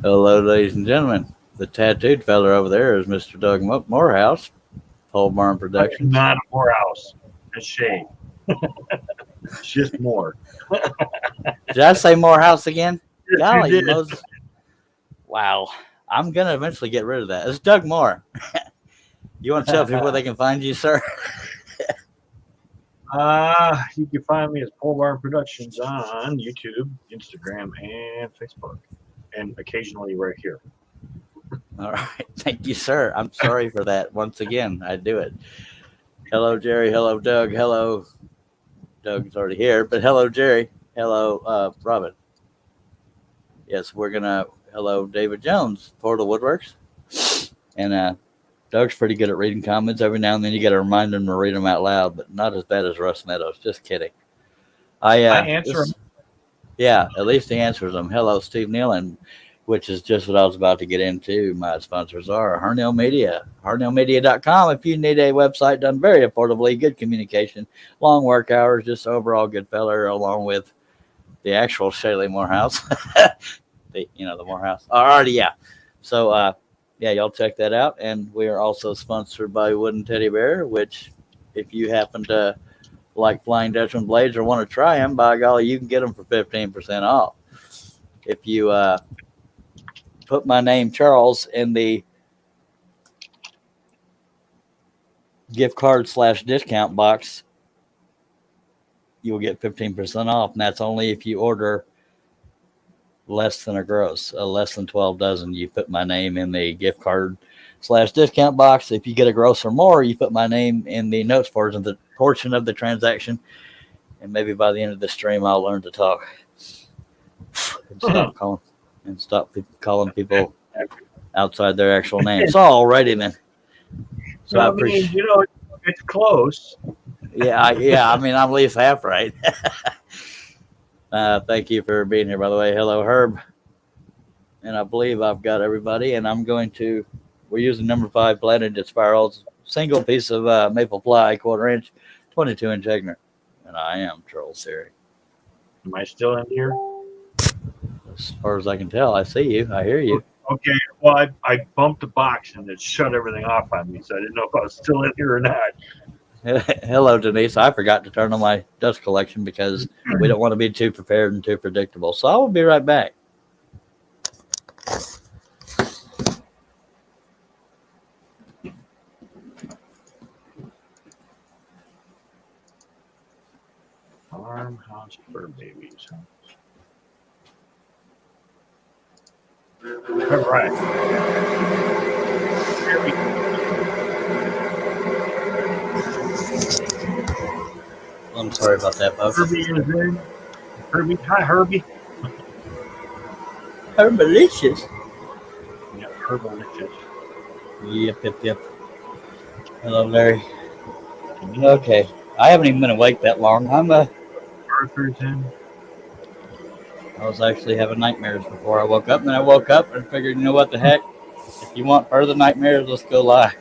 Hello, ladies and gentlemen. The tattooed feller over there is Mr. Doug Morehouse, Cogburn Productions. Not a Morehouse. A shame. It's just more. Did I say Morehouse again? Yes, Golly, you did. Moses. Wow. I'm going to eventually get rid of that. It's Doug Moore. You want to tell people where they can find you, sir? You can find me as Cogburn Productions on YouTube, Instagram, and Facebook, and occasionally right here. All right. Thank you, sir. I'm sorry for that. Once again, I do it. Hello, Jerry. Hello, Doug. Hello. Doug's already here, but hello, Jerry. Hello, Robin. Yes, we're going to, hello, David Jones, Portal Woodworks. And Doug's pretty good at reading comments. Every now and then you got to remind him to read them out loud, but not as bad as Russ Meadows. Just kidding. I answer them. Yeah, at least he answers them. Hello, Steve Nealon, which is just what I was about to get into. My sponsors are Harnell Media, harnellmedia.com. If you need a website done very affordably, good communication, long work hours, just overall good feller, along with the actual Shaylee Morehouse. the Morehouse. Alrighty, yeah. So, yeah, y'all check that out. And we are also sponsored by Wooden Teddy Bear, which if you happen to like Flying Dutchman blades or want to try them, by golly, you can get them for 15% off. If you put my name, Charles, in the gift card / discount box, you'll get 15% off. And that's only if you order less than a gross, less than 12 dozen. You put my name in the gift card / discount box. If you get a gross or more, you put my name in the notes portion of the transaction. And maybe by the end of the stream, I'll learn to talk and stop calling people outside their actual names. So, alrighty then. So I appreciate. It's close. Yeah. I mean, I'm at least half right. Thank you for being here, by the way. Hello, Herb. And I believe I've got everybody. And we're using number 5 plated spirals, single piece of maple ply, 1/4 inch, 22 inch ignorant. And I am Troll Siri. Am I still in here? As far as I can tell, I see you. I hear you. Okay. Well, I bumped the box and it shut everything off on me, so I didn't know if I was still in here or not. Hello, Denise. I forgot to turn on my dust collection because we don't want to be too prepared and too predictable. So I will be right back. Farmhouse fur babies. All right. Here we go. I'm sorry about that, folks. Herbie is in. Herbie. Hi, Herbie. Herbalicious. Yeah, Herbalicious. Yep. Hello, Larry. Okay. I haven't even been awake that long. Arthur's in. I was actually having nightmares before I woke up. And then I woke up and figured, you know what the heck? If you want further nightmares, let's go live.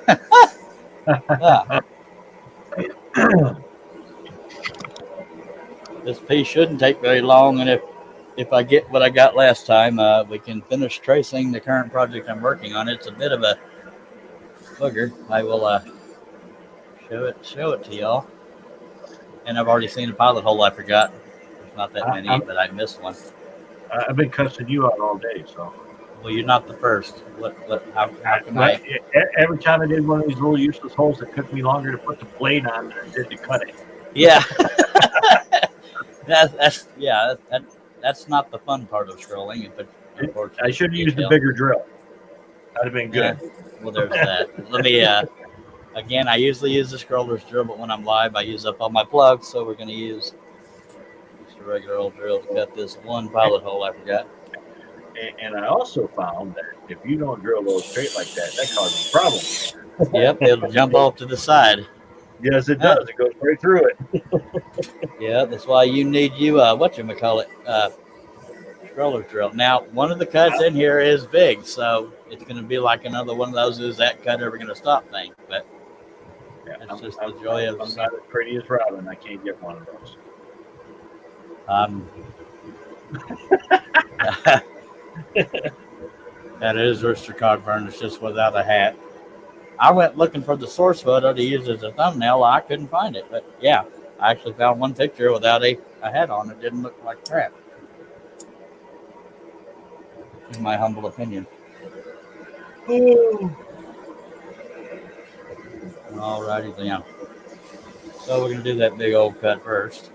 This piece shouldn't take very long, and if I get what I got last time, we can finish tracing the current project I'm working on. It's a bit of a booger. I will show it to y'all. And I've already seen a pilot hole I forgot. There's not that many, but I missed one. I've been cussing you out all day, so. Well, you're not the first. How can I? Every time I did one of these little useless holes, it took me longer to put the blade on than it did to cut it. Yeah. That's not the fun part of scrolling. But I should have used a bigger drill. That'd have been good. Yeah. Well, there's that. Let me. Again, I usually use the scroller's drill, but when I'm live, I use up all my plugs. So we're going to use just a regular old drill to cut this one pilot hole I forgot. And I also found that if you don't drill those straight like that causes problems. Yep, it'll jump off to the side. Yes, it does. It goes right through it. Yeah, that's why you need scroller drill. Now, one of the cuts in here is big, so it's going to be like another one of those is that cut ever going to stop thing. But that's just the joy of. I'm not as pretty as Robin. I can't get one of those. That is Rooster Cogburn. It's just without a hat. I went looking for the source photo to use as a thumbnail. I couldn't find it. But yeah, I actually found one picture without a hat on. It didn't look like crap. In my humble opinion. Alrighty then. So we're going to do that big old cut first.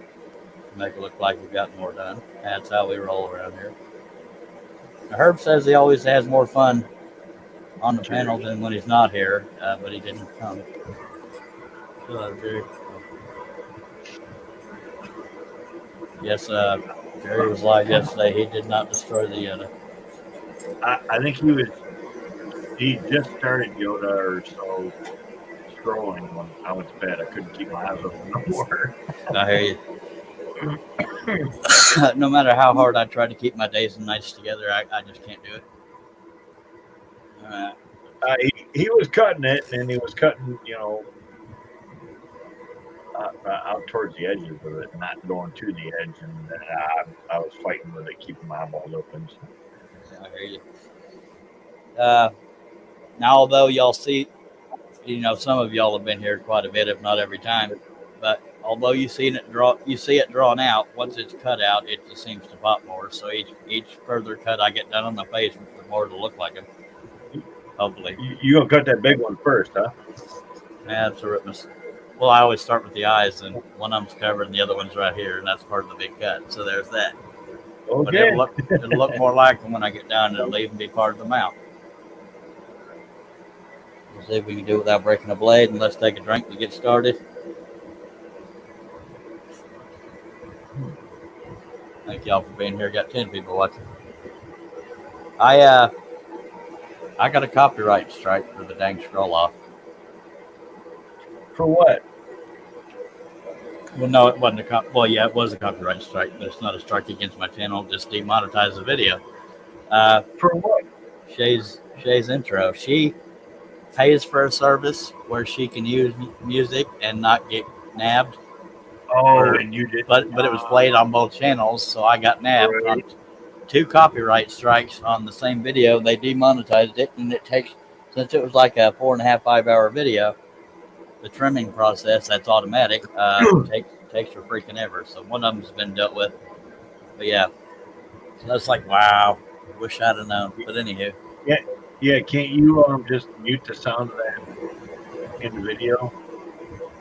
Make it look like we've got more done. That's how we roll around here. Now, Herb says he always has more fun on the panel than when he's not here, but he didn't come. Jerry. Yes, Jerry was live yesterday. He did not destroy the Yoda. I think he just started Yoda or so scrolling when I went to bed. I couldn't keep my eyes open no more. I hear you. No matter how hard I try to keep my days and nights together, I just can't do it. He was cutting it, and he was cutting, out towards the edges of it, not going to the edge, and I was fighting with it, keeping my eyeballs open. So. I hear you. Now, although y'all see, some of y'all have been here quite a bit, if not every time, but although you see it drawn out, once it's cut out, it just seems to pop more. So each further cut I get done on the face, the more it'll look like him. Hopefully. You gonna cut that big one first, huh? Yeah, that's a ripness. Well, I always start with the eyes, and one of them's covered, and the other one's right here, and that's part of the big cut. So there's that. Okay. But it'll look more like them when I get done. It'll even be part of the mouth. We'll see if we can do it without breaking a blade, and let's take a drink to get started. Thank y'all for being here. Got 10 people watching. I got a copyright strike for the dang scroll off. For what? Well, no, it wasn't it was a copyright strike, but it's not a strike against my channel. Just demonetize the video. For what? Shay's intro. She pays for a service where she can use music and not get nabbed. And you did. But it was played on both channels, so I got nabbed on 2 copyright strikes on the same video. They demonetized it, and it takes, since it was like a 4.5-5 hour video, the trimming process that's automatic takes for freaking ever. So one of them's been dealt with. But yeah, so that's like, wow, wish I'd have known. But anywho, yeah. Can't you just mute the sound of that in the video?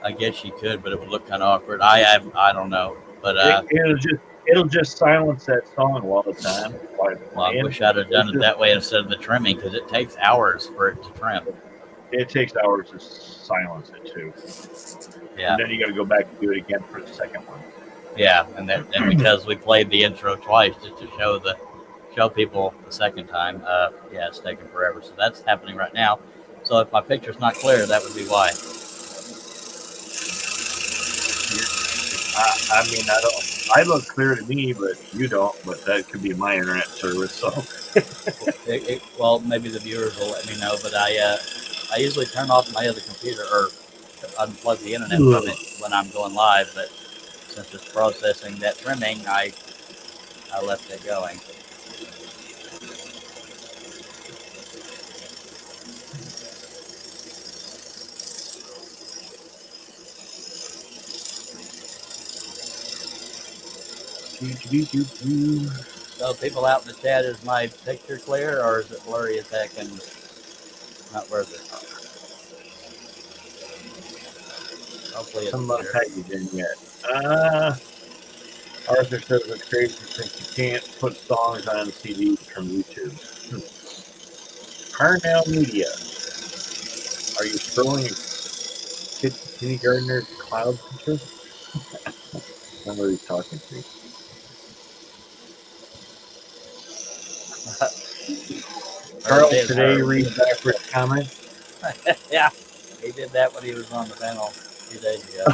I guess you could, but it would look kind of awkward. I don't know, but it'll just silence that song all the time. Well, I wish I'd have done it that way instead of the trimming, because it takes hours for it to trim. It takes hours to silence it too. Yeah. And then you got to go back and do it again for the second one. Yeah, and because we played the intro twice just to show people the second time, it's taking forever. So that's happening right now. So if my picture's not clear, that would be why. I look clear to me, but you don't. But that could be my internet service. So, well, maybe the viewers will let me know. But I usually turn off my other computer or unplug the internet from it when I'm going live. But since it's processing that trimming, I left it going. So people out in the chat, is my picture clear or is it blurry as heck and not worth it? Hopefully it's I'm not clear. tagged in yet. Arthur says it's crazy since you can't put songs on CDs from YouTube. Harnell Media. Are you scrolling kindergartner's cloud picture? Somebody's talking to me. Carl today reads backwards comments. Yeah, he did that when he was on the panel a few days ago.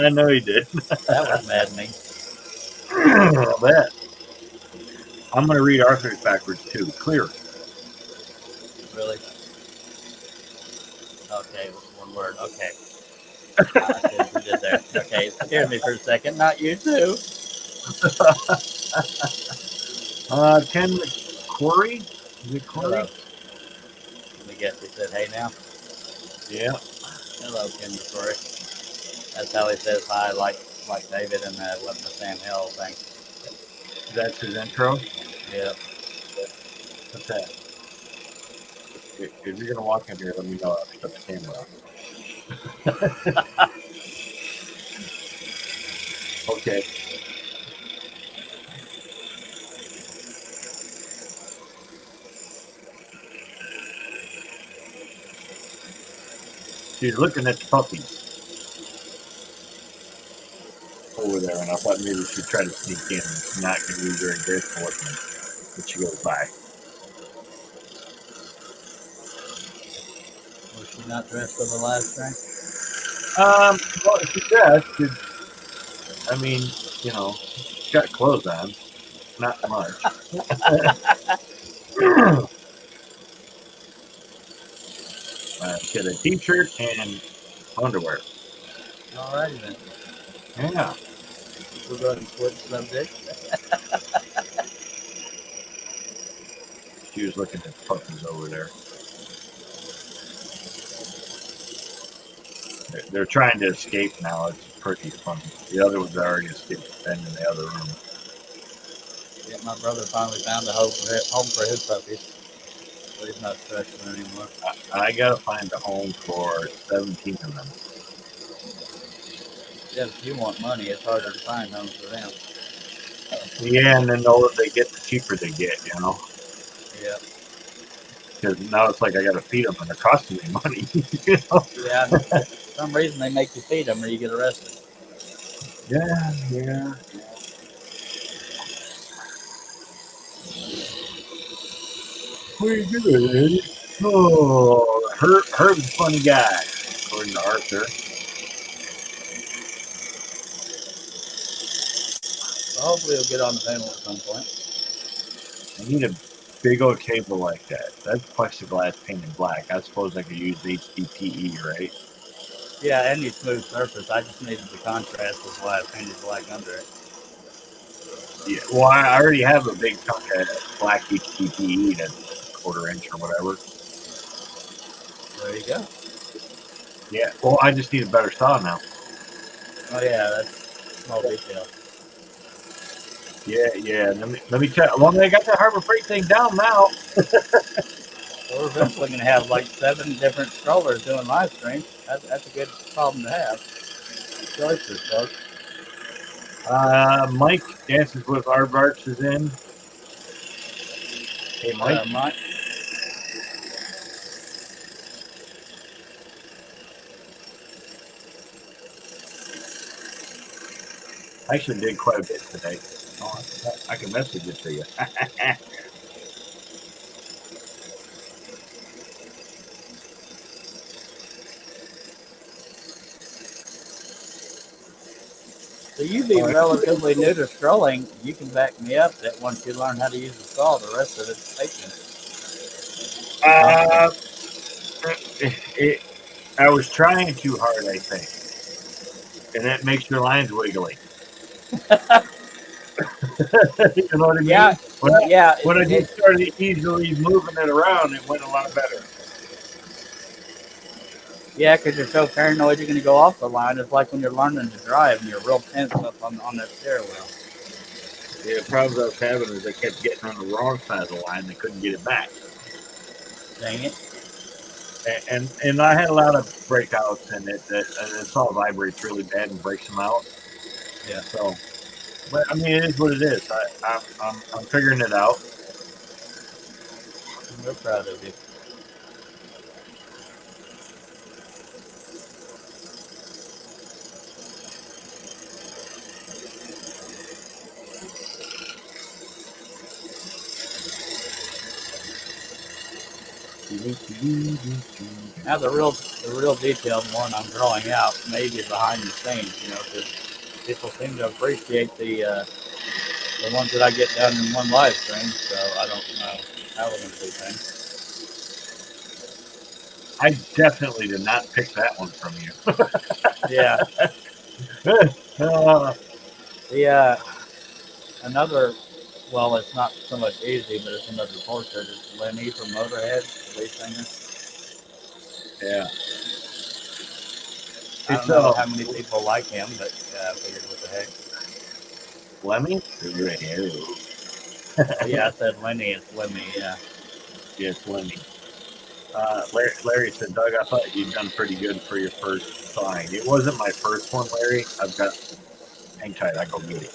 I know he did. That was maddening. I bet. I'm going to read Arthur's backwards too. Clear. Really? Okay, one word. Okay. I see what you did there. Okay, scared me for a second. Not you too. Ken Corey. Is it Corey? Hello. Let me guess. He said, "Hey now." Yeah. Hello, Kinder Corey. That's how he says hi, like David and what the Sam Hill thing. That's his intro. Yeah. What's that? If you're gonna walk in here, let me know. I'll shut the camera off. Okay. She's looking at the puppies over there, and I thought maybe she'd try to sneak in. And not gonna be very grateful with me. But she goes by. Was she not dressed for the live stream? Well, she does. I mean, you know, she's got clothes on. Not much. She had a t-shirt and underwear. Alrighty then. Yeah. We'll go ahead and switch subject. She was looking at the puppies over there. They're trying to escape now. It's pretty funny. The other ones already escaped, been in the other room. Yeah, my brother finally found a home for his puppies. So he's not stressing anymore. I gotta find a home for 17 of them. Yeah, if you want money, it's harder to find homes for them. Yeah, and then the older they get, the cheaper they get, you know? Yeah. Because now it's like I gotta feed them and they're costing me money, you know? Yeah. For some reason, they make you feed them or you get arrested. Yeah. What are you doing, Eddie? Oh, Herb's a funny guy, according to Arthur. So hopefully he'll get on the panel at some point. I need a big old table like that. That's plexiglass painted black. I suppose I could use HDPE, right? Yeah, any smooth surface. I just needed the contrast, is why I painted black under it. Yeah. Well, I already have a big chunk of black HDPE that's a 1/4 inch or whatever. There you go. Yeah. Well, I just need a better saw now. Oh yeah, that's small detail. Yeah. Let me check. Well, they got the Harbor Freight thing down now. Well, we're eventually going to have like 7 different strollers doing live streams. That's a good problem to have. Choices, folks. Mike Dances with Aardvarks is in. Hey, Mike. Mike. I actually did quite a bit today. Oh, I can message it to you. So you being relatively new to strolling, you can back me up that once you learn how to use the saw, the rest of it's taken. I was trying too hard, I think. And that makes your lines wiggly. You know what I mean? Yeah. When I just started easily moving it around, it went a lot better. Yeah, because you're so paranoid you're going to go off the line. It's like when you're learning to drive and you're real tense up on that steering wheel. Yeah, the problems I was having is I kept getting on the wrong side of the line. I couldn't get it back. Dang it. And I had a lot of breakouts, and the saw vibrates really bad and breaks them out. Yeah. So, but I mean, it is what it is. I'm figuring it out. I'm real proud of you. Now the real detailed one I'm drawing out, maybe behind the scenes, because people seem to appreciate the ones that I get done in one live stream. So I don't know how we're going to do things. I definitely did not pick that one from you. Yeah. Another Well, it's not so much easy, but it's another portrait. It's Lemmy from Motorhead, the lead singer. Yeah. I don't It's know how many people like him, but I figured what the heck. Lemmy? Oh, yeah, I said Lenny, it's Lemmy, yeah. Yeah, it's Lemmy. Larry said, Doug, I thought you'd done pretty good for your first sign. It wasn't my first one, Larry. I've got, hang tight, I go get it.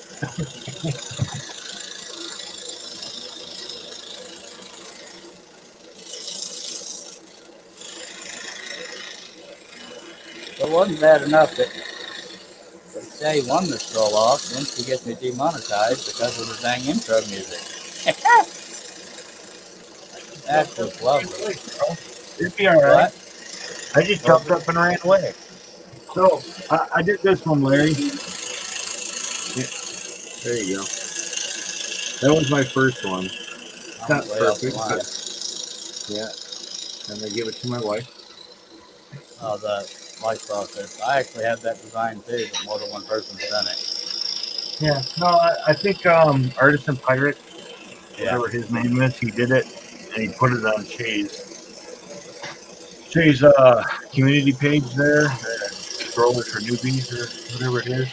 It wasn't bad enough that Shay won the stroll off, then she gets me demonetized because of the dang intro music. That's just lovely. It'd be all right. What? I just jumped up and ran away. So I did this one, Larry. Yeah, there you go. That was my first one. It's not perfect, but yeah. And I give it to my wife. Oh, the light process. I actually have that design too, but more than one person's done it. Yeah. No, I think Artisan Pirate, whatever his name is, he did it and he put it on Shay's community page there. Strollers for newbies or whatever it is.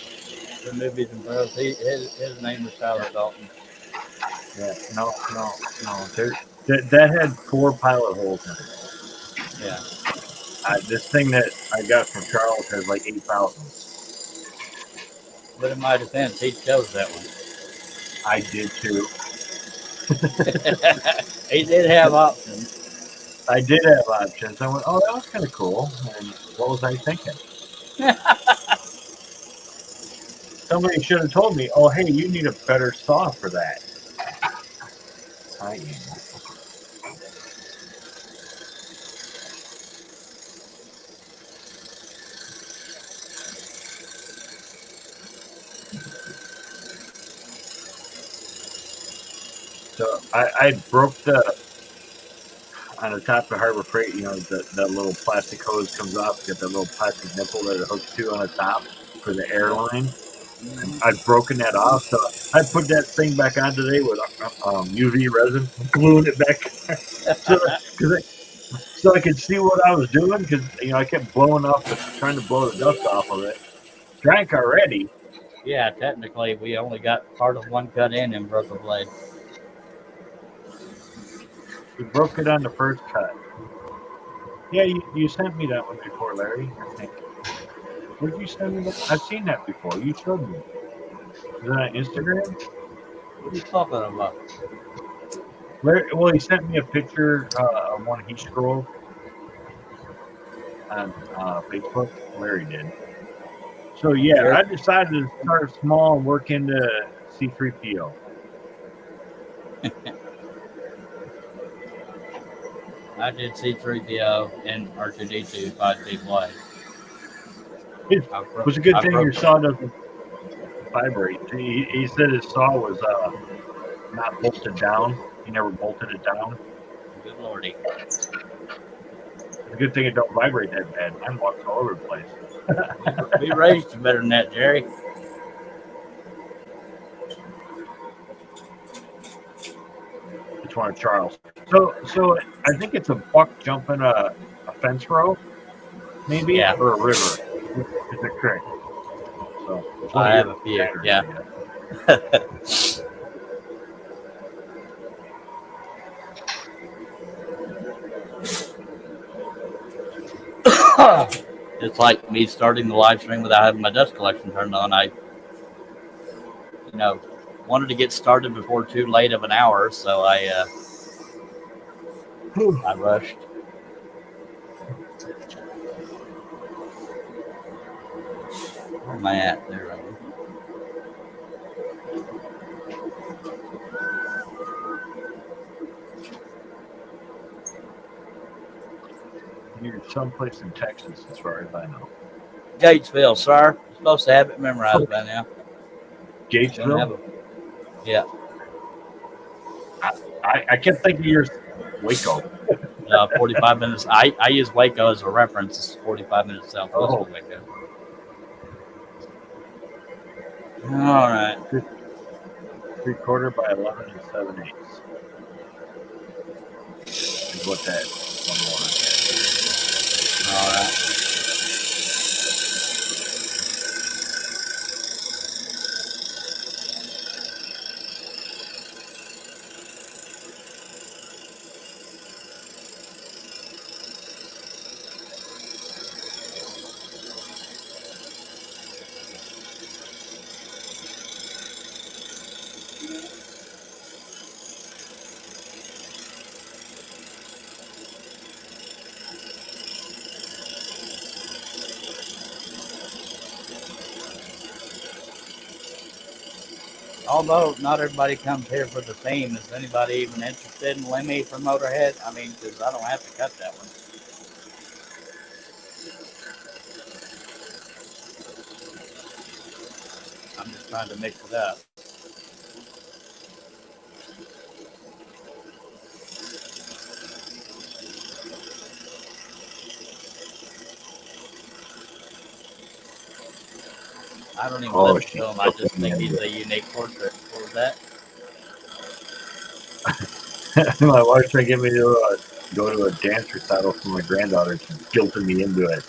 The movies and bros. His name was Tyler Dalton. Yeah. No. That had 4 pilot holes in it. Yeah. This thing that I got from Charles has like 8,000. But in my defense, he chose that one. I did too. He did have options. I did have options. I went, oh, that was kind of cool. And what was I thinking? Somebody should have told me, oh, hey, you need a better saw for that. I am. So I broke on the top of Harbor Freight, you know, that little plastic hose comes off, get that little plastic nipple that it hooks to on the top for the airline. And I've broken that off, so I put that thing back on today with UV resin, gluing it back so I could see what I was doing, because you know I kept trying to blow the dust off of it. Drank already. Yeah, technically, we only got part of one cut in and broke a blade. We broke it on the first cut. Yeah, you sent me that one before, Larry, I think. Where'd you send me that? I've seen that before. You showed me. Is that on Instagram? What are you talking about? Larry, well, he sent me a picture of one he scrolled on Facebook. Larry did. So, yeah, I decided to start small and work into C3PO. I did C3PO and R2D2 5 blade. It was a good thing your saw doesn't vibrate. He said his saw was not bolted down. He never bolted it down. Good lordy. It's a good thing it don't vibrate that bad. Mine walks all over the place. We raised you better than that, Jerry. Which one, Charles? So I think it's a buck jumping a fence row, maybe, or a river. It's a creek. So I have a few, yeah. It's like me starting the live stream without having my dust collection turned on. I, wanted to get started before too late of an hour, so I rushed. Where am I at? There I am. You're someplace in Texas, as far as I know. Gatesville, sir. You're supposed to have it memorized by now. Gatesville? Yeah. I kept thinking you're Waco. 45 minutes. I use Waco as a reference. It's 45 minutes southwest of Waco. All right. 3/4 by 11 7/8 is what that one was. All right. Although not everybody comes here for the theme, is anybody even interested in Lemmy from Motorhead? I mean, because I don't have to cut that one. I'm just trying to mix it up. I don't even listen to him. I just think he's a unique portrait. What was that? My wife's trying to get me to go to a dance recital for my granddaughter. She's guilting me into it.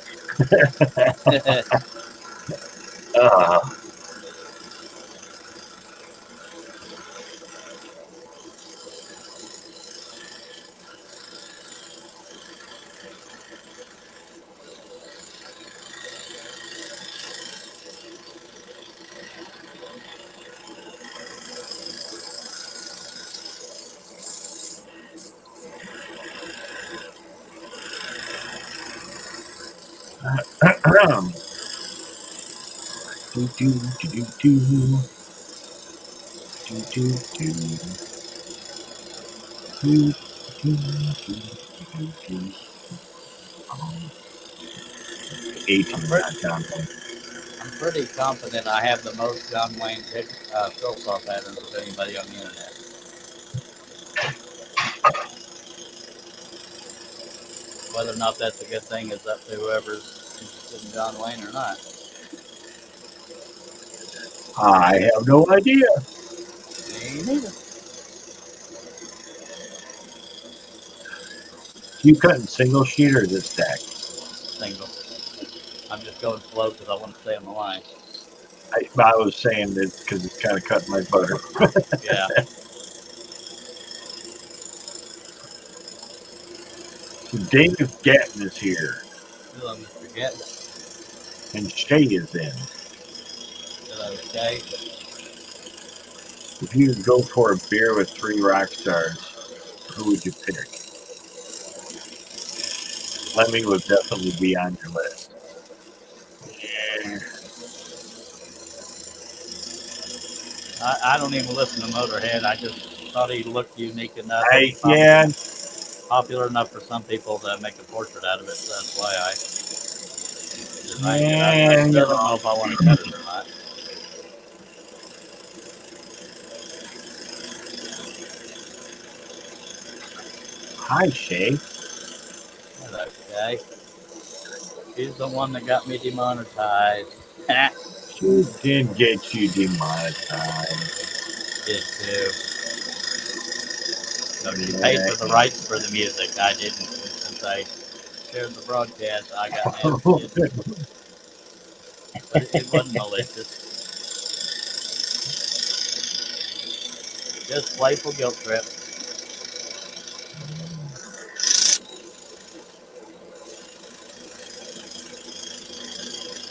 Do, do, do, do, do. Do, do, do. Do, do, do, do, do. 18, not John Wayne. I'm pretty confident I have the most John Wayne profile patterns of anybody on the internet. Whether or not that's a good thing is up to whoever's interested in John Wayne or not. I have no idea. Me neither. You cutting single sheet or this stack? Single. I'm just going slow because I want to stay on the line. I was saying that because it's kind of cutting my butter. Yeah. Dave Gatton is here. Hello, Mr. Gatton. And Shay is in. Hello, Shay. If you could go for a beer with 3 rock stars, who would you pick? Lemmy would definitely be on your list. Yeah. I don't even listen to Motorhead. I just thought he looked unique enough. Yeah. Popular enough for some people to make a portrait out of it. So that's why I designed it. I still don't know if I want to cut it or not. Hi, Shay. Hello, Shay. She's the one that got me demonetized. She did get you demonetized. Did too. So she paid for the rights for the music. I didn't. Since I shared the broadcast, I got mad. But it wasn't malicious. Just playful guilt trip.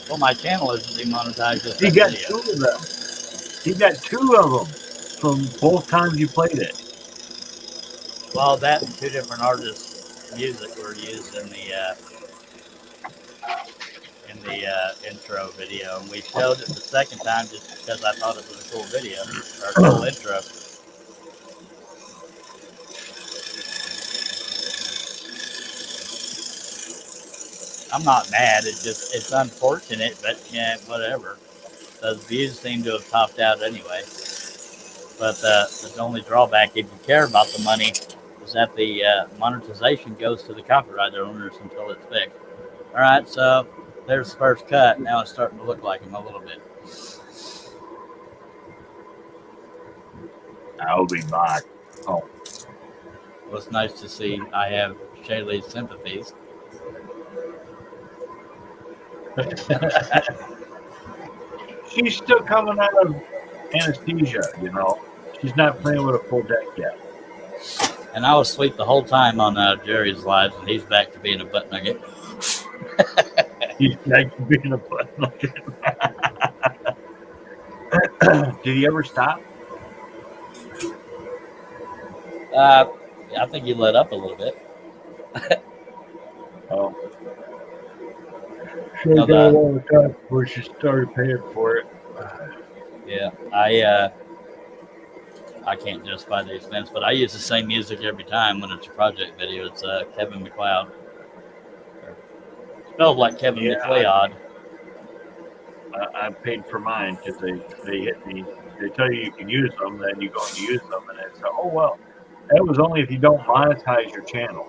Well, my channel isn't demonetized. Just You got 2 of them. You got 2 of them from both times you played it. Well, that and 2 different artists' music were used in the intro video, and we showed it the second time just because I thought it was a cool video or a cool intro. I'm not mad. It's unfortunate, but yeah, whatever. Those views seem to have topped out anyway. But the only drawback, if you care about the money, is that the monetization goes to the copyright owners until it's fixed. All right, so there's the first cut. Now it's starting to look like him a little bit. I'll be back. Oh, It was nice to see I have Shaylee's sympathies. she's still coming out of anesthesia, you know. She's not playing with a full deck yet. And I was asleep the whole time on Jerry's lives, and he's back to being a butt nugget. He's back to being a butt nugget. Did he ever stop? I think he let up a little bit. Oh. No, She got a lot of time before she started paying for it. Yeah, I can't justify the expense, but I use the same music every time when it's a project video. It's Kevin MacLeod. Spelled like Kevin MacLeod. I paid for mine because they hit me. They tell you can use them, then you go and use them, and it's oh well. That was only if you don't monetize your channel.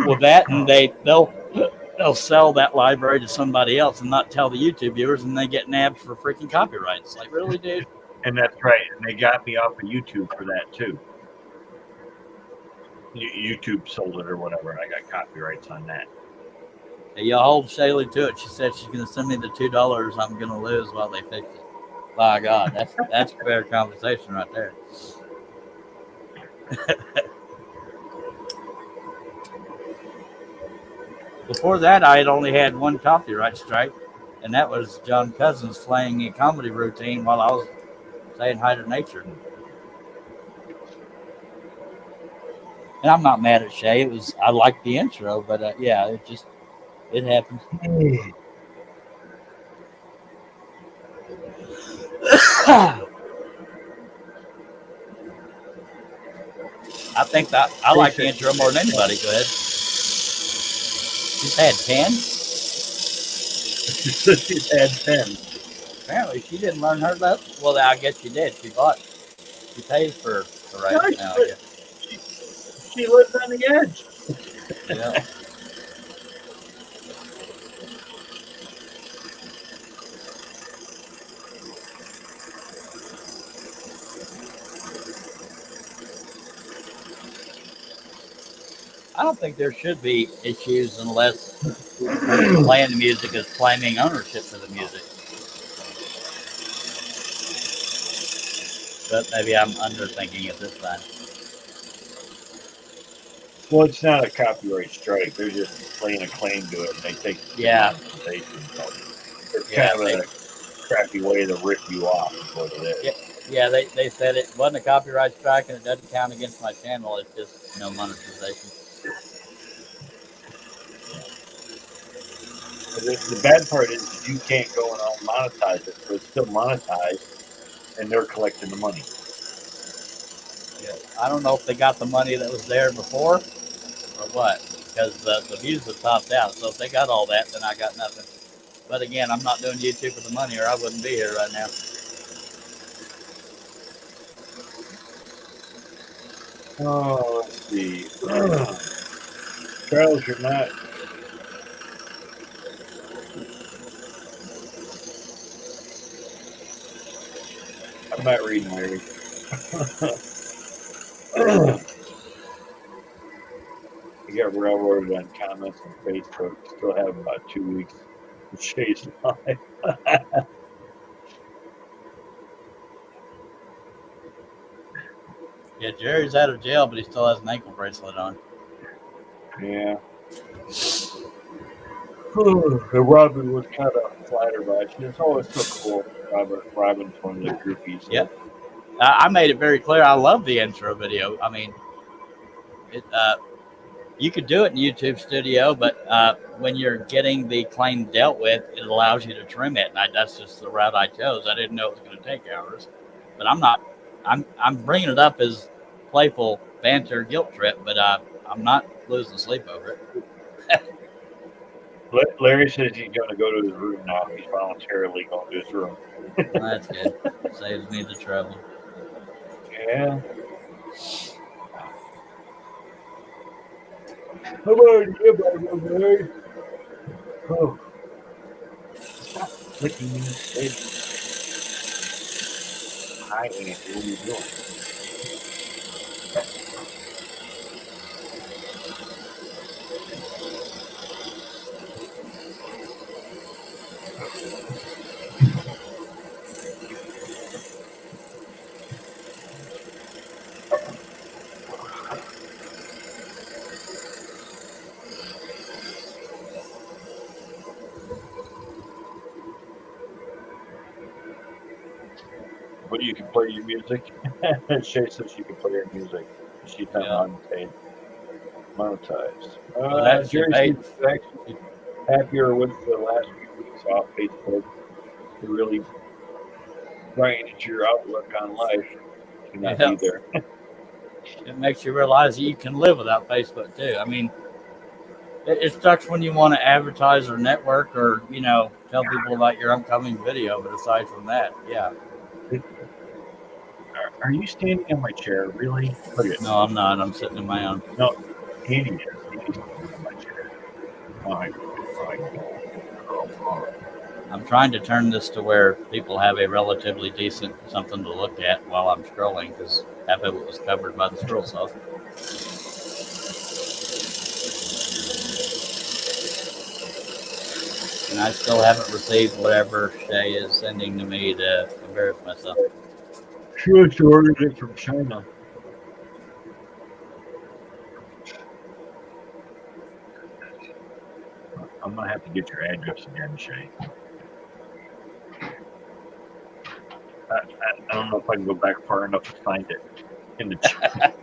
Well, that and they'll sell that library to somebody else and not tell the YouTube viewers, and they get nabbed for freaking copyrights. Like, really, dude? And that's right. And they got me off of YouTube for that too. YouTube sold it or whatever, and I got copyrights on that. Hey, y'all hold Shaylee to it. She said she's going to send me the $2 I'm going to lose while they fix it. By God, that's fair conversation right there. Before that, I had only had one copyright strike, and that was John Cousins playing a comedy routine while I was saying hi to nature. And I'm not mad at Shay. I liked the intro, but yeah, it happened. I think that I like the intro more than anybody. Go ahead. She's had 10. She's had 10. Apparently, she didn't learn her lesson. Well, I guess she did. She pays for the right now. I guess. She lives on the edge. Yeah. I don't think there should be issues unless playing the music is claiming ownership for the music. But maybe I'm underthinking it this time. Well, it's not a copyright strike. They're just laying a claim to it, and they take monetization. So it's kind of a crappy way to rip you off, is what it is. Yeah, they said it wasn't a copyright strike and it doesn't count against my channel. It's just no monetization. The bad part is you can't go and monetize it, so it's still monetized, and they're collecting the money. Yeah. I don't know if they got the money that was there before or what, because the views have topped out. So if they got all that, then I got nothing. But again, I'm not doing YouTube for the money, or I wouldn't be here right now. Oh, let's see. Charles, you're not. I'm not reading, Larry. You got railroaded on comments on Facebook. Still have about 2 weeks to chase live. Yeah, Jerry's out of jail, but he still has an ankle bracelet on. Yeah. Robin was kind of flattered by it. It's always so cool. Robin's one of the groupies. So. Yep. I made it very clear. I love the intro video. I mean, you could do it in YouTube Studio, but when you're getting the claim dealt with, it allows you to trim it. And that's just the route I chose. I didn't know it was going to take hours, but I'm bringing it up as playful banter guilt trip, but I'm not losing sleep over it. Larry says he's going to go to his room now. He's voluntarily going to his room. That's good. Saves me the trouble. Yeah. How about you, Larry? Oh. Stop flicking me. Hi, Andy. What are you doing? but you can play your music. Shay says she can play her music. She's not monetized. Well, that's Jerry paid. seems actually happier with the last few weeks off Facebook. It really brightens your outlook on life to not Yeah. be there. It makes you realize that you can live without Facebook too. I mean, it sucks when you want to advertise or network or tell people about your upcoming video. But aside from that, yeah. Are you standing in my chair? Really? Look at No, I'm not. I'm sitting in my own. no. Andy is. Andy's standing in my chair. Oh. I'm trying to turn this to where people have a relatively decent something to look at while I'm scrolling, because half of it was covered by the scroll saw. And I still haven't received whatever Shay is sending to me to embarrass myself. She wants to order it from China. I'm gonna have to get your address again, Shay. I don't know if I can go back far enough to find it in the chat.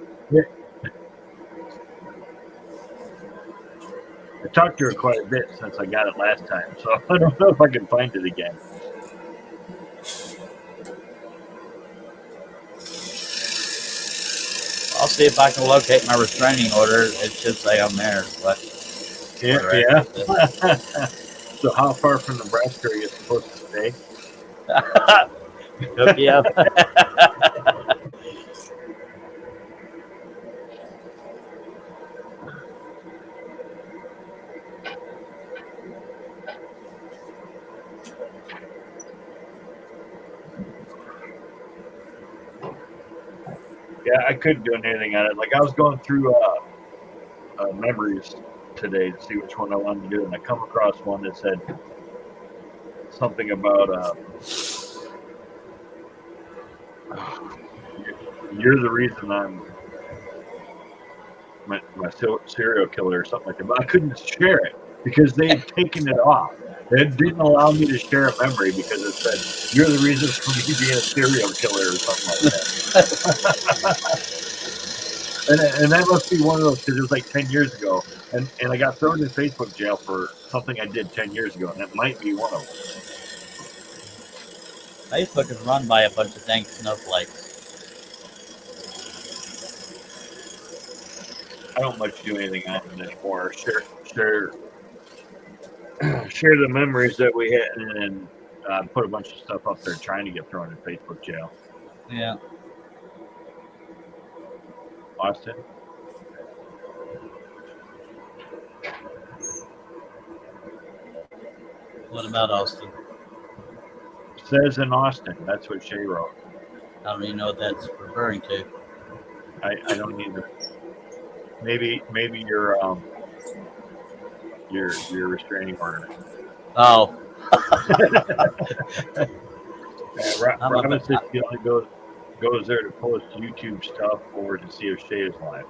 I talked to her quite a bit since I got it last time, so I don't know if I can find it again. I'll see if I can locate my restraining order. It should say on there, but yeah. So how far from Nebraska are you supposed to stay? Hook you up. Yeah, I couldn't do anything on it. Like I was going through memories today to see which one I wanted to do, and I come across one that said something about you're the reason I'm my serial killer or something like that. But I couldn't share it because they had taken it off. It didn't allow me to share a memory because it said you're the reason for me being a serial killer or something like that. and that must be one of those because it was like 10 years ago, and I got thrown in Facebook jail for something I did 10 years ago, and it might be one of them. Facebook is run by a bunch of dang snowflakes. I don't much do anything on it anymore. Share the memories that we had, and put a bunch of stuff up there trying to get thrown in Facebook jail. Yeah. Austin. What about Austin? Says in Austin. That's what Shay wrote. I don't even know what that's referring to. I don't either. Maybe your restraining order. Oh. Robin says he only goes there to post YouTube stuff or to see if Shay is live.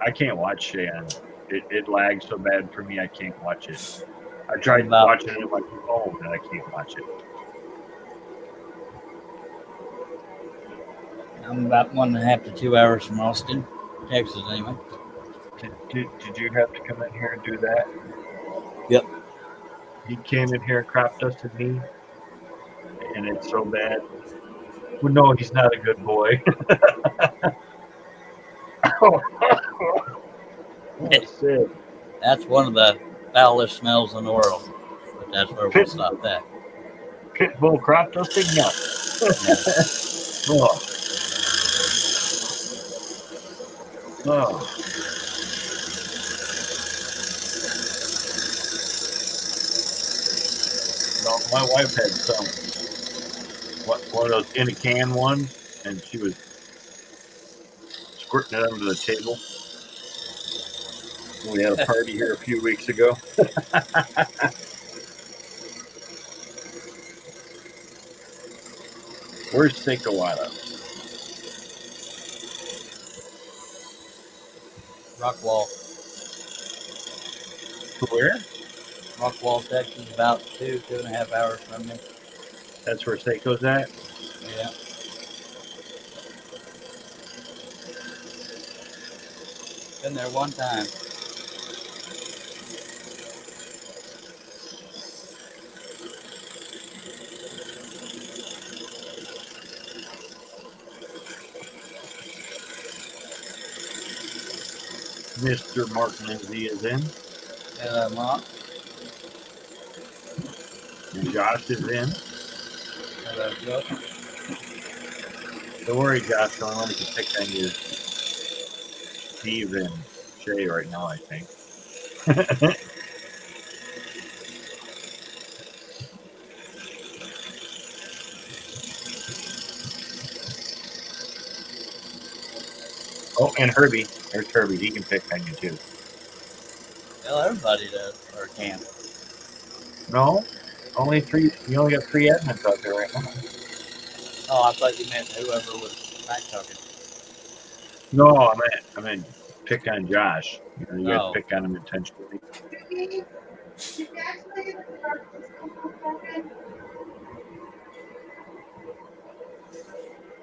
I can't watch Shay on it lags so bad for me I can't watch it. I tried watching it on my phone and I can't watch it. I'm about 1.5 to 2 hours from Austin, Texas, anyway. Did you have to come in here and do that? Yep. He came in here and crop dusted me, and it's so bad. Well, no, he's not a good boy. That's one of the foulest smells in the world, but that's where we'll stop that. Pit bull crop dusting? No. Oh. Oh. No, my wife had one of those in a can ones, and she was squirting it under the table. We had a party here a few weeks ago. Where's Seikowada? Rockwall. Where? Rockwall, Texas, about 2.5 hours from me. That's where Seiko's at? Yeah. Been there one time. Mr. Mark Lindsay is in, Yeah, Mom. and Josh is in. Hello, Joe. Don't worry, Josh. The only one who can pick on you is Steve and Shay right now, I think. Oh, and Herbie. There's Herbie. He can pick on you too. Well, everybody does, or can. No, only three. You only got three admins out there right now. Oh, I thought you meant whoever was back talking. No, I meant pick on Josh. You know, you got to Oh, pick on him intentionally.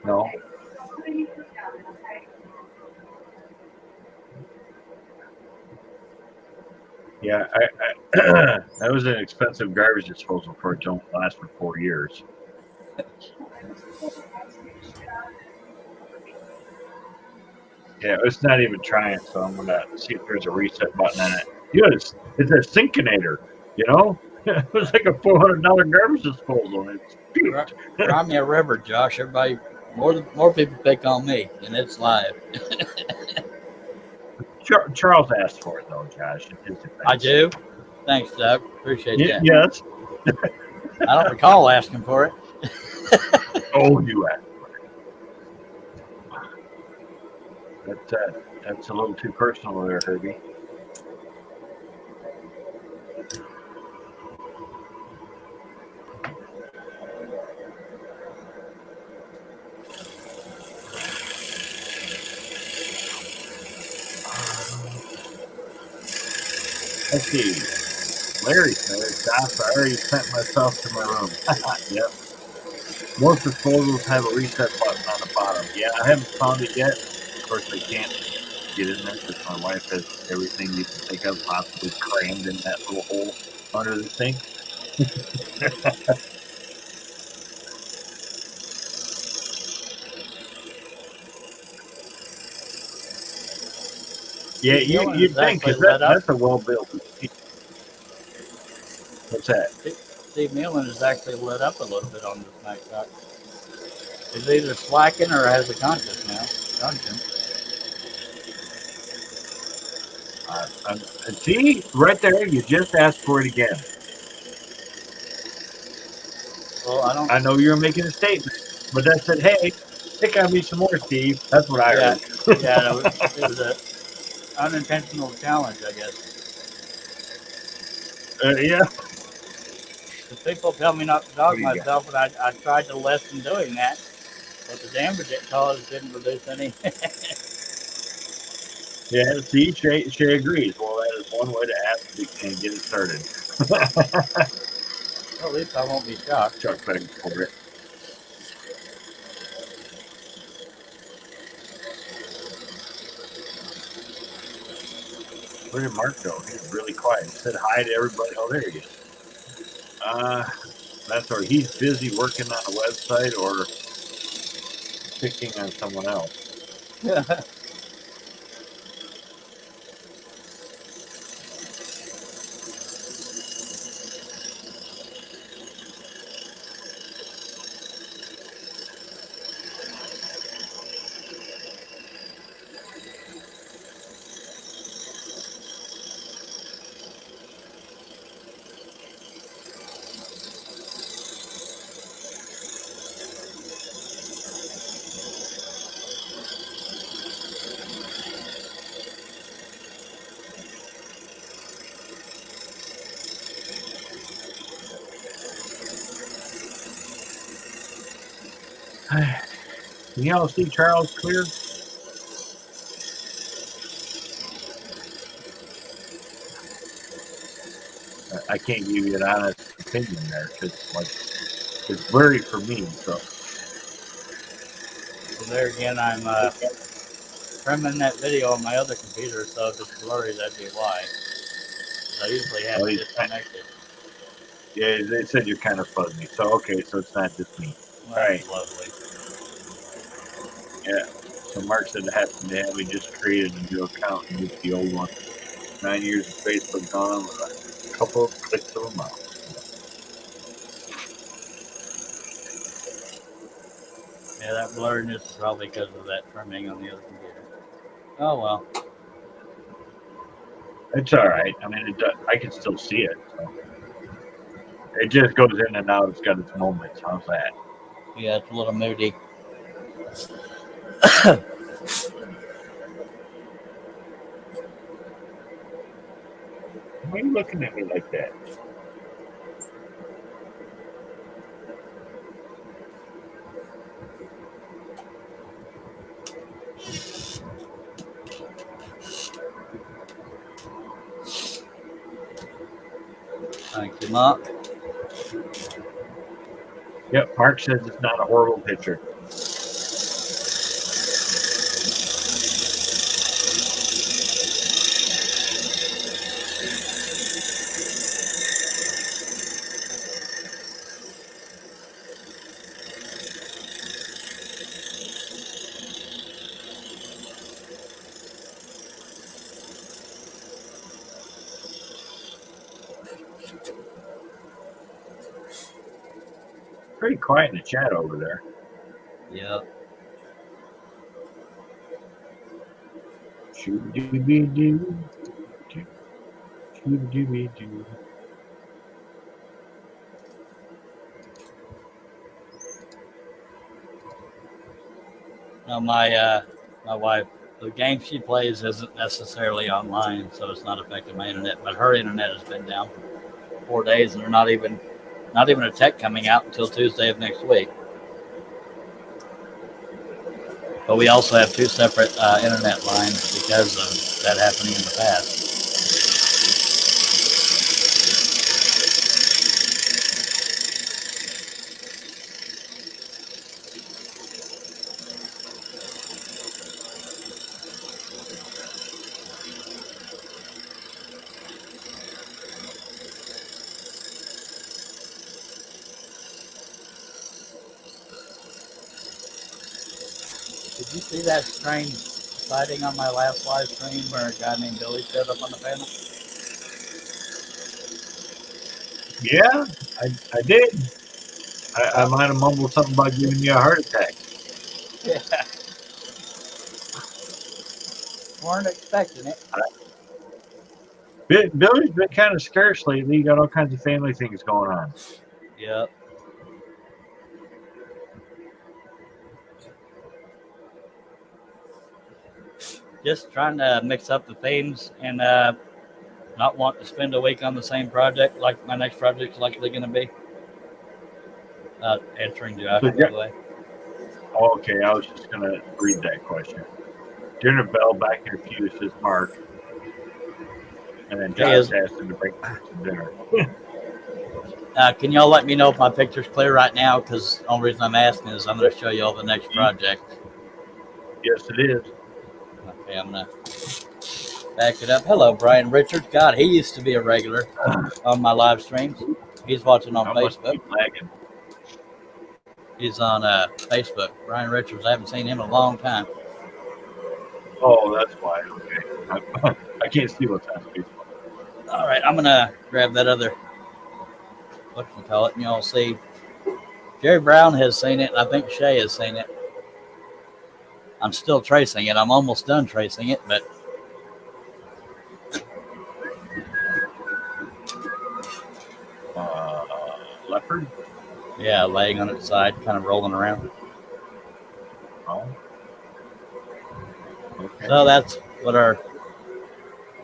No. Yeah, that was an expensive garbage disposal for it to only last for 4 years. Yeah, it's not even trying, so I'm gonna see if there's a reset button on it. Yes, it's a Syncinator. You know, it was like a $400 garbage disposal. And it's Cry, cute. cry me a river, Josh. Everybody, more people pick on me, and it's live. Charles asked for it though, Josh. In his defense. I do. Thanks, Doug. Appreciate that. Yes. I don't recall asking for it. Oh, you asked for it. That's a little too personal there, Herbie. Let's see. Larry says, Josh, I already sent myself to my room. Yep. Most disposals have a reset button on the bottom. Yeah, I haven't found it yet. Of course, I can't get in there because my wife has everything you can think of possibly crammed in that little hole under the sink. Yeah, you'd think because that's a well-built machine. What's that? Steve Nealon is actually lit up a little bit on this night shot. He's either slacking or has a conscience now. Conscience. And see, right there, you just asked for it again. Well, I know you're making a statement, but that said, hey, pick on me some more, Steve. That's what I heard. Yeah, it was an unintentional challenge, I guess. Yeah. The people tell me not to dog myself, and I tried to lessen doing that, but the damage it caused didn't reduce any. Yeah, see, Shay agrees. Well, that is one way to ask and get it started. Well, at least I won't be shocked. Chuck begged for it. Where did Mark go? He's really quiet. He said hi to everybody. Oh, there he is. That's right. He's busy working on a website or picking on someone else. Can y'all see Charles clear? I can't give you an honest opinion there because, like, it's blurry for me. So So there again, I'm trimming that video on my other computer, so if it's blurry, that'd be why. 'Cause I usually have Oh, it disconnected. yeah, they said you're kind of fuzzy. So, okay, so it's not just me. Well, All right. that's lovely. Yeah. So Mark said it happened to him. He just created a new account and used the old one. 9 years of Facebook gone with a couple of clicks of a mouse. Yeah, that blurriness is probably because of that trimming on the other computer. Oh well. It's all right. I mean, I can still see it. So. It just goes in and out. It's got its moments. How's that? Yeah, it's a little moody. Why are you looking at me like that? Thank you, Mark. Yep, Mark says it's not a horrible picture. Pretty quiet in the chat over there. Yep. Shoo-doo-be-doo. Shoo-doo-be-doo. No, my wife, the game she plays isn't necessarily online, so it's not affecting my internet. But her internet has been down for 4 days, and they're not even a tech coming out until Tuesday of next week. But we also have two separate internet lines because of that happening in the past. Did you see that strange sighting on my last live stream where a guy named Billy showed up on the panel? Yeah, I did. I might have mumbled something about giving you a heart attack. Yeah. Weren't expecting it. Billy's been kind of scarce lately. You got all kinds of family things going on. Yep. Just trying to mix up the themes and not want to spend a week on the same project like my next project is likely going to be. Answering Josh, So, by the way. Okay, I was just going to read that question. Dinner bell back in a few, says Mark. And then Josh asked him to bring some dinner. Can y'all let me know if my picture's clear right now? Because the only reason I'm asking is I'm going to show you all the next project. Yes, it is. Okay, I'm going to back it up. Hello, Brian Richards. God, he used to be a regular on my live streams. He's watching on Facebook. He's on Facebook. Brian Richards. I haven't seen him in a long time. Oh, that's why. Okay. I can't see what's on Facebook. All right, I'm going to grab that other, what you call it, and you'll see. Jerry Brown has seen it, and I think Shay has seen it. I'm still tracing it. I'm almost done tracing it, but Leopard? Yeah, laying on its side, kind of rolling around. Oh. Okay. So that's what our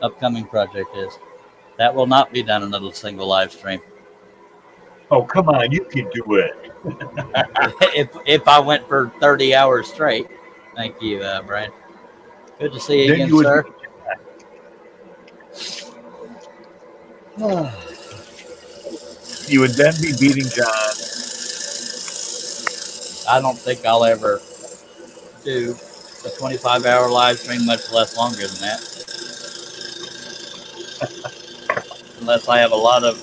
upcoming project is. That will not be done in a single live stream. Oh, come on, you can do it. if I went for 30 hours straight. Thank you, Brian. Good to see you again, sir. You would then be beating John. I don't think I'll ever do a 25-hour live stream much less longer than that. Unless I have a lot of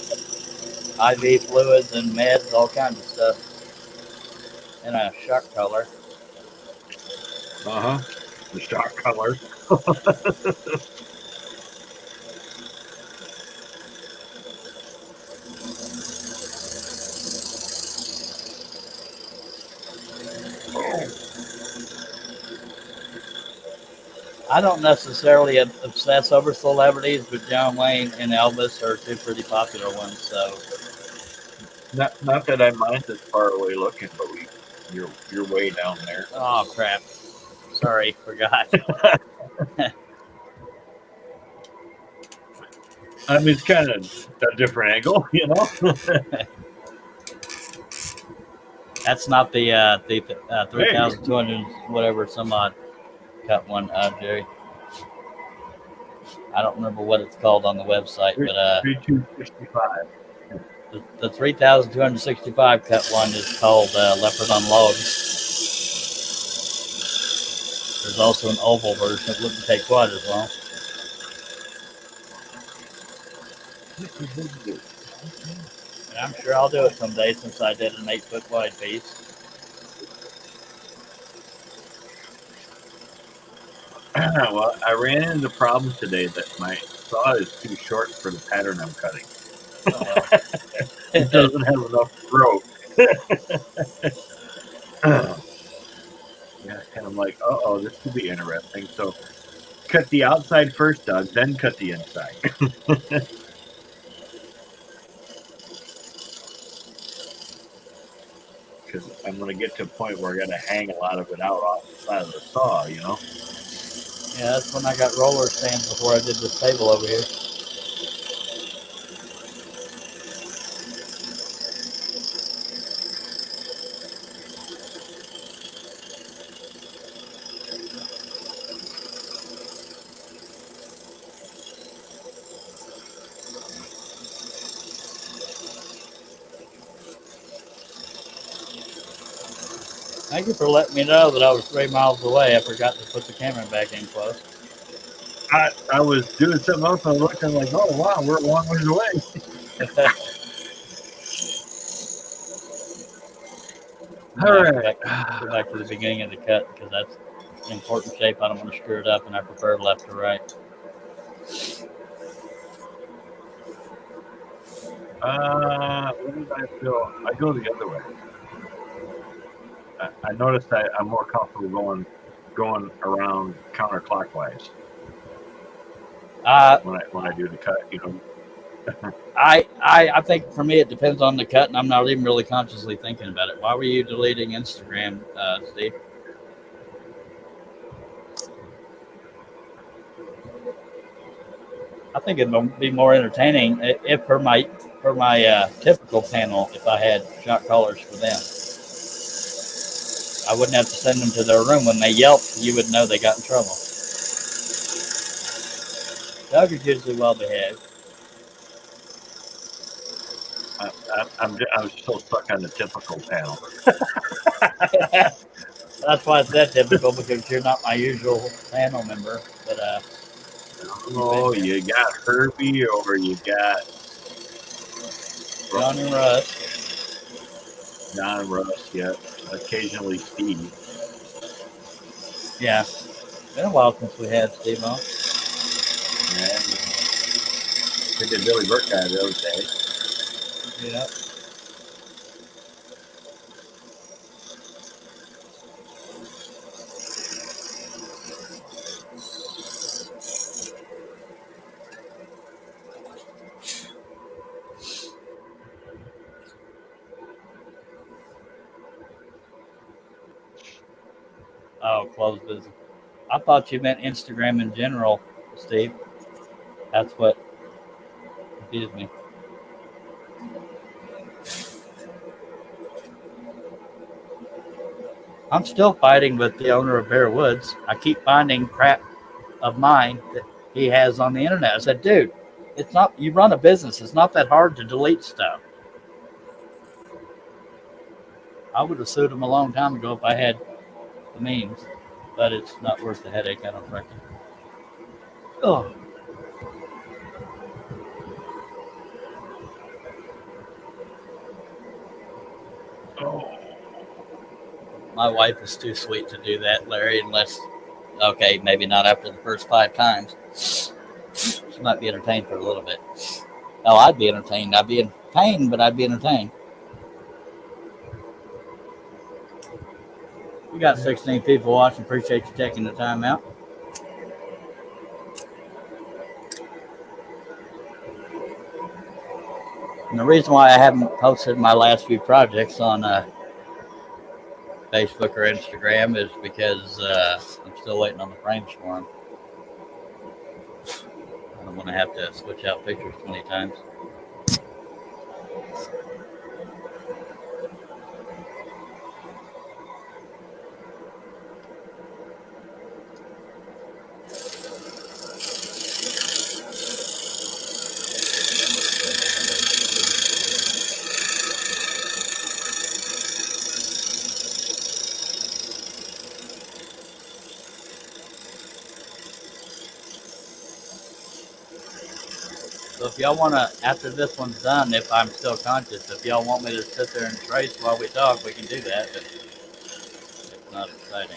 IV fluids and meds, all kinds of stuff in a shark color. The shark color. I don't necessarily obsess over celebrities, but John Wayne and Elvis are two pretty popular ones. So, Not that I mind this far away looking, but you're way down there. oh crap! Sorry, forgot. I mean, it's kind of a different angle, you know. That's not the 3,200 whatever some odd cut one, Jerry. I don't remember what it's called on the website, but 3265. the 3,265 cut one is called Leopard on Logs. There's also an oval version. It wouldn't take quite as long. And I'm sure I'll do it someday since I did an 8-foot wide piece. Well, I ran into the problem today that my saw is too short for the pattern I'm cutting. It doesn't have enough throat. Yeah, and I'm like, uh-oh, this could be interesting. So cut the outside first, Doug, then cut the inside. Because I'm going to get to a point where I got to hang a lot of it out off the side of the saw, you know? Yeah, that's when I got roller stands before I did this table over here. Thank you for letting me know that I was 3 miles away. I forgot to put the camera back in close. I was doing something else and I looked and I'm like, oh, wow, we're a long ways away. All right. Go back to the beginning of the cut because that's an important shape. I don't want to screw it up, and I prefer left to right. What did I feel? I go the other way. I noticed that I'm more comfortable going around counterclockwise when I do the cut. You know. I think for me it depends on the cut, and I'm not even really consciously thinking about it. Why were you deleting Instagram, Steve? I think it'd be more entertaining if for my typical panel, if I had shot callers for them. I wouldn't have to send them to their room. When they yelped, you would know they got in trouble. Doug is usually well behaved. I'm still stuck on the typical panel. That's why it's that typical, because you're not my usual panel member. But oh, you got Herbie, or you got John and Russ. John and Russ, yeah. Occasionally Steve. Yeah, been a while since we had Steve on. Yeah. We did Billy Burke guy the other day. Yeah. Oh, closed business. I thought you meant Instagram in general, Steve. That's what confused me. I'm still fighting with the owner of Bear Woods. I keep finding crap of mine that he has on the internet. I said, dude, it's not, you run a business. It's not that hard to delete stuff. I would have sued him a long time ago if I had the means. but it's not worth the headache, I don't reckon. Oh, Oh, my wife is too sweet to do that, Larry, unless, okay, maybe not after the first 5 times. She might be entertained for a little bit. Oh, I'd be entertained. I'd be in pain, but I'd be entertained. We got 16 people watching. Appreciate you taking the time out. And the reason why I haven't posted my last few projects on Facebook or Instagram is because I'm still waiting on the frames for them. I don't want to have to switch out pictures 20 times. So if y'all want to, after this one's done, if I'm still conscious, if y'all want me to sit there and trace while we talk, we can do that. But it's not exciting.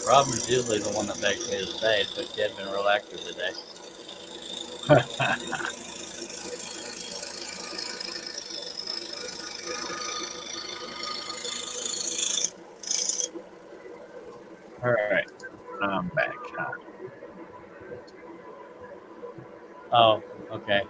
Robin's usually the one that begs me to stay, but she had been real active today. all right. I'm back. Oh, okay.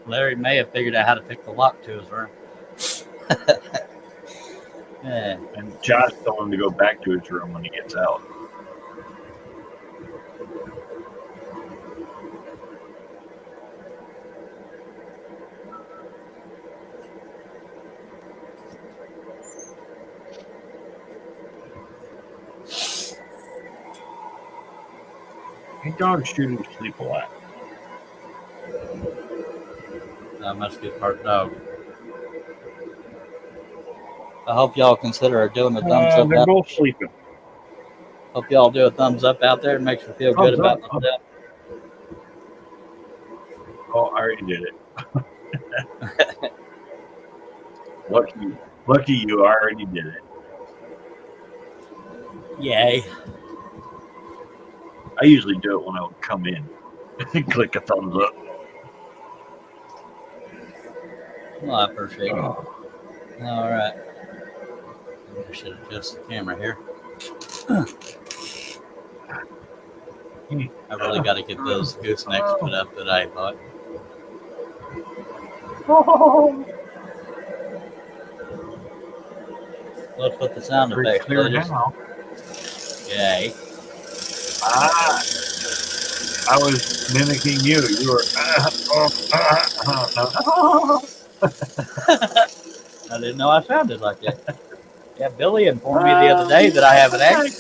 Larry may have figured out how to pick the lock to his room. Yeah. And Josh told him to go back to his room when he gets out. Hey, dog shooting sleep a lot. That must be part dog. I hope y'all consider doing a thumbs up. They're both sleeping. Hope y'all do a thumbs up out there. It makes me feel good about myself. Oh, I already did it. Lucky you already did it. Yay. I usually do it when I would come in. Click a thumbs up. Well, I appreciate it. All right. I should adjust the camera here. I really got to get those goosenecks put up that I bought. Let's put the sound effects. Clear now. Yay. I was mimicking you. You were. I didn't know I sounded like that. Yeah, Billy informed me the other day that I have an accent.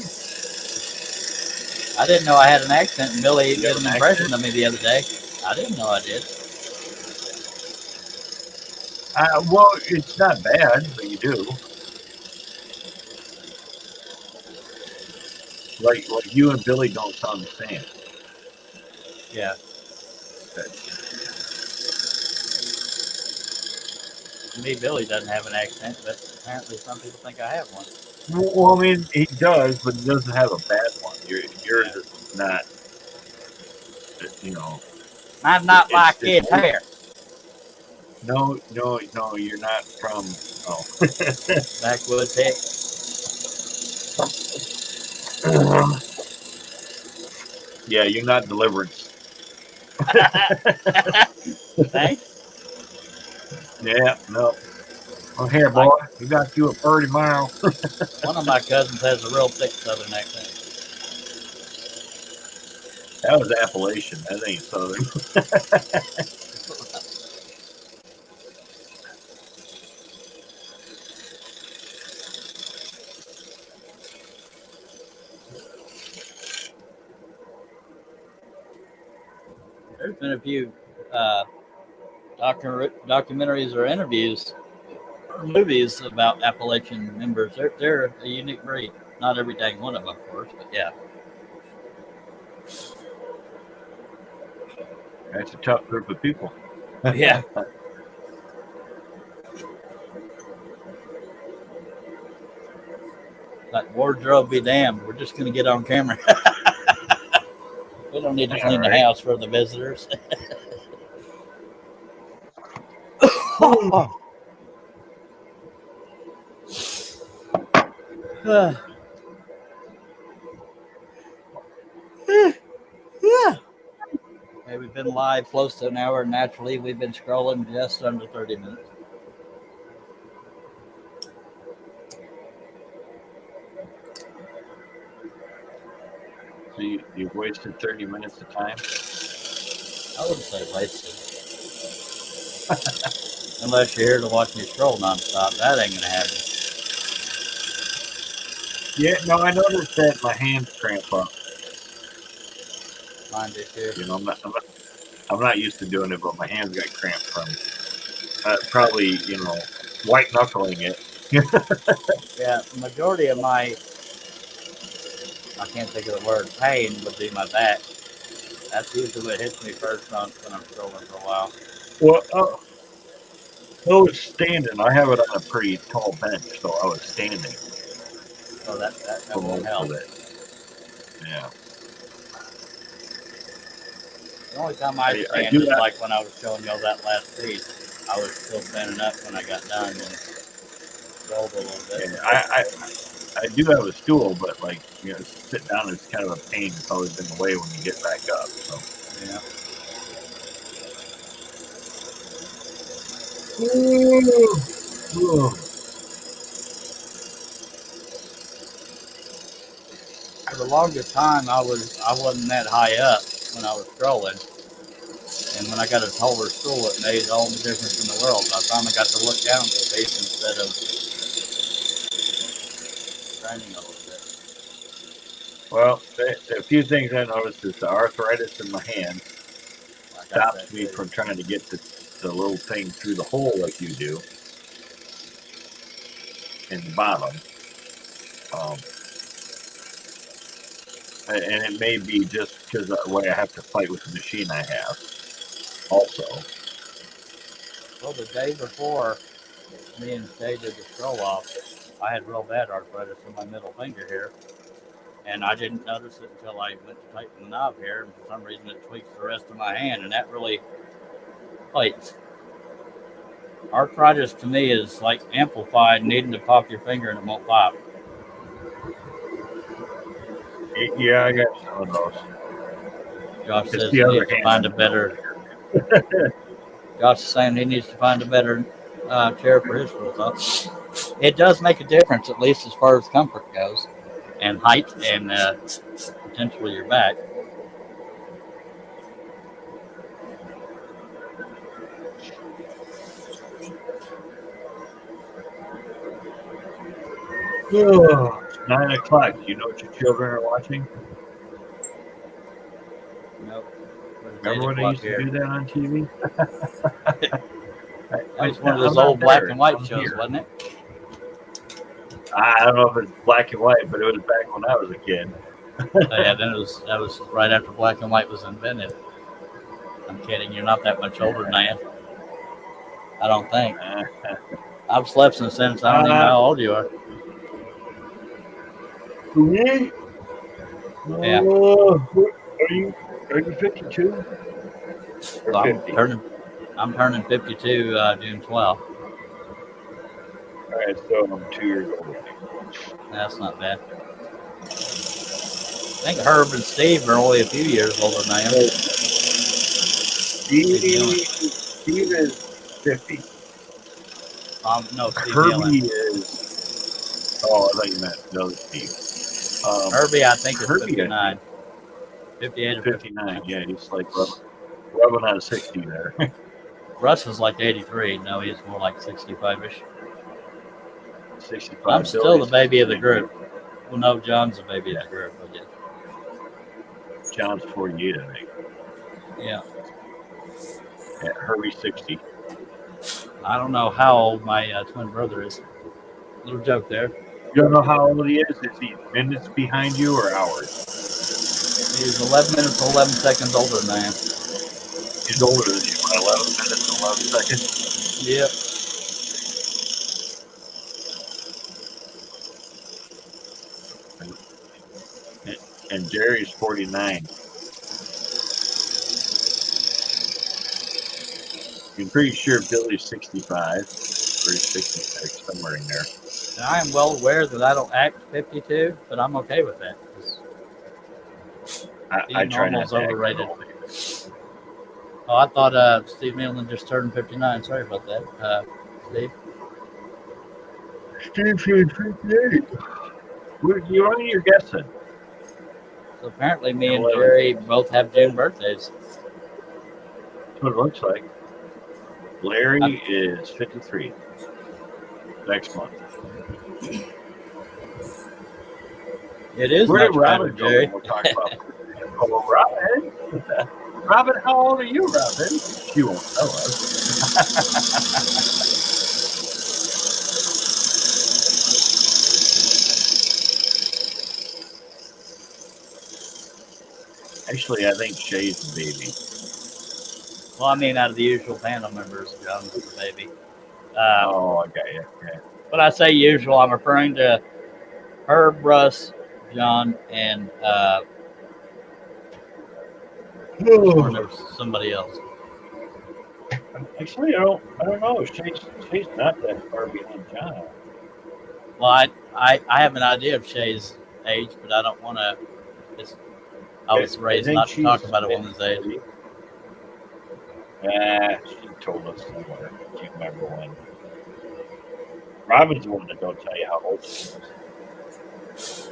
I didn't know I had an accent, and Billy did an impression of me the other day. I didn't know I did. Well, it's not bad, but you do. Like you and Billy don't sound the same. Yeah. To me, Billy doesn't have an accent, but apparently some people think I have one. Well, I mean, he does, but he doesn't have a bad one. Yours is not, you know. Mine's not like his hair. No, you're not from. Oh. Backwoods heck. Yeah, you're not Deliverance. Thanks. Yeah, no. Oh, here, boy, you got you a 30 mile. One of my cousins has a real thick Southern accent. That was Appalachian. That ain't Southern. There's been a few documentaries or interviews, movies about Appalachian members. They're a unique breed. Not every dang one of them, of course, but yeah. That's a tough group of people. Yeah. Like wardrobe be damned. We're just going to get on camera. We don't need to clean the house for the visitors. Hey, we've been live close to an hour. Naturally, we've been scrolling just under 30 minutes. So you've wasted 30 minutes of time? I wouldn't say wasted. Unless you're here to watch me scroll nonstop. That ain't going to happen. Yeah, no, I noticed that my hands cramp up. Mine do too. You know, I'm not used to doing it, but my hands got cramped from probably, white knuckling it. Yeah, the majority of my, I can't think of the word, pain would be my back. That's usually what hits me first when I'm scrolling for a while. Well, I was standing. I have it on a pretty tall bench, so I was standing. So that won't help. Yeah. The only time I stand is like when I was showing y'all that last piece. I was still standing up when I got done and rolled a little bit. Yeah, I do have a stool, but sit down is kind of a pain. It's always in the way when you get back up. So yeah. For the longest time, I wasn't that high up when I was scrolling. And when I got a taller stool, it made all the difference in the world. I finally got to look down at the face instead of grinding a little bit. Well, a few things I noticed is the arthritis in my hand stops me from trying to get the little thing through the hole like you do in the bottom. And it may be just because of the way I have to fight with the machine I have also. Well, the day before me and Shay did the scroll off, I had real bad arthritis in my middle finger here. And I didn't notice it until I went to tighten the knob here. And for some reason, it tweaks the rest of my hand. And that really, arthritis to me is like amplified, needing to pop your finger and it won't pop. Yeah, I got some of those. Josh says he needs to find a better. Josh is saying he needs to find a better chair for his foot. It does make a difference, at least as far as comfort goes, and height, and potentially your back. Oh, it's 9 o'clock. Do you know what your children are watching? Nope. Remember when they used to do that on TV? That was one of those old black and white shows, wasn't it? I don't know if it's black and white, but it was back when I was a kid. Yeah, then that was right after black and white was invented. I'm kidding. You're not that much older than I am. I don't think. I've slept since then, so I don't even know how old you are. Me? Yeah. Are you 52? Well, I'm turning 52 June 12th. All right, so I'm 2 years old. That's not bad. I think Herb and Steve are only a few years older than I am. Steve is 50. No, Steve Herbie Nealon. is. Oh, I thought you meant the other Steve. Herbie, I think, is Herbie, 59. 58 or 59. 59. Yeah, he's like rubbing on 60 there. Russ is like 83. No, he's more like 65-ish. 65. I'm still the baby of the group. Well, no, John's the baby of the group. I guess. John's 48, I think. Yeah. Yeah, Herbie's 60. I don't know how old my twin brother is. Little joke there. You don't know how old he is? Is he minutes behind you or hours? He's 11 minutes and 11 seconds older than I am. He's older than you by 11 minutes and 11 seconds. Yep. And Jerry's 49. I'm pretty sure Billy's 65 or 66, somewhere in there. And I am well aware that I don't act 52, but I'm okay with that. I try not to overrated. act old. Oh, I thought Steve Nealon just turned 59. Sorry about that, Steve. Steve said 58. You're guessing. So apparently me and Jerry both have June birthdays. That's what it looks like. Larry is 53 next month. It is Where much did Robin better, Jerry. We'll talk about oh, Robin. Robin, how old are you, Robin? She won't tell us. Actually, I think Shay's the baby. Well, I mean, out of the usual panel members, John's the baby. I got you. Okay. When I say usual, I'm referring to Herb, Russ, John, and somebody else. Actually, I don't know. Shay's not that far behind John. Well, I have an idea of Shay's age, but I don't want to. I was raised not to talk about a woman's age. She told us somewhere. I can't remember when. Robin's the one that don't tell you how old she is.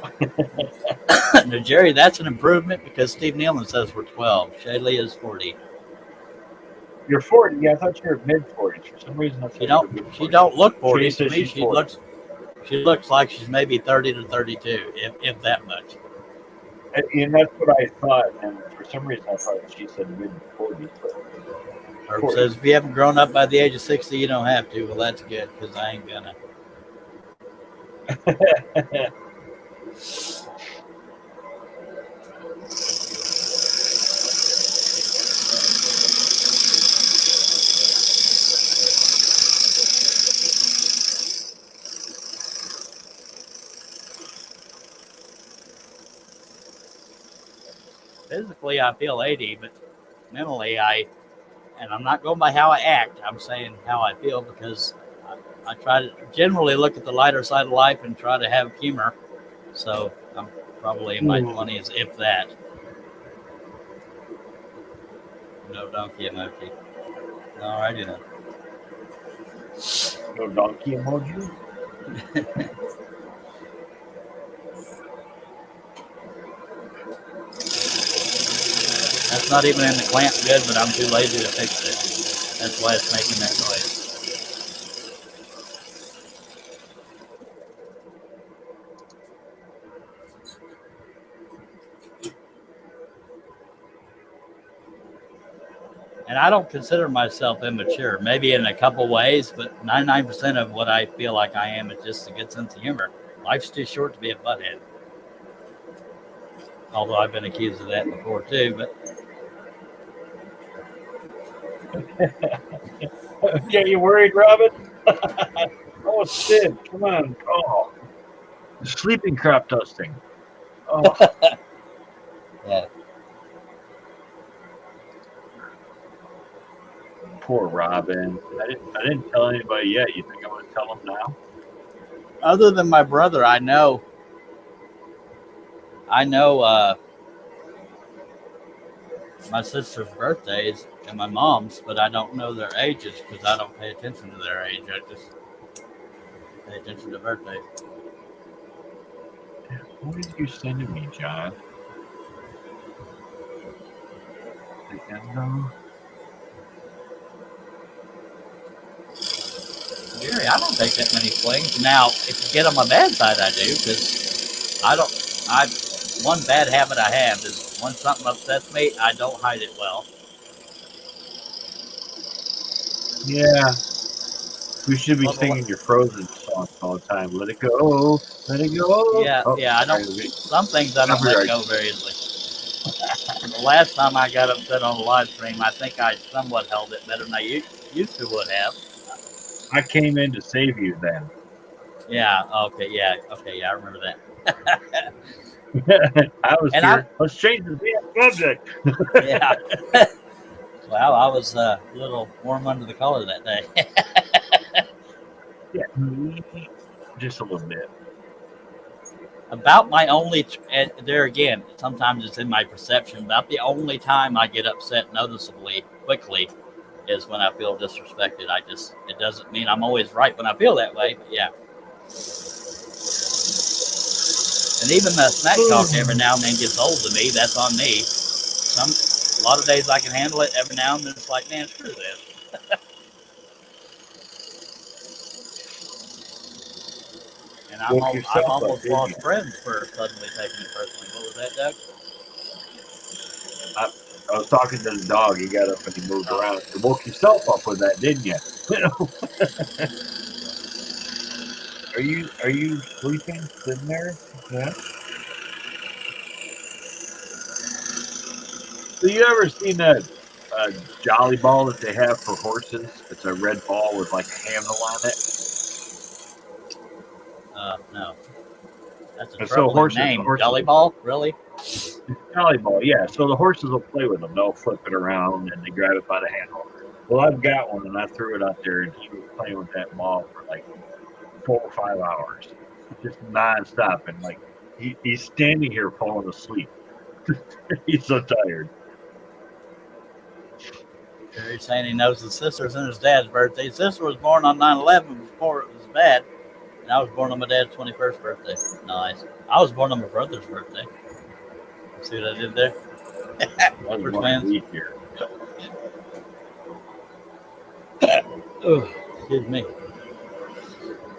Now, Jerry, that's an improvement because Steve Nealon says we're 12. Shaylee is 40. You're 40. Yeah, I thought you were mid 40s. For some reason, I thought she don't look 40 to me. She looks like she's maybe 30 to 32, if that much. And that's what I thought. And for some reason, I thought she said mid 40s. Herb says if you haven't grown up by the age of 60, you don't have to. Well, that's good because I ain't gonna. Physically, I feel 80, but mentally, and I'm not going by how I act. I'm saying how I feel because I try to generally look at the lighter side of life and try to have humor. So I'm probably in my 20s, if that. No donkey emoji. Alrighty then. No donkey emoji? That's not even in the clamp good, but I'm too lazy to fix it. That's why it's making that noise. And I don't consider myself immature, maybe in a couple ways, but 99% of what I feel like I am is just a good sense of humor. Life's too short to be a butthead. Although I've been accused of that before too, but yeah, you worried, Robin? Oh, Sid, come on. Oh, sleeping crop dusting. Oh. Yeah. Poor Robin. I didn't tell anybody yet. You think I'm going to tell them now? Other than my brother, I know my sister's birthdays and my mom's, but I don't know their ages because I don't pay attention to their age. Pay attention to birthdays. What did you send to me, John? The Endo? Gary, I don't take that many swings. Now, if you get on my bad side, I do, because one bad habit I have is when something upsets me, I don't hide it well. Yeah. You should be Well, singing your Frozen song all the time. Let it go. Let it go. yeah, Oh, I don't. sorry. Some things I don't let Copyright. go very easily. The last time I got upset on a live stream, I think I somewhat held it better than I used to would have. I came in to save you then. Yeah. Okay. Yeah. I remember that. I was And here. Let's change the damn subject. yeah. Well, I was a little warm under the collar that day. Yeah. Just a little bit. About my only, and there again, sometimes it's in my perception. About the only time I get upset noticeably quickly is when I feel disrespected. It doesn't mean I'm always right when I feel that way, but yeah. And even the smack talk every now and then gets old to me. That's on me. A lot of days I can handle it. Every now and then it's like, man, screw this. And I've almost lost friends for suddenly taking it personally. What was that, Doug? I was talking to the dog. He got up and he moved around. You woke yourself up with that, didn't you? Are you sleeping, sitting there? Yeah. So you ever seen that jolly ball that they have for horses? It's a red ball with like a handle on it. No. That's a And so troubling name. Jolly Ball? Really? Jolly ball, yeah. So the horses will play with them. They'll flip it around and they grab it by the handle. Well, I've got one and I threw it out there and he was playing with that ball for like 4 or 5 hours, just nonstop. And like he's standing here falling asleep. He's so tired. He's saying he knows his sister's and his dad's birthday. His sister was born on 9/11 before it was bad. And I was born on my dad's 21st birthday. Nice. I was born on my brother's birthday. See what I did there? We're twins. Here. Oh, excuse me.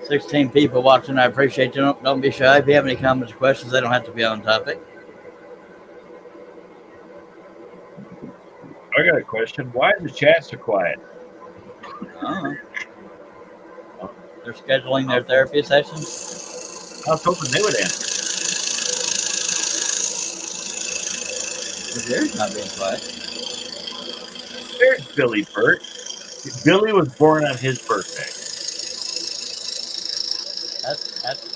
16 people watching. I appreciate you. Don't be shy. If you have any comments or questions, they don't have to be on topic. I got a question. Why is the chat so quiet? They're scheduling their therapy sessions. I was hoping they would answer. But Gary's not being quiet. There's Billy Burt. Billy was born on his birthday.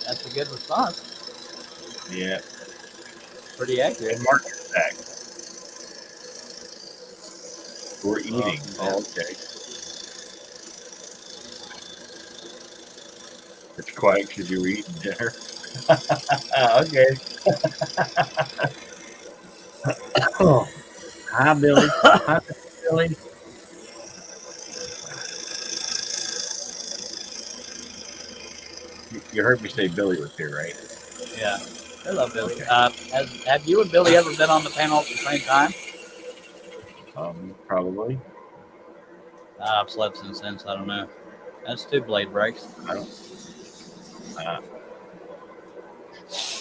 That's a good response. Yeah. Pretty accurate. And Mark is back. We're eating. Oh, okay. It's quiet because you were eating dinner. Okay. Oh. Hi, Billy. Hi, Billy. You heard me say Billy was here, right? Yeah. Hello, Billy. Okay. Have you and Billy ever been on the panel at the same time? Probably. I've slept since then, so I don't know. That's 2 blade breaks.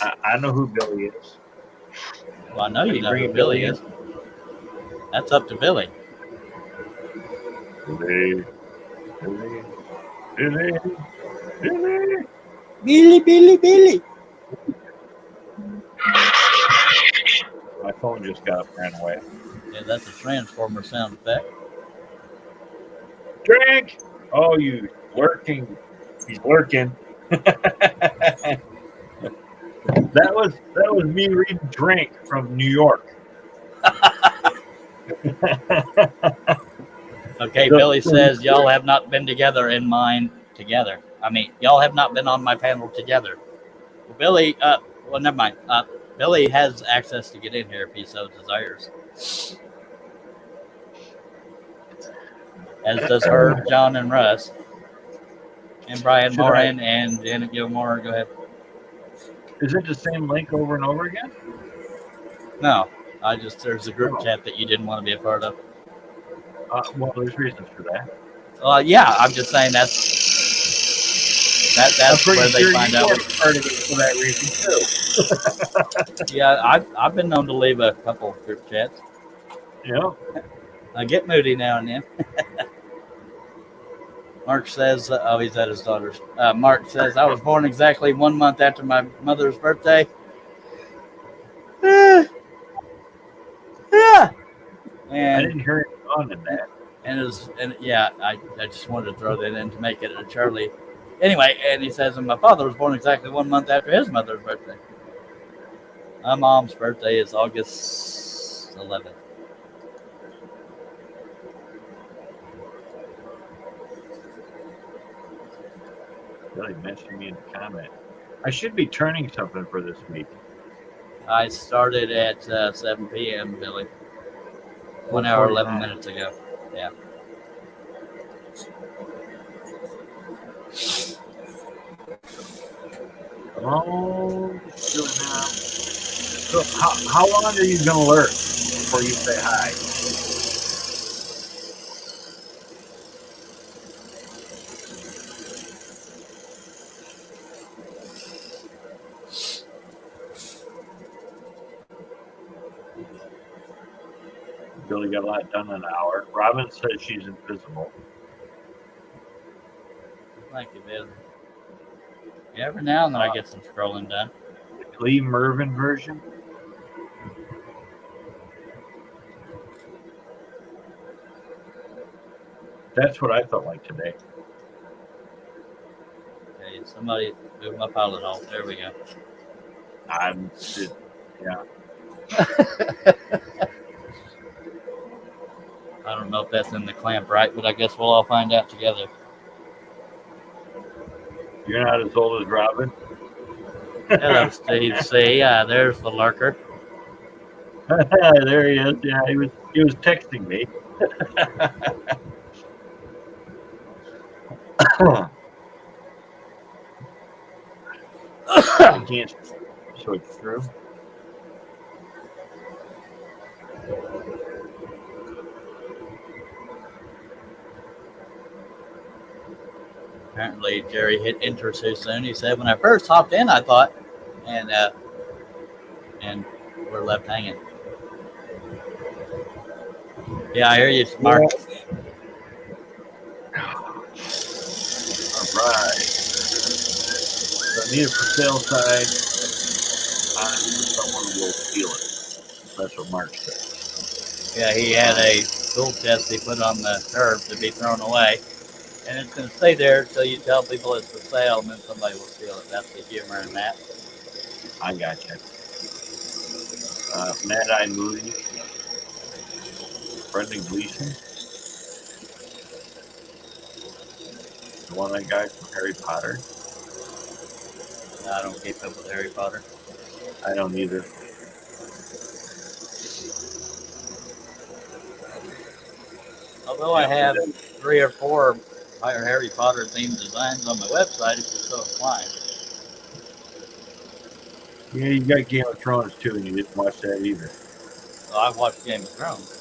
I know who Billy is. Well, I know you know who Billy is. That's up to Billy. Billy. Billy. My phone just got up and ran away. Yeah, that's a Transformer sound effect. Drink! Oh, you lurking. He's lurking. That was me reading Drink from New York. Okay, Billy says y'all have not been together in mine together. I mean, y'all have not been on my panel together. Well, Billy, well, never mind. Billy has access to get in here if he so desires. As does Herb, John, and Russ. And Brian Should Moran and Janet Gilmore. Go ahead. Is it the same link over and over again? No, there's a group Oh. chat that you didn't want to be a part of. Well, there's reasons for that. Yeah, I'm just saying that's where they find out. Part of it for that reason too. Yeah, I've been known to leave a couple group chats. Yeah. I get moody now and then. Mark says, he's at his daughter's. Mark says, I was born exactly 1 month after my mother's birthday. Yeah. And I didn't hear it on in that. I just wanted to throw that in to make it a Charlie. Anyway, and he says, and my father was born exactly 1 month after his mother's birthday. My mom's birthday is August 11th. Really mentioned me in the comment. I should be turning something for this week. I started at 7 p.m., Billy. 1 hour, 11 minutes ago. Yeah. Oh, so how long are you going to lurk before you say hi? Billy got a lot done in an hour. Robin says she's invisible. Thank you, Bill. Yeah, every now and then I get some scrolling done. The Lee Mervin version. That's what I felt like today. Okay, somebody move my pilot hole. There we go. Yeah. I don't know if that's in the clamp right, but I guess we'll all find out together. You're not as old as Robin. Hello, Steve. See, there's the lurker. There he is. Yeah, he was texting me. I can't switch through. Apparently, Jerry hit enter too soon. He said, when I first hopped in, I thought, and we're left hanging. Yeah, I hear you, Mark. All right. So I need a for sale sign. Someone will steal it. That's what Mark said. Yeah, he had a tool chest he put on the curb to be thrown away. And it's going to stay there until you tell people it's for sale, and then somebody will steal it. That's the humor in that. I gotcha. Mad Eye Moody. Brendan Gleeson. The one I got from Harry Potter. I don't keep up with Harry Potter. I don't either. Although I have 3 or 4 Harry Potter themed designs on my website, if you're so inclined. Yeah, you got Game of Thrones too, and you didn't watch that either. So I watched Game of Thrones.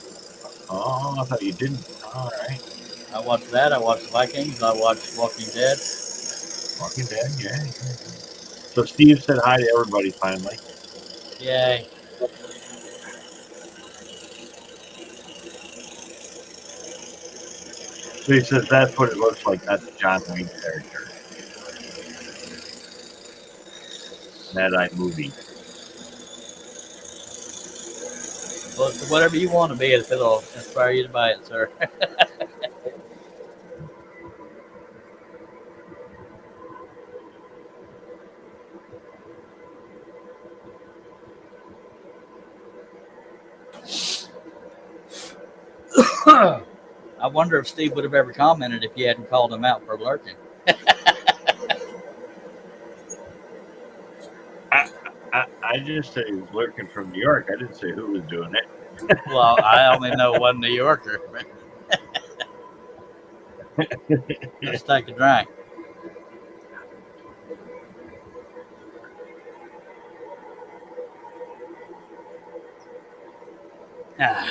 Oh, I thought you didn't. All right. I watched that. I watched Vikings. I watched Walking Dead. Walking Dead, yeah. So Steve said hi to everybody finally. Yay. So he says that's what it looks like. That's John Wayne character. Mad Eye Movie. Well, it's whatever you want to be, if it'll inspire you to buy it, sir. I wonder if Steve would have ever commented if you hadn't called him out for lurking. I just said he was lurking from New York. I didn't say who was doing it. Well, I only know one New Yorker. Let's take a drink. Ah.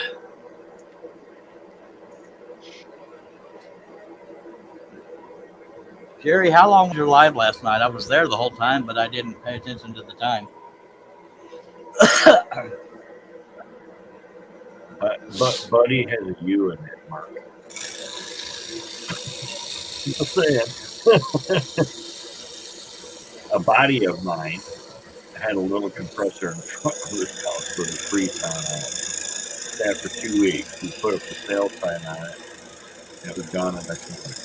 Jerry, how long was your live last night? I was there the whole time, but I didn't pay attention to the time. But Buddy has a U in it, Mark. I'm saying. A buddy of mine had a little compressor in front of his house with a freeze on it. After 2 weeks, we put a for sale sign on it. It was gone the next morning.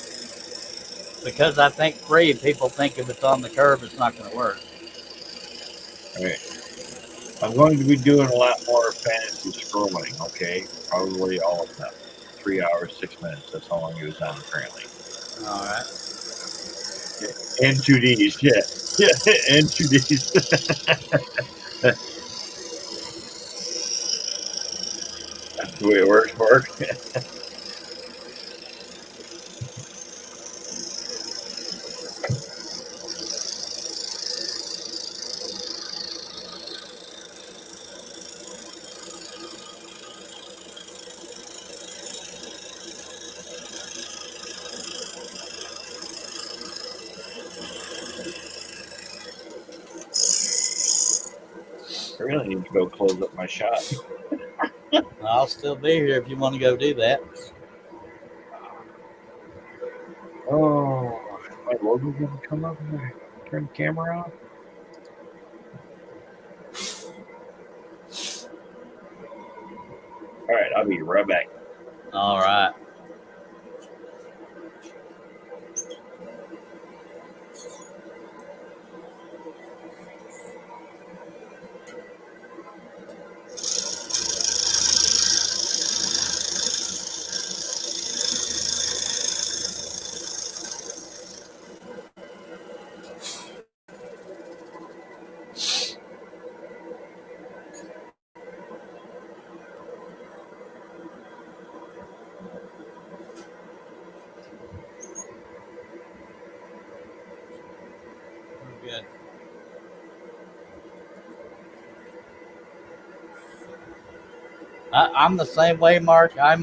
Because I think free, people think if it's on the curb, it's not going to work. All right. I'm going to be doing a lot more fantasy scrolling, okay? Probably all of them. 3 hours, 6 minutes. That's how long he was on, apparently. All right. And 2Ds, yeah. Yeah, and 2Ds. That's the way it works, Mark. I really need to go close up my shop. I'll still be here if you want to go do that. Oh, my logo going to come up when I turn the camera on? All right, I'll be right back. All right. Good. I'm the same way, Mark. I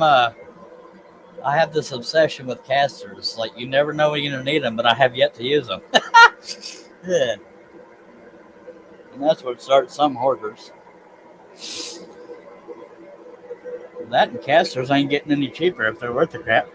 have this obsession with casters. Like you never know when you're gonna need them, but I have yet to use them. Yeah. And that's what starts some hoarders. That and casters ain't getting any cheaper if they're worth the crap.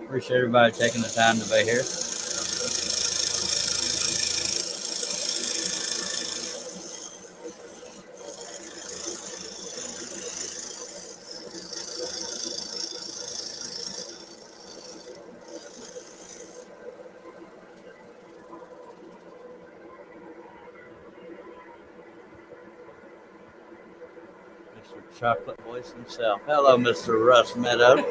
Appreciate everybody taking the time to be here. Mr. Chocolate Voice himself. Hello, Mr. Russ Meadow.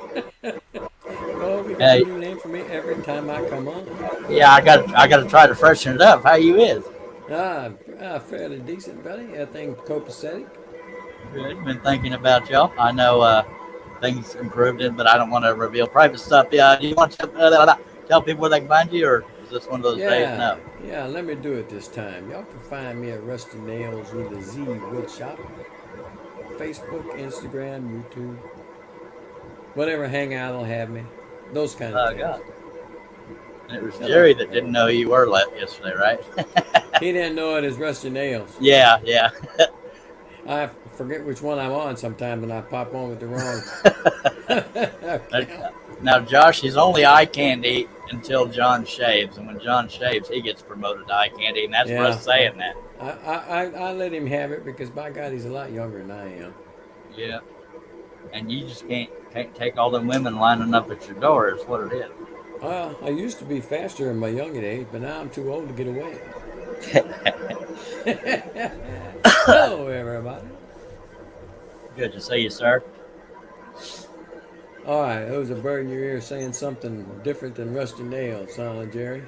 Oh, you got Hey, a new name for me every time I come on. yeah, I got to try to freshen it up. How you is? Fairly decent, buddy. I think copacetic. Good. Been thinking about y'all. I know things improved it, but I don't want to reveal private stuff. Yeah, do you want to tell people where they can find you, or is this one of those days? No. Yeah, let me do it this time. Y'all can find me at Rusty Nails with a Z Woodshop. Facebook, Instagram, YouTube. Whatever hangout will have me. Those kind of things. God. And it was Jerry that didn't know you were yesterday, right? He didn't know it as Rusty Nails. Yeah. I forget which one I'm on sometimes, and I pop on with the wrong. Now, Josh, he's only eye candy until John shaves, and when John shaves, he gets promoted to eye candy, and that's for us saying that. I let him have it because, by God, he's a lot younger than I am. Yeah. And you just can't take all them women lining up at your door is what it is. Well, I used to be faster in my young age, but now I'm too old to get away. Hello, everybody. Good to see you, sir. All right, there was a bird in your ear saying something different than Rusty Nails, huh, Jerry?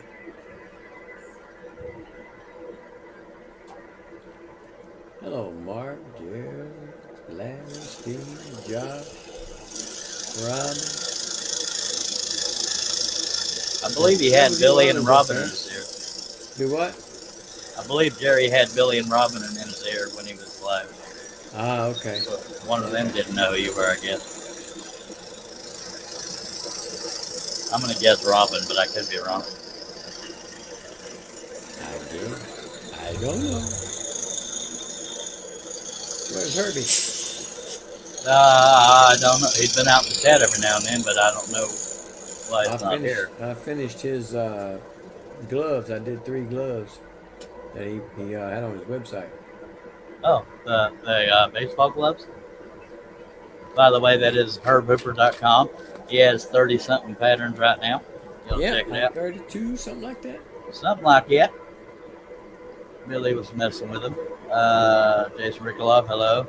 Hello, Mark, Jerry, Larry, Steve, Josh, Robin. I believe he had Billy and Robin in his ear. Do what? I believe Jerry had Billy and Robin in his ear when he was live. Ah, okay. So one of them didn't know who you were, I guess. I'm going to guess Robin, but I could be wrong. I don't know. Where's Herbie? I don't know. He's been out in the chat every now and then, but I don't know why he's not here. I finished his gloves. I did 3 gloves that he had on his website. Oh, the baseball gloves? By the way, that is herbhooper.com. He has 30-something patterns right now. You'll check it out. 32, something like that. Something like that. Billy was messing with him. Jason Ricoloff, hello.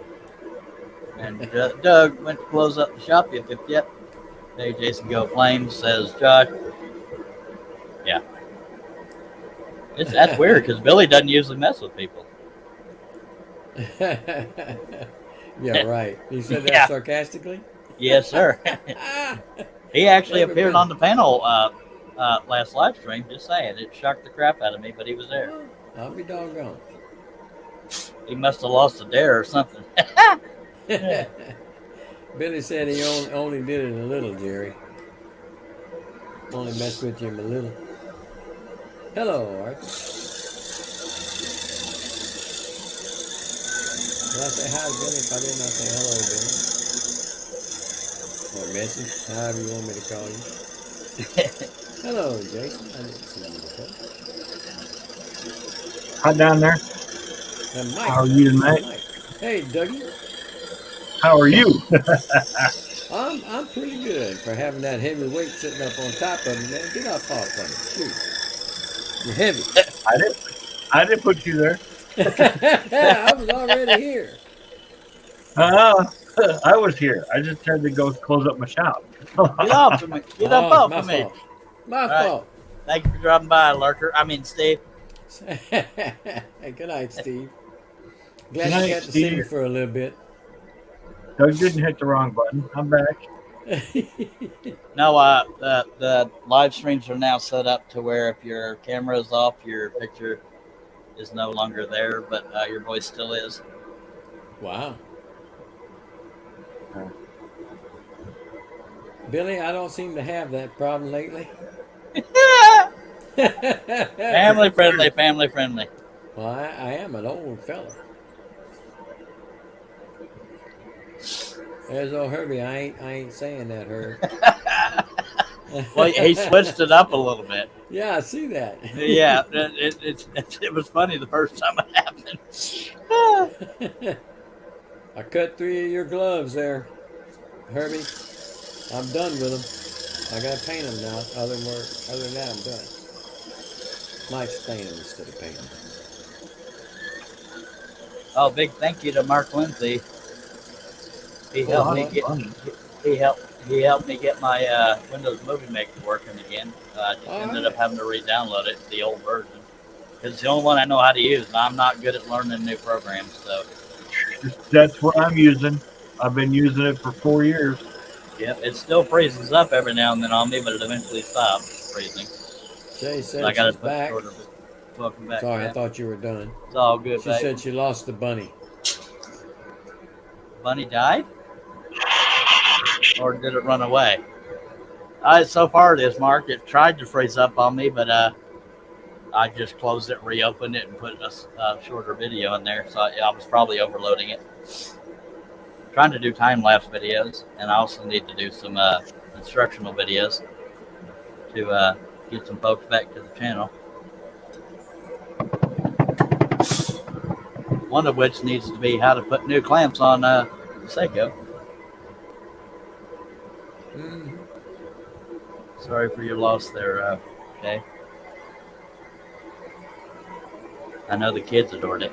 And Doug went to close up the shop. Yep. Hey, Jason Go Flames, says Josh. Yeah. That's weird because Billy doesn't usually mess with people. Yeah, right. He said that sarcastically? Yes, sir. He actually appeared on the panel last live stream. Just saying. It shocked the crap out of me, but he was there. I'll be doggone. He must have lost a dare or something. Billy said he only did it a little, Jerry. Only messed with you a little. Hello, Arthur. Did I say hi to Billy? If I didn't, I'll say hello, Billy. Or message, however you want me to call you. Hello, Jason. I didn't see you before. Hi down there. Mike, how are you tonight? Hey, Dougie. How are you? I'm pretty good for having that heavy weight sitting up on top of me, man. Get up off of me. Shoot. You're heavy. I didn't put you there. I was already here. I was here. I just had to go close up my shop. Get off of me. Get up off of me. My fault. Thank you for dropping by, Lurker. Steve. Hey, good night, Steve. Glad you got to see me for a little bit. Doug didn't hit the wrong button. I'm back. No, the live streams are now set up to where if your camera is off, your picture is no longer there, but your voice still is. Wow. Billy, I don't seem to have that problem lately. Family friendly. Well, I am an old fella. There's old Herbie. I ain't saying that, Herb. Well, he switched it up a little bit. Yeah, I see that. Yeah, it was funny the first time it happened. I cut 3 of your gloves there, Herbie. I'm done with them. I gotta paint them now. Other than that, I'm done. Might stain them instead of paint them. Oh, big thank you to Mark Lindsay. He helped me get my Windows Movie Maker working again. I just ended up having to re-download it, the old version. It's the only one I know how to use, and I'm not good at learning new programs. So that's what I'm using. I've been using it for 4 years. Yep, it still freezes up every now and then on me, but it eventually stops freezing. Jay said I she's back. Welcome back. Sorry, man. I thought you were done. It's all good, She said she lost the bunny. Bunny died? Or did it run away? So far it is, Mark. It tried to freeze up on me, but I just closed it, reopened it, and put a shorter video in there. So I was probably overloading it. Trying to do time-lapse videos, and I also need to do some instructional videos to get some folks back to the channel. One of which needs to be how to put new clamps on Seiko. Mm-hmm. Sorry for your loss there, Jay. I know the kids adored it.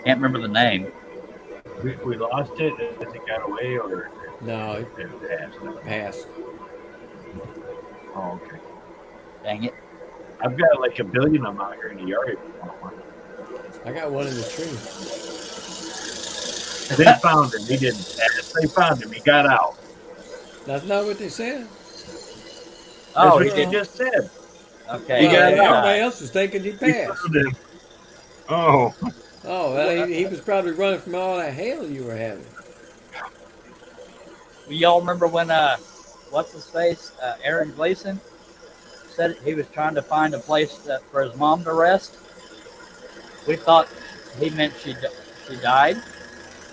Can't remember the name. We lost it. Has it got away or? No, it passed. Oh, okay. Dang it. I've got like 1 billion of them out here in the yard. I got one in the tree. They found him. He didn't pass. They found him. He got out. That's not what they said. Oh, That's he what you did. just said. Okay. He got out. Everybody else was thinking he He passed. found him. Oh, Oh, well, he was probably running from all that hail you were having. Y'all remember when what's his face? Aaron Gleason said he was trying to find a place for his mom to rest. We thought he meant she died.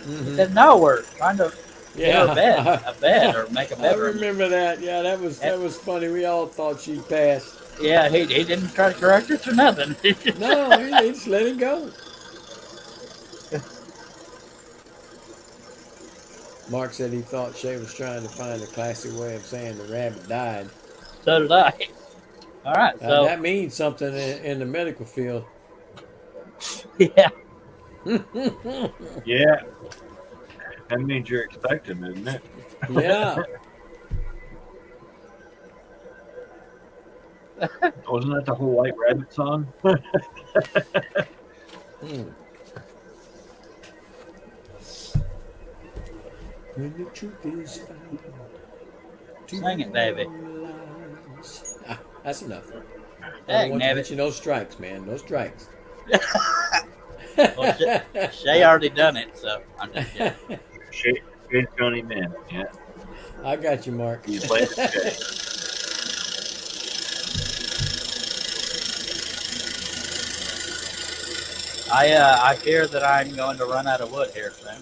He said, "No, we're trying to get her a bed, or make a I bedroom." remember that. Yeah, that was funny. We all thought she'd passed. Yeah, he didn't try to correct us or nothing. No, he just let it go. Mark said he thought Shay was trying to find a classy way of saying the rabbit died. So did I. All right, so That means something in the medical field. yeah, yeah. That means you're expecting, isn't it? Yeah. Wasn't that the whole White Rabbit song? When the truth is found. sing it, baby. That's enough. Hey, I want to Nabbit. get you no strikes, man. No strikes. Well, Shay already done it, so I'm just kidding. Shay's got him in. Yeah. I got you, Mark. He's playing Shay. I fear that I'm going to run out of wood here soon.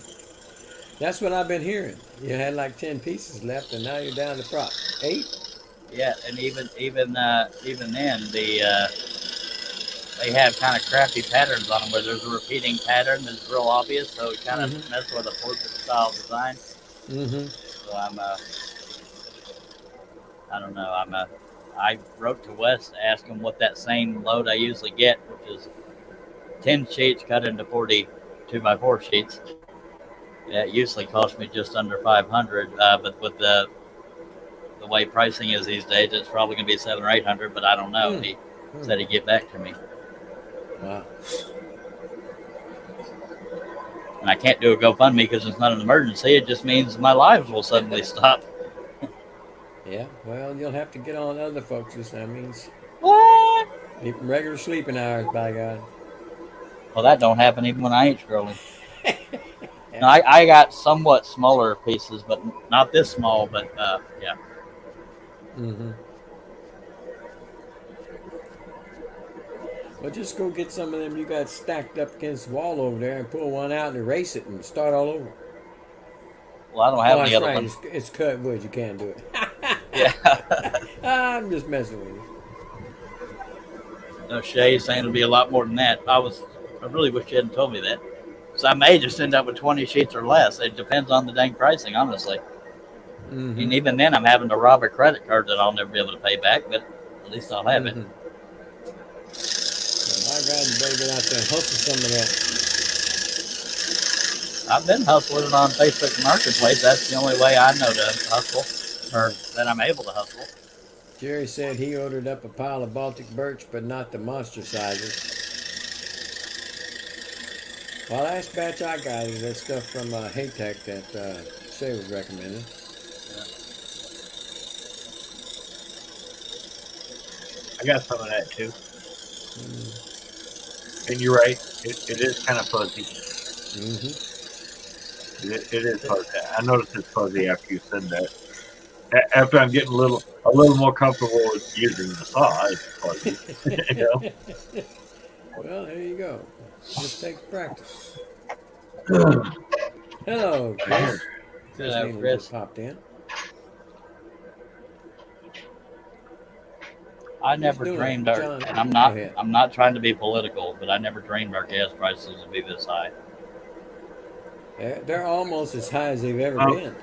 That's what I've been hearing. You had like 10 pieces left, and now you're down to 8. Yeah, and even then, they have kind of crappy patterns on them where there's a repeating pattern that's real obvious, so it kind of messes with a portrait style design. Mm-hmm. So I don't know. I wrote to Wes to ask him what that same load I usually get, which is 10 sheets cut into 40 2x4 sheets. It usually costs me just under $500, but with the way pricing is these days, it's probably going to be $700 or $800. But I don't know. He said he'd get back to me. Wow. And I can't do a GoFundMe because it's not an emergency. It just means my lives will suddenly stop. Yeah, well, you'll have to get on other folks. That means What? regular sleeping hours, by God. Well, that don't happen even when I ain't scrolling. No, I got somewhat smaller pieces, but not this small. But yeah. Mm-hmm. Well, just go get some of them you got stacked up against the wall over there and pull one out and erase it and start all over. Well, I don't have any that's other right. ones. It's cut wood. You can't do it. Yeah. I'm just messing with you. No, Shay's saying it'll be a lot more than that. I really wish you hadn't told me that. So I may just end up with 20 sheets or less. It depends on the dang pricing, honestly. Mm-hmm. And even then, I'm having to rob a credit card that I'll never be able to pay back, but at least I'll have it. Well, by God, you better get out there and hustle some of that. I've been hustling on Facebook Marketplace. That's the only way I know to hustle, or that I'm able to hustle. Jerry said he ordered up a pile of Baltic birch, but not the monster sizes. Well, last batch I got is that stuff from Haytech that Shay was recommending. I got some of that too. And you're right. It is kind of fuzzy. Mm-hmm. It is fuzzy. I noticed it's fuzzy after you said that. After I'm getting a little more comfortable with using the saw, it's fuzzy. You know? Well, there you go. Just takes practice. Hello, Chris. Hello, Chris Chris. popped in. I never dreamed, John, and I'm not trying to be political, but I never dreamed our gas prices would be this high. They're almost as high as they've ever been.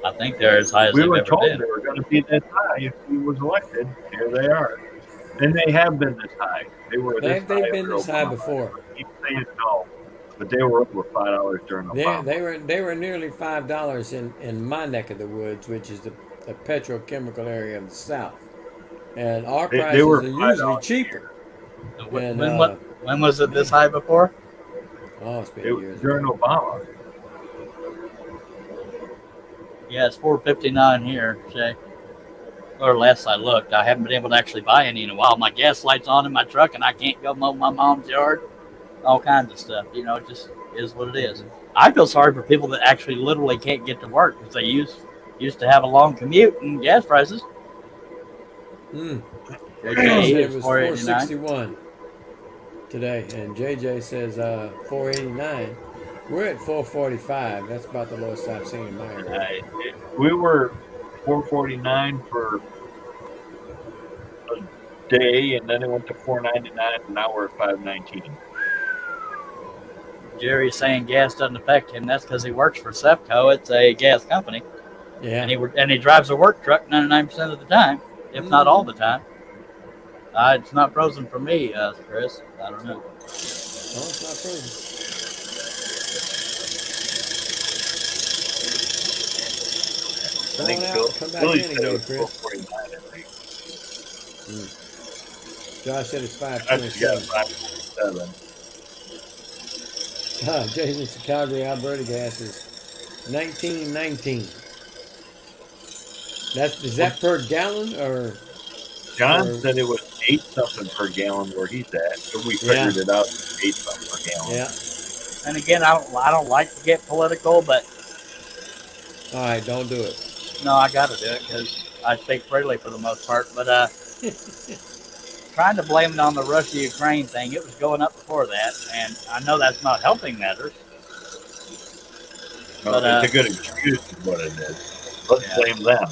I think they're as high as we they've were ever told been. they were going to be this high if he was elected. Here they are. And they have been this high. They've been this high before. Keep saying no, but they were over $5 during Obama. They were nearly $5 in my neck of the woods, which is the petrochemical area of the South. And our prices are usually cheaper. When was it this high before? Oh, it's been years during ago. Obama. Yeah, it's $4.59 here, Shay. or last I looked. I haven't been able to actually buy any in a while. My gas light's on in my truck, and I can't go mow my mom's yard. All kinds of stuff. It just is what it is. I feel sorry for people that actually literally can't get to work because they used to have a long commute and gas prices. Chris said it is was 489. 461 today, and JJ says 489. We're at 445. That's about the lowest I've seen in my area. We were 449 for a day, and then it went to 499, and now we're at 519. Jerry's saying gas doesn't affect him. That's because he works for Sefco. It's a gas company, Yeah. and he drives a work truck 99% of the time, if not all the time. It's not frozen for me, Chris. I don't know. Oh, it's not frozen. I think Come back Billy in said it again, was Chris. 449, I think. Josh said it's I just got 527. 527. Jason's Calgary, Alberta gas is 1919. Is that per gallon or? John said it was 8 something per gallon where he's at, so we figured it out. 8 something per gallon. Yeah. And again, I don't like to get political, but All right, don't do it. no, I got to do it because I speak freely for the most part. But trying to blame it on the Russia-Ukraine thing, it was going up before that, and I know that's not helping matters. No, it's a good excuse, is what it is. Let's blame them.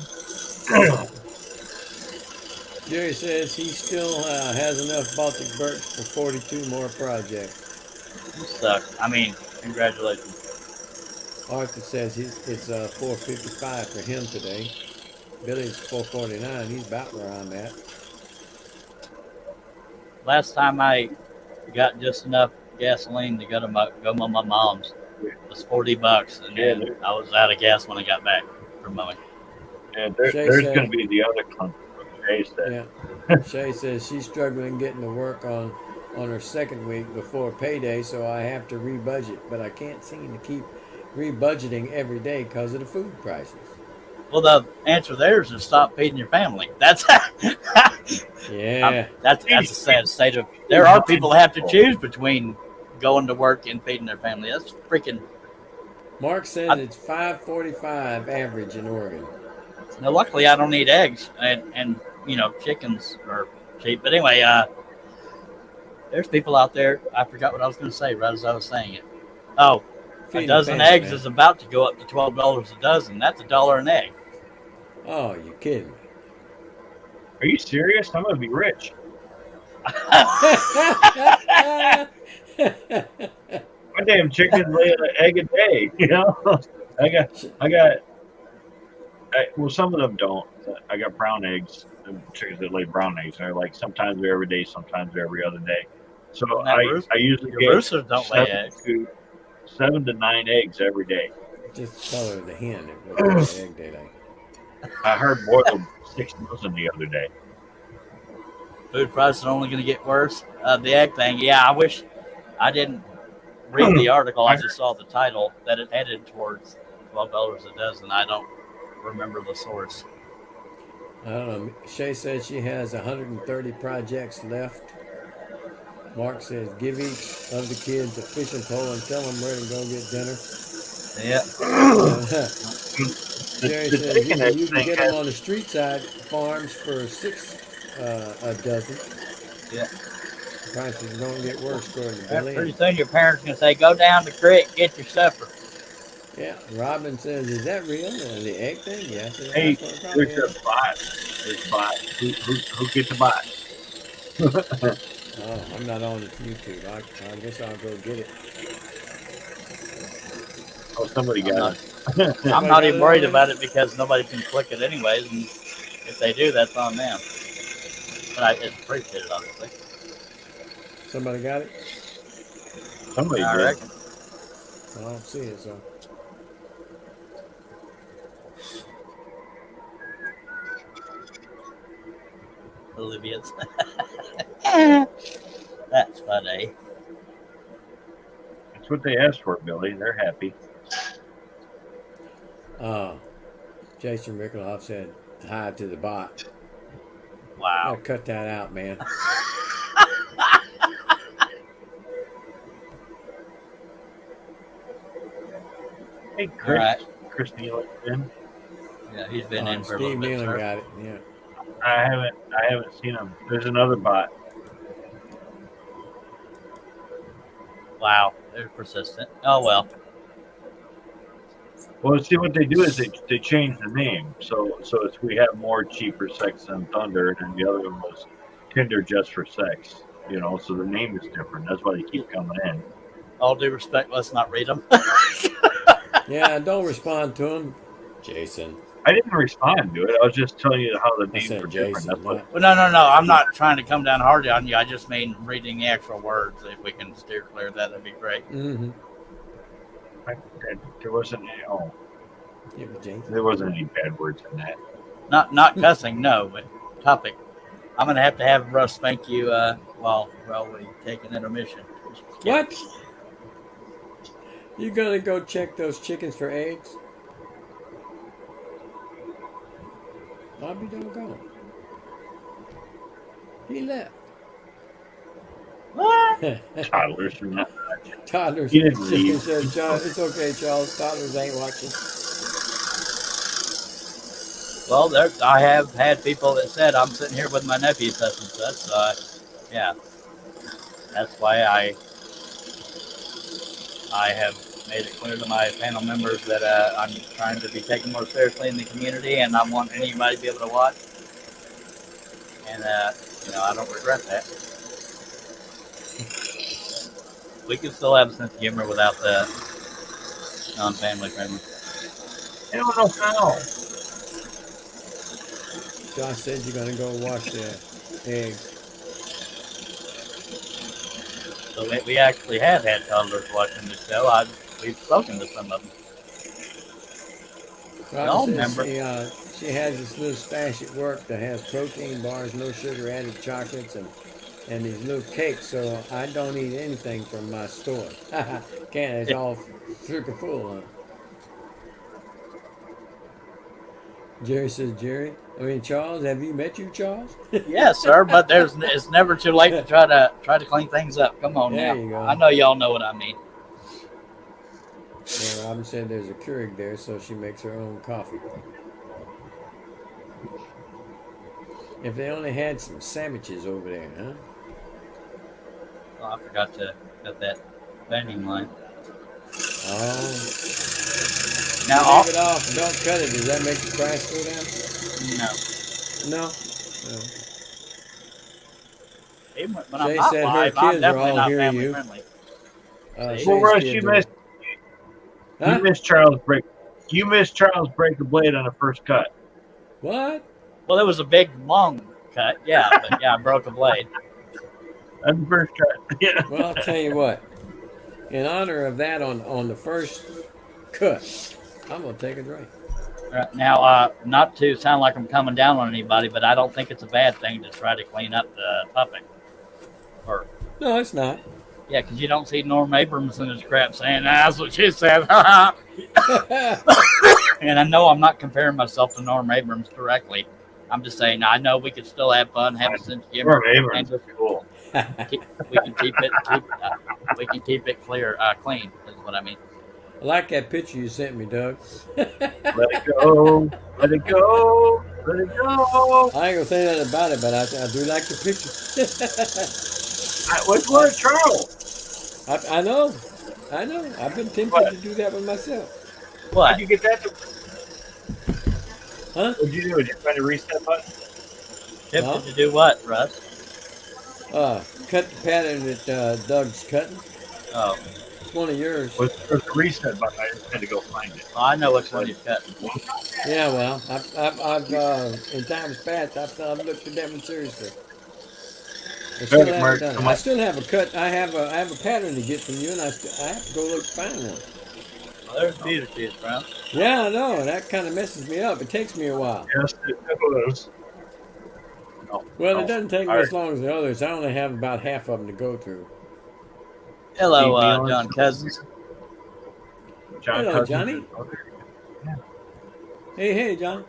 Jerry says he still has enough Baltic birch for 42 more projects. You suck. I mean, congratulations. Arthur says it's 455 for him today. Billy's 449. He's about where I'm at. Last time I got just enough gasoline to go mow my mom's, it was $40, and then I was out of gas when I got back from mowing. And there's going to be the other country. Shay said. Yeah. Shay says she's struggling getting to work on her second week before payday, so I have to rebudget, but I can't seem to keep rebudgeting every day because of the food prices. Well, the answer there is to stop feeding your family. That's yeah. That's a sad state of. There are people that have to choose between going to work and feeding their family. That's freaking. Mark says it's 5.45 average in Oregon. Now, luckily, I don't eat eggs, and chickens are cheap. But anyway, there's people out there. I forgot what I was going to say right as I was saying it. Oh, a dozen eggs is about to go up to $12 a dozen. That's $1 an egg. Oh, you kidding me? Are you serious? I'm going to be rich. My damn chickens lay an egg a day. Well, some of them don't. I got brown eggs. Chickens that lay brown eggs. They're like sometimes they're every day, sometimes they're every other day. So I usually get roosters don't lay eggs. 7 to 9 eggs every day. Just color the hen. It was egg day. I heard boiled 6 dozen the other day. Food prices are only going to get worse. The egg thing, yeah. I wish I didn't read the article. I just saw the title that it headed towards $12 a dozen. I don't remember the source. I don't know. Shay says she has 130 projects left. Mark says give each of the kids a fishing pole and tell them where to go get dinner. Yeah. Jerry says you can get them on the street side farms for $6 a dozen. Yeah. Prices don't get worse according to Billy. Pretty soon your parents are going to say, go down the creek, get your supper. Yeah. Robin says, is that real? The egg thing? Yeah. Hey, there's a bot. There's a bot. Who gets a bot? Oh, I'm not on YouTube. I guess I'll go get it. Oh, somebody got it. I'm not even worried about it because nobody can click it anyways, and if they do, that's on them. But I appreciate it, obviously. Somebody got it? Somebody did. Reckon. I don't see it, so. Olivia's. That's funny. That's what they asked for, Billy. They're happy. Jason Rickelhoff said tied to the bot. Wow. Gotta cut that out, man. Hey, All Chris. right. Chris Neal's in. Yeah, he's been in for a little Steve bit, Nealon sir. got it. Yeah. I haven't seen him. There's another bot. Wow, they're persistent. Oh well. Well, see what they do is they change the name. So it's we have more cheaper sex than Thunder, and the other one was Tinder just for sex. You know, so the name is different. That's why they keep coming in. All due respect, let's not read them. Yeah, don't respond to him, Jason. I didn't respond to it. I was just telling you how the I names said are different. Jason. That's what. Well, no. I'm not trying to come down hard on you. I just mean reading the actual words. If we can steer clear of that, that'd be great. Mm-hmm. There wasn't any. Oh, Yeah, but Jason. there wasn't any bad words in that. Not cussing, no, but topic. I'm gonna have Russ thank you while we take an intermission. What? You gonna go check those chickens for eggs? I'll be doggone. He left. What? Toddlers are not. Toddlers. He didn't leave. Said, Charles, it's okay, Charles. Toddlers ain't watching. Well, I have had people that said I'm sitting here with my nephew such and such. So yeah, that's why I have made it clear to my panel members that I'm trying to be taken more seriously in the community, and I want anybody to be able to watch. And I don't regret that. We can still have a sense of humor without the non-family friendly. I don't know how. Josh said you're gonna go wash the eggs. So we actually have had toddlers watching the show. We've spoken to some of them. Y'all remember? She has this little stash at work that has protein bars, no sugar added chocolates, and these little cakes. So I don't eat anything from my store. Can't. It's all sugar full. Huh? Jerry says, Charles, have you met you, Charles? Yes, sir. But it's never too late to try to clean things up. Come on There now. you go. I know y'all know what I mean. Yeah, Robin said there's a Keurig there, so she makes her own coffee. If they only had some sandwiches over there, huh? Oh, I forgot to cut that vending line. Oh. Now, Leave it off. Don't cut it. Does that make the price go down? no. No. Even when Jay I'm not said her live, I'm kids are definitely all not hear family you. friendly. Shay's Well, Russ, kids you are- missed. Huh? You missed Charles break. You missed Charles break a blade on the first cut. What? Well, it was a big, long cut. Yeah, but yeah, I broke a blade. On the first cut. Yeah. Well, I'll tell you what. In honor of that, on the first cut, I'm gonna take a drink. Right, now, not to sound like I'm coming down on anybody, but I don't think it's a bad thing to try to clean up the puppet. Or No, it's not. yeah, because you don't see Norm Abrams in his crap saying, that's what she said. And I know I'm not comparing myself to Norm Abrams directly. I'm just saying I know we could still have fun, have a sense of humor, Norm Abrams and is cool. we can keep it clean. Is what I mean. I like that picture you sent me, Doug. Let it go. Let it go. Let it go. I ain't gonna say nothing about it, but I do like the picture. Which one, Charles? I know. I've been tempted What? to do that with myself. What? How'd you get that? Huh? What'd you do? Did you find a reset button? Tempted Huh? to do what, Russ? Cut the pattern that Doug's cutting. Oh, It's one of yours. There's a reset button. I just had to go find it. well, I know which one you're cutting. Yeah, well, I've in times past, I've looked at that one seriously. I still Hey, haven't Mark, done it. come I on. still have a cut. I have a pattern to get from you, and I have to go look find one. Well, there's Peter to his brown. Yeah, I know, and that kind of messes me up. It takes me a while. Yes, it was. No, Well, no. it doesn't take me All as long as the others. I only have about half of them to go through. Hello, Steve Nealon. John Cousins. John Hello, Cousins Johnny. is- okay. Hey, John.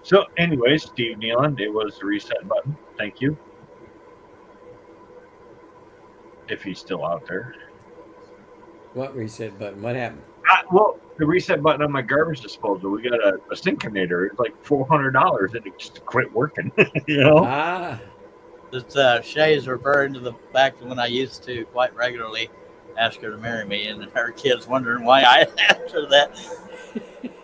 So, anyways, Steve Nealon, it was the reset button. Thank you. If he's still out there. What reset button? What happened? Well, the reset button on my garbage disposal, we got a Syncanator. It's like $400 and it just quit working. You know? Ah, This Shay's referring to the fact that when I used to quite regularly ask her to marry me, and her kids wondering why I asked her that.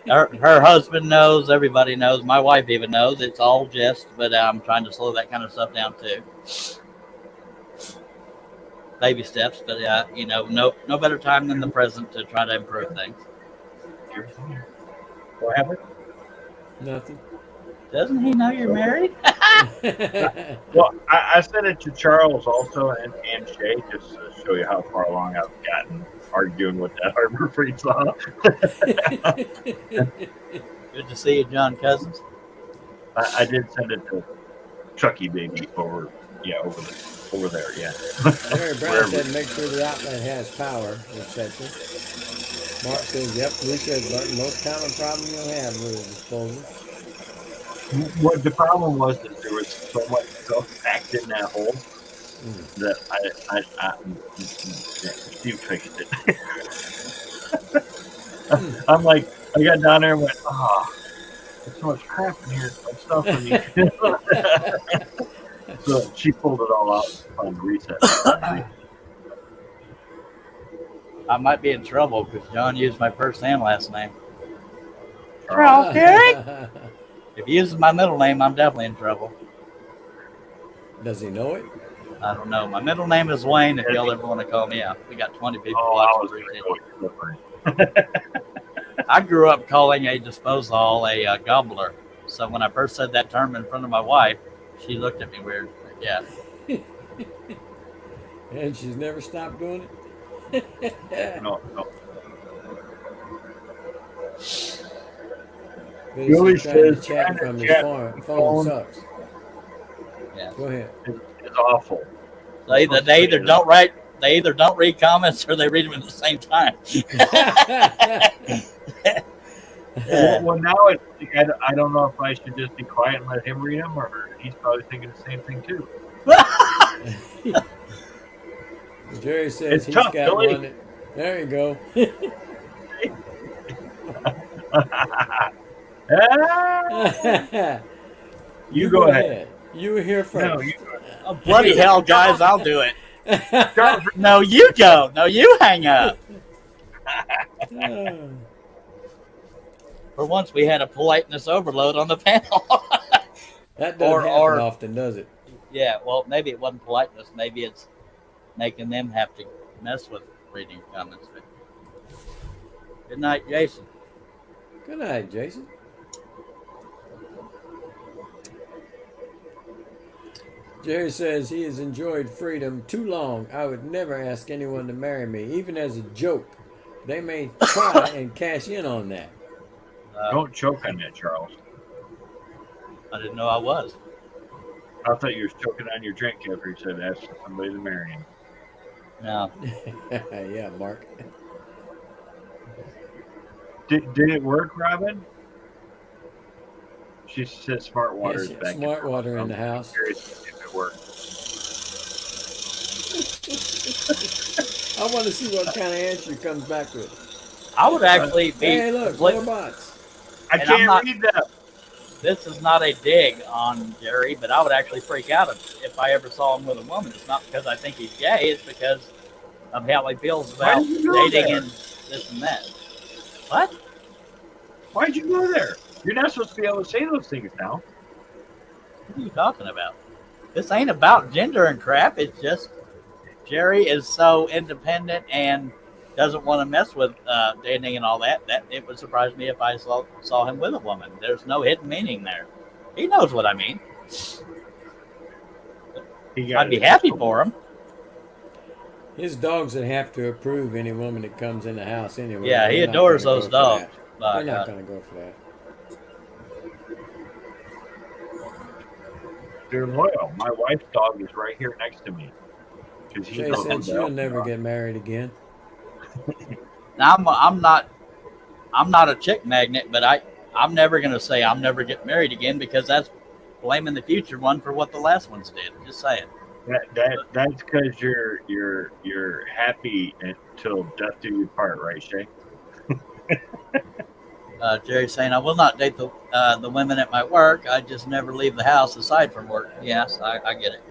Her husband knows, everybody knows, my wife even knows. It's all jest, but I'm trying to slow that kind of stuff down too. Baby steps, but no better time than the present to try to improve things. What happened? nothing. Doesn't he know you're married? Well, I sent it to Charles also and Shay just to show you how far along I've gotten arguing with that Harbor Freight law. Good to see you, John Cousins. I did send it to Chucky Baby over there, yeah. Jerry Brown said make sure the outlet has power, etc. Mark says, yep, reset button. Most common problem you'll have with the disposal. What the problem was that there was so much stuff packed in that hole that I Steve fixed it. I'm like, I got down there and went, there's so much crap in here, so much stuff in here. So she pulled it all out on the reset. I might be in trouble because John used my first and last name. Charles. If he uses my middle name, I'm definitely in trouble. Does he know it? I don't know. My middle name is Wayne. If y'all ever want to call me out, we got 20 people watching. I grew up calling a disposal a gobbler. So when I first said that term in front of my wife, she looked at me weird. Yeah. And she's never stopped doing it? No. Billy says chat from his phone sucks. Yeah. Go ahead. It's awful. They either don't read comments or they read them at the same time. Well, now I don't know if I should just be quiet and let him read them, or he's probably thinking the same thing too. Jerry says It's tough, got Billy. one. There you go. You go ahead. You were here first. No, you go ahead. Oh, bloody hell, guys, I'll do it. No, you go. No, you hang up. For once, we had a politeness overload on the panel. That doesn't happen often, does it? Yeah, well, maybe it wasn't politeness. Maybe it's making them have to mess with reading comments. Good night, Jason. Good night, Jason. Jerry says he has enjoyed freedom too long. I would never ask anyone to marry me, even as a joke. They may try and cash in on that. Don't choke on that, Charles. I didn't know I was. I thought you were choking on your drink after you said ask somebody to marry him. No. Yeah, Mark. Did it work, Robin? She said smart water is back. Smart water in the house. I'm curious if it worked. I want to see what kind of answer he comes back with. I would actually be. Hey, look, more bots. I can't read that. This is not a dig on Jerry, but I would actually freak out if I ever saw him with a woman. It's not because I think he's gay. It's because of how he feels about dating and this and that. What? Why'd you go there? You're not supposed to be able to say those things now. What are you talking about? This ain't about gender and crap. It's just Jerry is so independent and doesn't want to mess with dating and all that. That it would surprise me if I saw him with a woman. There's no hidden meaning there. He knows what I mean. I'd be happy for him. His dogs would have to approve any woman that comes in the house anyway. Yeah, he adores those dogs. They're not going to go for that. They're loyal. My wife's dog is right here next to me. Jay said she'll never get married again. Now I'm not a chick magnet, but I I'm never going to say I'm never getting married again because that's blaming the future one for what the last ones did. Just saying. That's because you're happy until death do you part, right, Shay? Jerry's saying I will not date the women at my work. I just never leave the house aside from work. Yes, I get it.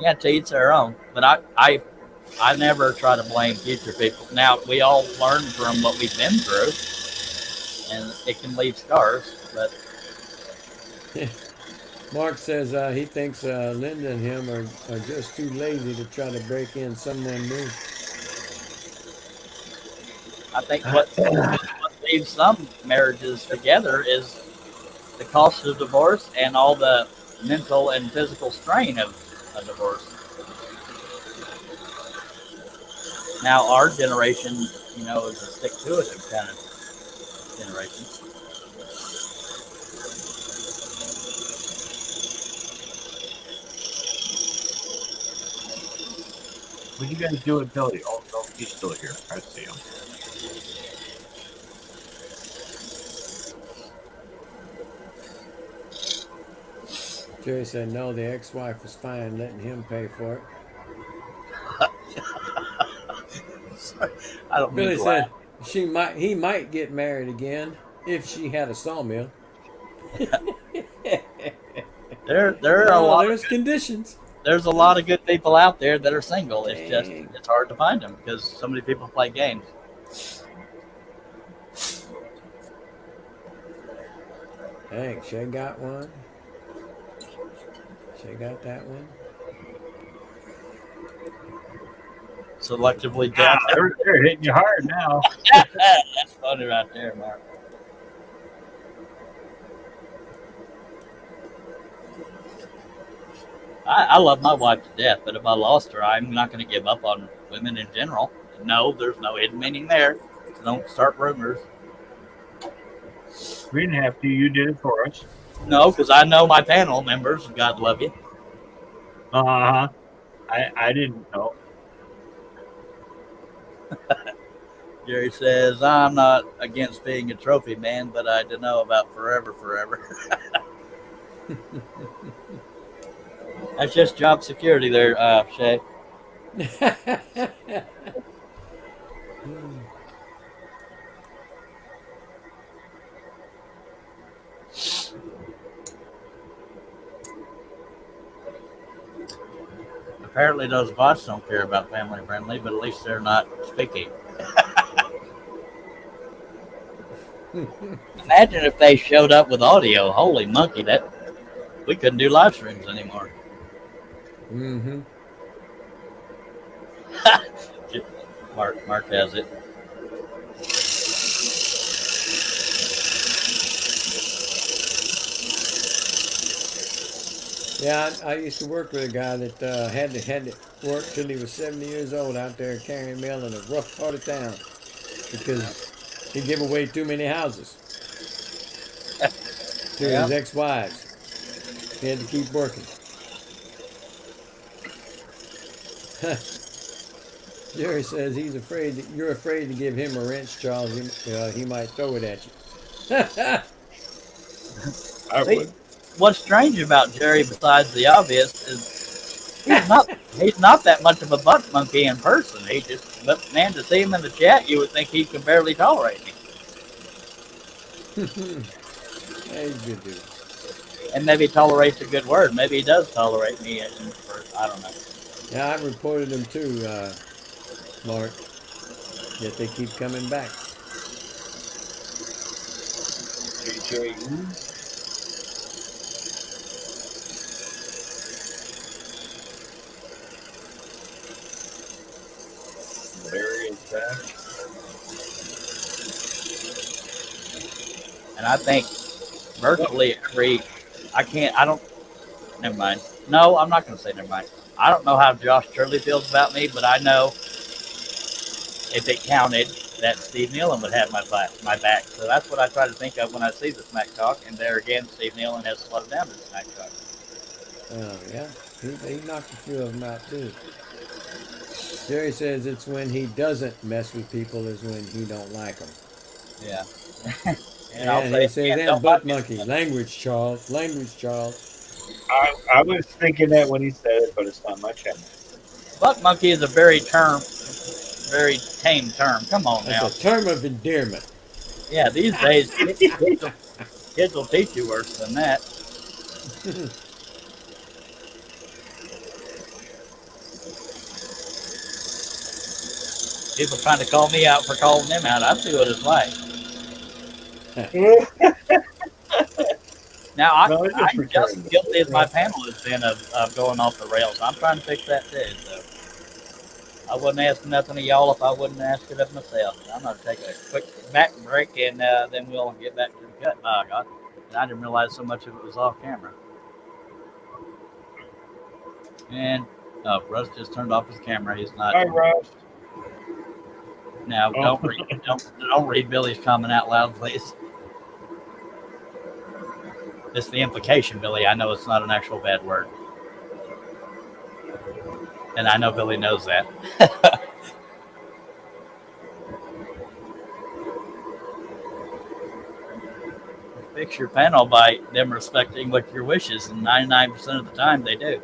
Yeah, to each their own. But I never try to blame future people. Now we all learn from what we've been through, and it can leave scars. But Mark says he thinks Linda and him are just too lazy to try to break in someone new. I think what leaves some marriages together is the cost of divorce and all the mental and physical strain of a divorce. Now our generation, is a stick-to-it kind of generation. What do you guys do with Billy? Oh, no, he's still here. I see him. Jerry said no, the ex-wife was fine letting him pay for it. I don't mean Billy to said laugh. he might get married again if she had a sawmill. There are a lot. There's conditions. There's a lot of good people out there that are single. It's just Dang. it's hard to find them because so many people play games. Dang, Shay got one. Shay got that one. Selectively deaf. They're hitting you hard now. That's funny right there, Mark. I love my wife to death, but if I lost her, I'm not going to give up on women in general. No, there's no hidden meaning there. Don't start rumors. We didn't have to. You did it for us. No, because I know my panel members. God love you. Uh-huh. I didn't know. Jerry says, I'm not against being a trophy man, but I don't know about forever. That's just job security there, Shay. Apparently those bots don't care about family friendly, but at least they're not speaking. Imagine if they showed up with audio. Holy monkey, that we couldn't do live streams anymore. Mm-hmm. Mark has it. Yeah, I used to work with a guy that had to work till he was 70 years old out there carrying mail in a rough part of town because he gave away too many houses to his ex-wives. He had to keep working. Jerry says he's afraid that you're afraid to give him a wrench, Charles. He might throw it at you. I would. What's strange about Jerry, besides the obvious, is he's not that much of a butt monkey in person. But man, to see him in the chat, you would think he can barely tolerate me. Yeah, he's a good dude. And maybe tolerates a good word. Maybe he does tolerate me in person. I don't know. Yeah, I reported him too, Mark. Yet they keep coming back. Larry is back. And I think virtually never mind. No, I'm not going to say never mind. I don't know how Josh Turley feels about me, but I know if it counted that Steve Nealon would have my back. So that's what I try to think of when I see the smack talk. And there again, Steve Nealon has slowed down the smack talk. Oh, yeah. He knocked a few of them out, too. Jerry says it's when he doesn't mess with people is when he don't like them. Yeah. And I'll And say he it says, again, and don't butt bite me. monkey. Language, Charles. Language, Charles. I was thinking that when he said it, but it's not my channel. Butt monkey is a very tame term. Come on That's now. a term of endearment. Yeah, these days kids will teach you worse than that. People trying to call me out for calling them out. I see what it's like. Now, No, it's just I'm just returning. guilty as my panel has been of going off the rails. I'm trying to fix that too. So I wouldn't ask nothing of y'all if I wouldn't ask it of myself. I'm going to take a quick back break and then we'll get back to the cut. Oh, God. And I didn't realize so much of it was off camera. And Russ just turned off his camera. He's not. Hi, Russ. Now, don't read Billy's comment out loud, please. It's the implication, Billy. I know it's not an actual bad word. And I know Billy knows that. Fix your panel by them respecting what your wishes, and 99% of the time they do.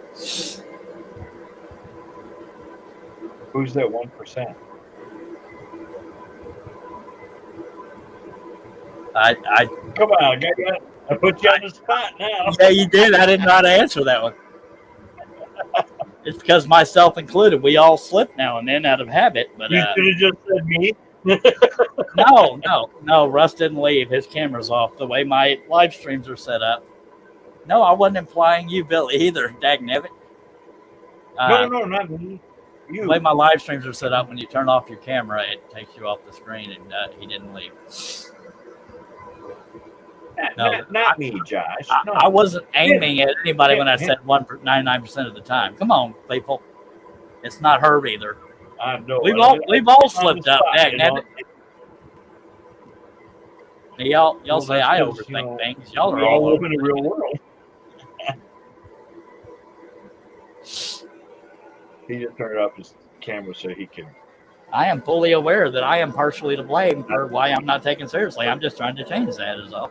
Who's that 1%? I Come on, I put you on the spot now. Yeah, you did. I didn't know how to answer that one. It's because myself included, we all slip now and then out of habit. But You should have just said me. no. Russ didn't leave. His camera's off. The way my live streams are set up. No, I wasn't implying you, Billy, either. Dagnabbit. No, not me. You. The way my live streams are set up, when you turn off your camera, it takes you off the screen, and he didn't leave. Not me, Josh. No. I wasn't aiming at anybody when I said 99% of the time. Come on, people. It's not her either. No, We've all slipped up. Dagnabbit. Y'all say I overthink things. Y'all are all over in the real world. He just turned off his camera so he can. I am fully aware that I am partially to blame for why I'm not taken seriously. I'm just trying to change that is all.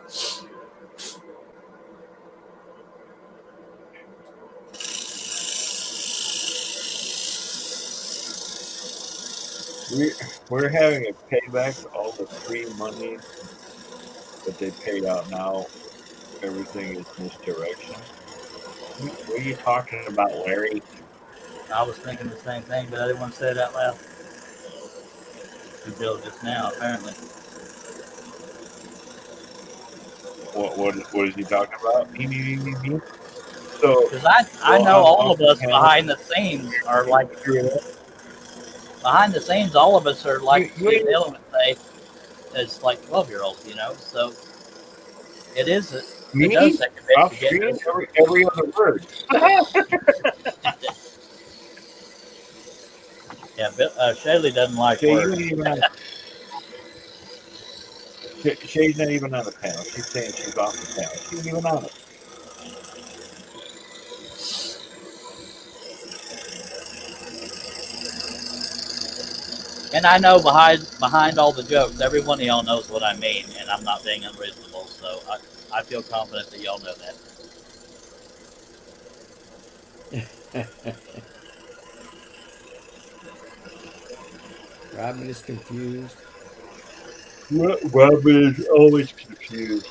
We're having a payback to all the free money that they paid out now. Everything is misdirection. What are you talking about, Larry? I was thinking the same thing, but I didn't want to say it out loud. To Bill just now, apparently. What is he talking about? So, because I know all of us behind the scenes are like behind the scenes. All of us are like Steve Dillon would say, it's like 12-year-olds, you know. So it is. It does take a bit to get every other word. Yeah, Shaylee doesn't like words. Shay's not even on the panel. She's saying she's off the panel. She isn't even on it. And I know behind all the jokes, every one of y'all knows what I mean, and I'm not being unreasonable. So I feel confident that y'all know that. Robin is confused. Robin is always confused.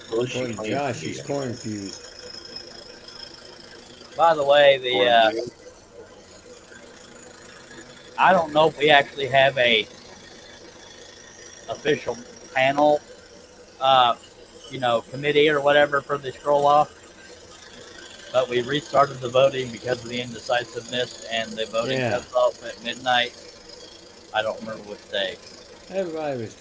According to Josh, she's corn-fused. By the way, I don't know if we actually have a official panel, committee or whatever for the scroll off. But we restarted the voting because of the indecisiveness, and the voting cuts off at midnight. I don't remember which day. Everybody was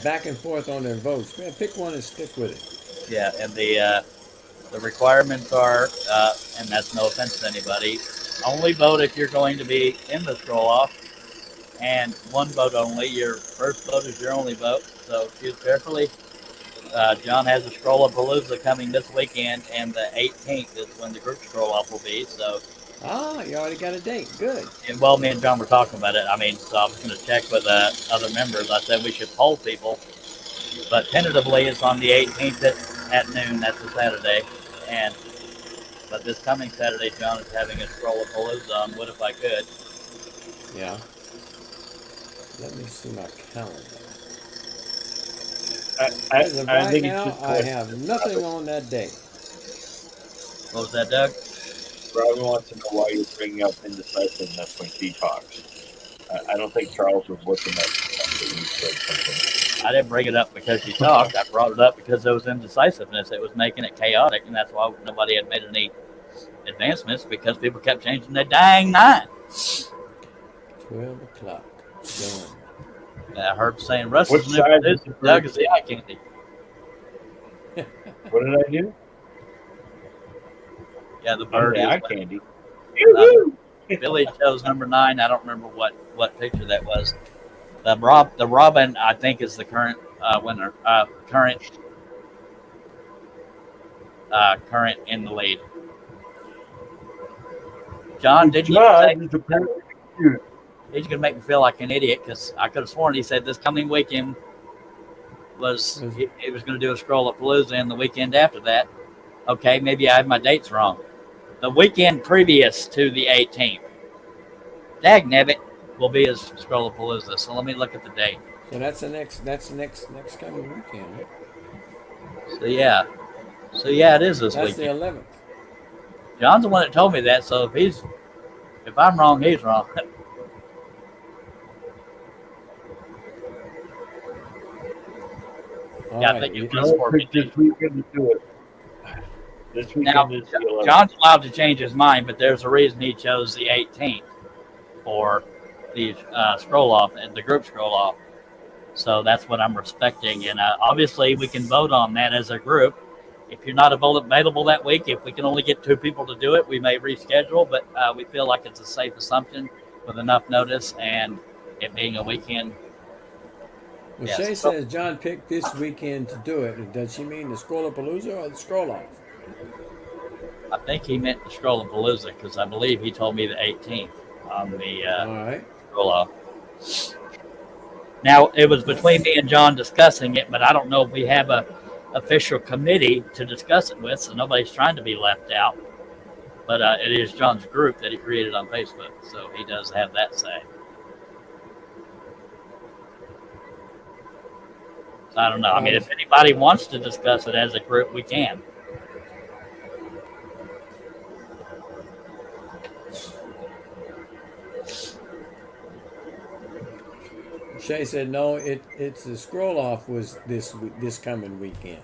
back and forth on their votes. Man, pick one and stick with it. Yeah, and the requirements are, and that's no offense to anybody, only vote if you're going to be in the scroll off, and one vote only. Your first vote is your only vote, so choose carefully. John has a scroll of Palooza coming this weekend, and the 18th is when the group scroll off will be. So, you already got a date. Good. And well, me and John were talking about it. I mean, so I was going to check with other members. I said we should poll people But tentatively, it's on the 18th at noon. That's a Saturday. But this coming Saturday, John is having a Scrollapalooza on What If I Could. Yeah. Let me see my calendar. As of I right think it's now, just I have nothing on that day. What was that, Doug? Robin wants to know why you're bringing up indecisiveness when he talks. I don't think Charles was looking at when you said something. I didn't bring it up because you talked. I brought it up because there was indecisiveness. It was making it chaotic, and that's why nobody had made any advancements because people kept changing their dang mind. 12 o'clock. Done. I heard saying Russ What is new size producer, is the Doug bird? is the eye candy. What did I do? Yeah, the I'm bird the is. eye candy. Billy chose number 9. I don't remember what picture that was. The Robin, I think, is the current winner. Current in the lead. John, didn't you say he's going to make me feel like an idiot because I could have sworn he said this coming weekend was he was going to do a Scrollapalooza and the weekend after that. Okay, maybe I had my dates wrong. The weekend previous to the 18th, dagnabbit, will be his Scrollapalooza. So let me look at the date. So that's the next coming weekend. Huh? So yeah, it is this That's weekend. the 11th. John's the one that told me that. So if I'm wrong, he's wrong. Yeah, I think it was 14. This weekend to do it. This weekend Now, is the 11th. John's allowed to change his mind, but there's a reason he chose the 18th for the scroll off and the group scroll off. So that's what I'm respecting. And obviously, we can vote on that as a group. If you're not available that week, if we can only get 2 people to do it, we may reschedule. But we feel like it's a safe assumption with enough notice and it being a weekend. Well, Yes. Shay says John picked this weekend to do it. Does she mean the Scrollapalooza or the scroll off? I think he meant the Scrollapalooza because I believe he told me the 18th on the All right. scroll off. Now, it was between me and John discussing it, but I don't know if we have a official committee to discuss it with, so nobody's trying to be left out. But it is John's group that he created on Facebook, so he does have that say. So I don't know. I mean, if anybody wants to discuss it as a group, we can. Shay said no. It's the scroll off was this coming weekend.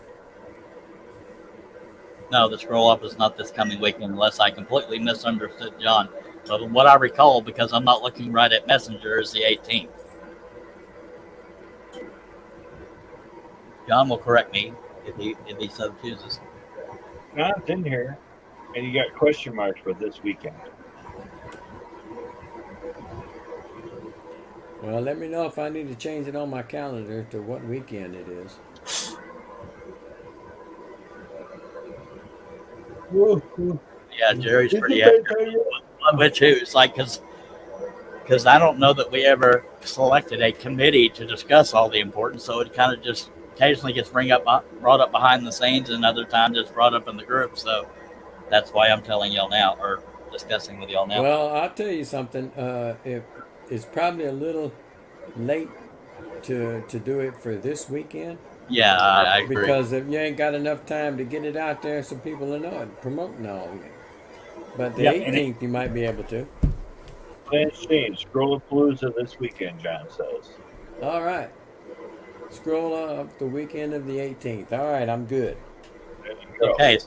No, the scroll up is not this coming weekend unless I completely misunderstood John. But what I recall, because I'm not looking right at Messenger, is the 18th. John will correct me if he so chooses. No, it's in here. And you got question marks for this weekend. Well, let me know if I need to change it on my calendar to what weekend it is. Yeah, Jerry's pretty accurate. With too. It's like because I don't know that we ever selected a committee to discuss all the important, so it kind of just occasionally gets brought up behind the scenes, and other times it's brought up in the group. So that's why I'm telling y'all now, or discussing with y'all now. Well, I'll tell you something. It's probably a little late to do it for this weekend. Yeah, I agree. Because if you ain't got enough time to get it out there so people will know it, promoting all of it. But the 18th, you might be able to. Plans change. Scrollapalooza this weekend, John says. All right. Scroll up the weekend of the 18th. All right, I'm good. There you go. Okay,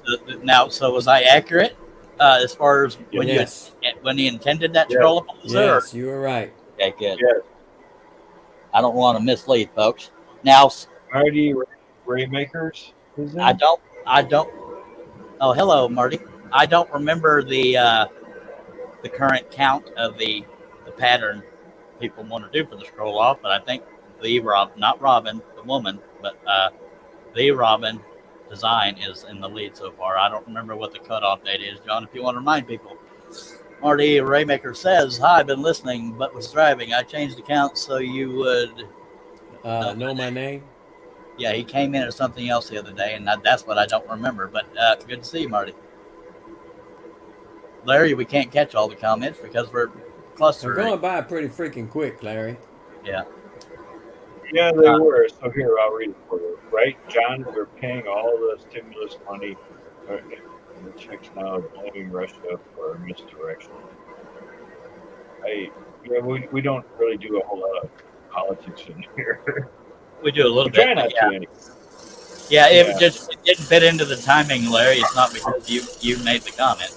so was I accurate as far as when Yes. when you intended that Yes. scroll up? Yes, you were right. Okay, good. Yes. I don't want to mislead folks. Now, Marty Raymakers is in? I don't. Oh, hello, Marty. I don't remember the current count of the pattern people want to do for the scroll off, but I think not Robin, the woman, but the Robin design is in the lead so far. I don't remember what the cutoff date is, John. If you want to remind people, Marty Raymaker says, "Hi, I've been listening, but was driving. I changed the count so you would Know my name? Yeah, he came in at something else the other day, and that's what I don't remember. But good to see you, Marty. Larry, we can't catch all the comments because we're They're clustering. going by pretty freaking quick, Larry. Yeah. Yeah, they were. So here, I'll read it for you. Right, John? We're paying all the stimulus money. The checks now blaming Russia for misdirection. We don't really do a whole lot of politics in here. We do a little We bit, try but not yeah. to anyway. Yeah, it Yeah. just it didn't fit into the timing, Larry. It's not because you made the comment.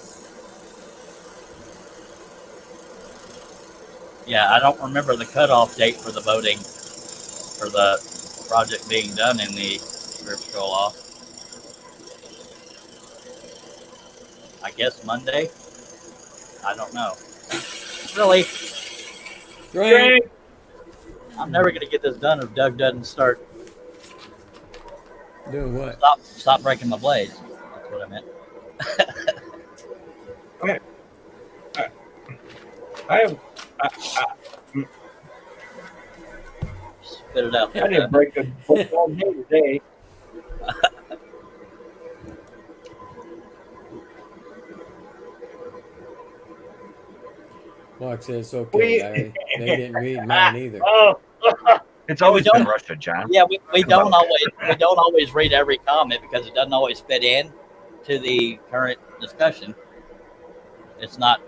Yeah, I don't remember the cutoff date for the voting for the project being done in the strip scroll off. I guess Monday. I don't know. Really, Drink. I'm never gonna get this done if Doug doesn't start. Doing what? Stop breaking my blades. That's what I meant. Okay. I have. Spit it out I there. didn't break a book all day today. Mark says it's okay, Larry. They didn't read mine either. Oh, it's Yeah, we always been don't- Russia, John. Yeah, we don't always read every comment because it doesn't always fit in to the current discussion. It's not.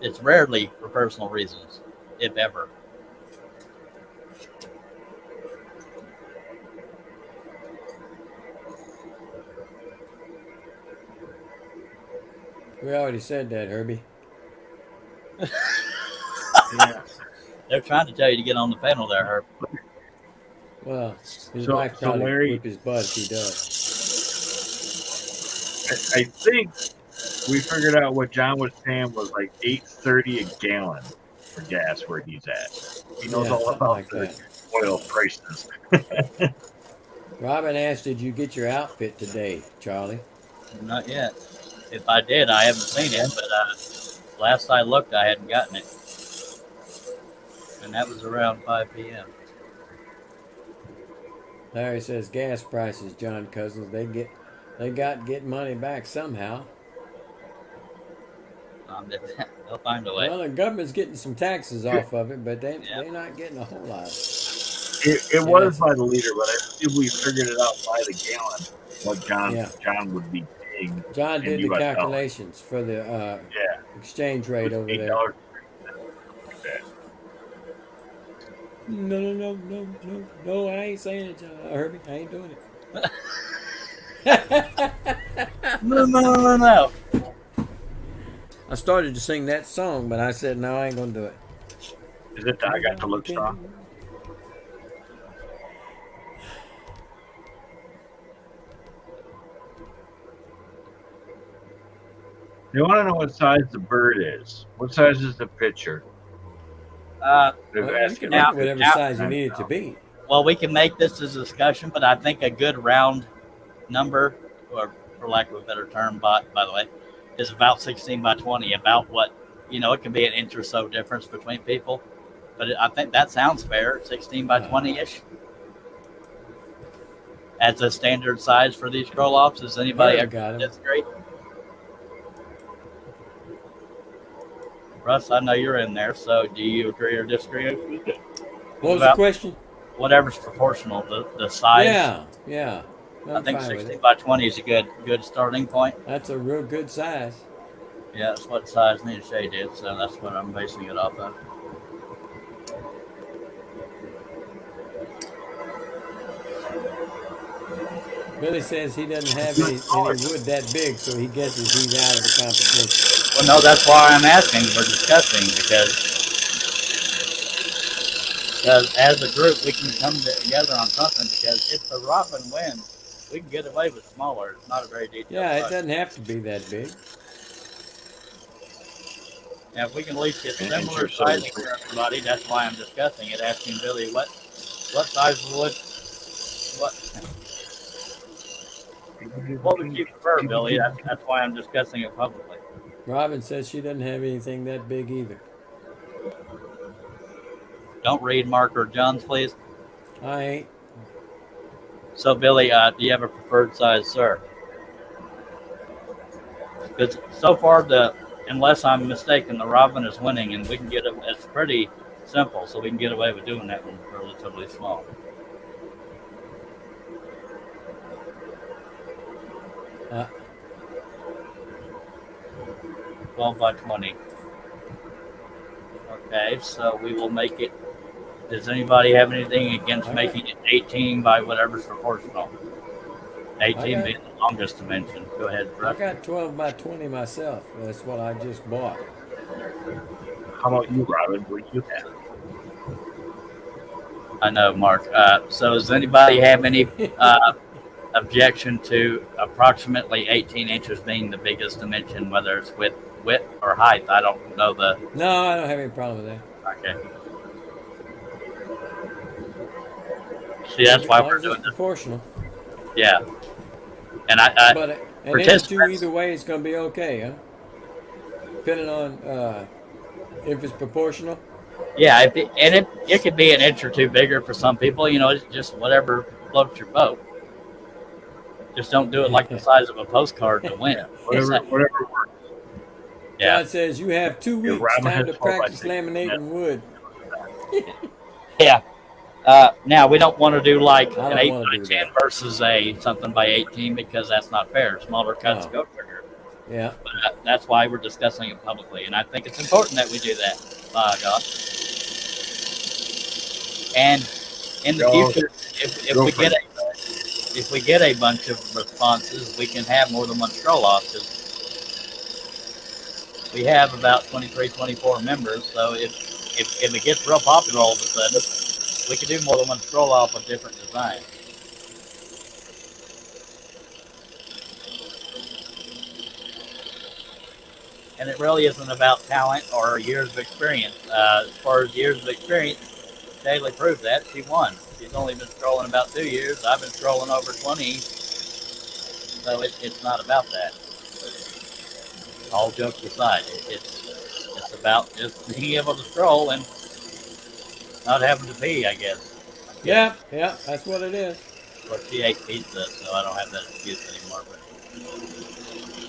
It's rarely for personal reasons, if ever. We already said that, Herbie. Yeah. They're trying to tell you to get on the panel there, Herb. Well, his So- wife so probably Larry- whip his butt if he does. I think we figured out what John was paying was like $8.30 a gallon for gas where he's at. He knows Yeah, all something about like the that. oil prices. Robin asked, "Did you get your outfit today, Charlie?" Not yet. If I did, I haven't seen it, but last I looked, I hadn't gotten it. And that was around 5 p.m. Larry says gas prices, John Cousins. They got get money back somehow. They'll find a way. Well, the government's getting some taxes off of it, but Yeah. they're not getting a whole lot. It was by the liter, but I believe we figured it out by the gallon what John would be paying. John in did the US dollars. calculations for the Yeah, exchange rate over there. $8. No, I ain't saying it, Herbie. I ain't doing it. No. I started to sing that song, but I said, no, I ain't going to do it. Is it the I Got to Look song? You want to know what size the bird is? What size is the picture? Uh, They're Well, you asking can now- make whatever now- size you need it to be. well, we can make this a discussion, but I think a good round number, or for lack of a better term, by the way, is about 16 by 20. About what, it can be an inch or so difference between people. But I think that sounds fair, 16 by 20-ish. As a standard size for these scroll-offs. Does anybody Herb got 'em. disagree? Russ, I know you're in there, so do you agree or disagree? What was the About question? whatever's proportional, the size. Yeah. I I'm think fine with 16 it. by 20 is a good starting point. That's a real good size. Yeah, that's what size Nita Shea did, so that's what I'm basing it off of. Billy says he doesn't have any wood that big, so he guesses he's out of the competition. Well, no, that's why I'm asking. We're discussing because as a group we can come together on something. Because if the Robin wins, we can get away with smaller. It's not a very detailed. Yeah, it size. doesn't have to be that big. Yeah, if we can at least get And similar sure, so- sizing for everybody, that's why I'm discussing it. Asking Billy what size wood, what would you prefer, Billy? That's why I'm discussing it publicly. Robin says she doesn't have anything that big either. Don't read Mark or John's, please. I ain't. So, Billy, do you have a preferred size, sir? Because so far, unless I'm mistaken, the Robin is winning, and we can get it. It's pretty simple, so we can get away with doing that one relatively small. Uh, 12 by 20. Okay, so we will make it. Does anybody have anything against making it 18 by whatever's proportional? 18 being the longest dimension. Go ahead, I Russ. got 12 by 20 myself. That's what I just bought. How about you, Robin? What do you have? I know, Mark. So does anybody have any objection to approximately 18 inches being the biggest dimension, whether it's width or height? I don't know the. No, I don't have any problem with that. Okay. See, that's why we're doing this. Proportional. Yeah. And But an inch or two either way is going to be okay, huh? Depending on if it's proportional. Yeah, it could be an inch or two bigger for some people. It's just whatever floats your boat. Just don't do it like the size of a postcard to win. Whatever works. Yeah. God says you have 2 weeks time to practice laminating wood. Yeah. Now we don't want to do like an 8 by 10 that. versus something by 18 because that's not fair. Smaller cuts go quicker. Yeah. But that's why we're discussing it publicly, and I think it's important that we do that. God. And in the future, if we get a bunch of responses, we can have more than one scroll off. Because we have about 23, 24 members, so if it gets real popular all of a sudden, we can do more than one scroll off of different designs. And it really isn't about talent or years of experience. As far as years of experience, Daly proved that. She won. She's only been scrolling about 2 years. I've been scrolling over 20. So it's not about that. All jokes aside, it's about just being able to scroll and not having to pee, I guess. Yeah, that's what it is. Well, she ate pizza, so I don't have that excuse anymore.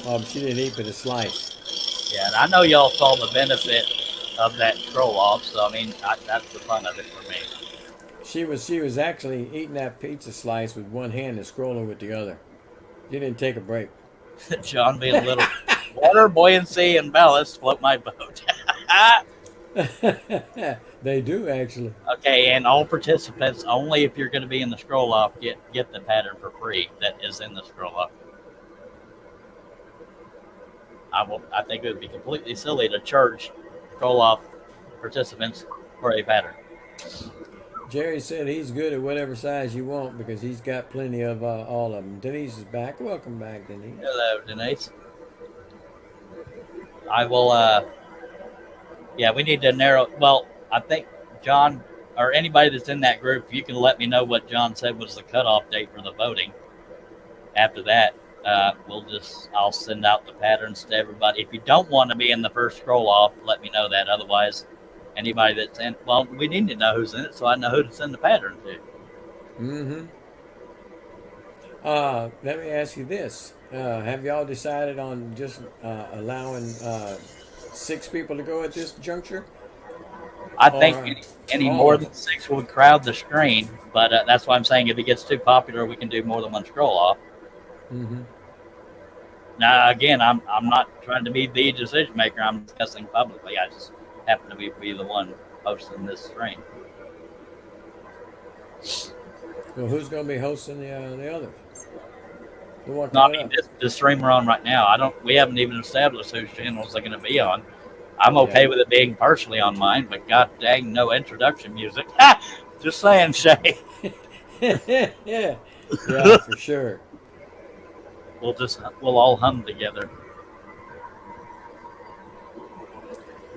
But she didn't eat but a slice. Yeah, and I know y'all saw the benefit of that scroll off, so I mean that's the fun of it for me. She was actually eating that pizza slice with one hand and scrolling with the other. She didn't take a break. John being a little water, buoyancy, and ballast float my boat. They do actually. Okay, and all participants, only if you're going to be in the scroll off, get the pattern for free that is in the scroll off. I think it would be completely silly to charge scroll off participants for a pattern. Jerry said he's good at whatever size you want because he's got plenty of all of them. Denise is back. Welcome back, Denise. Hello, Denise. I will. Yeah, we need to narrow. Well, I think John or anybody that's in that group, you can let me know what John said was the cutoff date for the voting. After that, I'll send out the patterns to everybody. If you don't want to be in the first scroll off, let me know that. Otherwise, anybody that's in, well, we need to know who's in it so I know who to send the pattern to. Mm-hmm. Let me ask you this. Have y'all decided on just allowing 6 people to go at this juncture? I think any more than 6 would crowd the screen, but that's why I'm saying if it gets too popular, we can do more than one scroll off. Mm-hmm. Now, again, I'm not trying to be the decision maker. I'm discussing publicly. I just happen to be the one hosting this stream. Well, who's going to be hosting the others? No, I mean this stream we're on right now. We haven't even established whose channels they're going to be on. I'm okay with it being partially on mine, but god dang, no introduction music. Just saying, Shay. Yeah, for sure. We'll all hum together.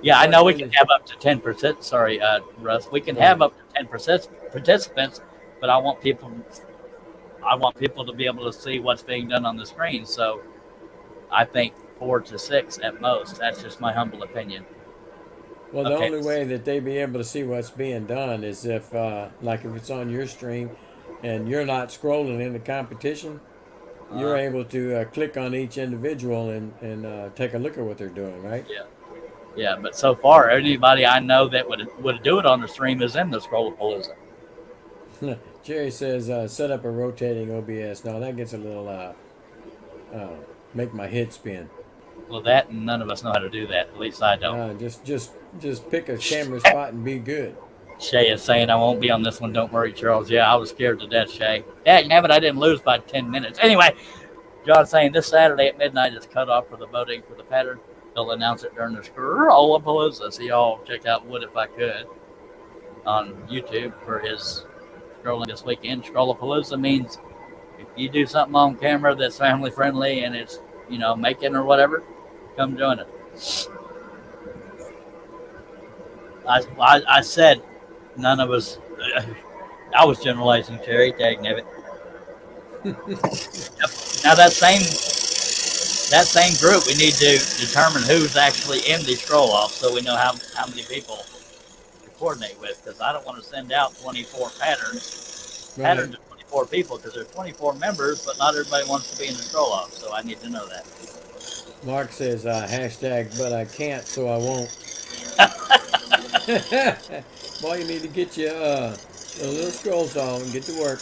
Yeah, I know we can have up to 10%. Sorry, Russ. We can have up to 10% participants, but I want people to be able to see what's being done on the screen. So I think 4 to 6 at most. That's just my humble opinion. Well, the only way that they be able to see what's being done is if, like if it's on your stream and you're not scrolling in the competition, you're able to click on each individual and take a look at what they're doing, right? Yeah. Yeah, but so far, anybody I know that would do it on the stream is in the Scrollapalooza. Jerry says, set up a rotating OBS. No, that gets a little, make my head spin. Well, that and none of us know how to do that. At least I don't. Just pick a camera spot and be good. Shay is saying I won't be on this one. Don't worry, Charles. Yeah, I was scared to death, Shay. Dang, damn it, I didn't lose by 10 minutes. Anyway, John's saying this Saturday at midnight is cut off for the voting for the pattern. They'll announce it during the Scrollapalooza. So y'all check out Wood If I Could on YouTube for his scrolling this weekend. Scrollapalooza means if you do something on camera that's family friendly and it's, making or whatever, come join it. I said none of us. I was generalizing, Terry. Dang it. Now that same group, we need to determine who's actually in the scroll off, so we know how many people to coordinate with. Because I don't want to send out 24 patterns to 24 people, because there's 24 members, but not everybody wants to be in the scroll off. So I need to know that. Mark says hashtag, but I can't, so I won't. Boy, you need to get you a little scroll saw and get to work.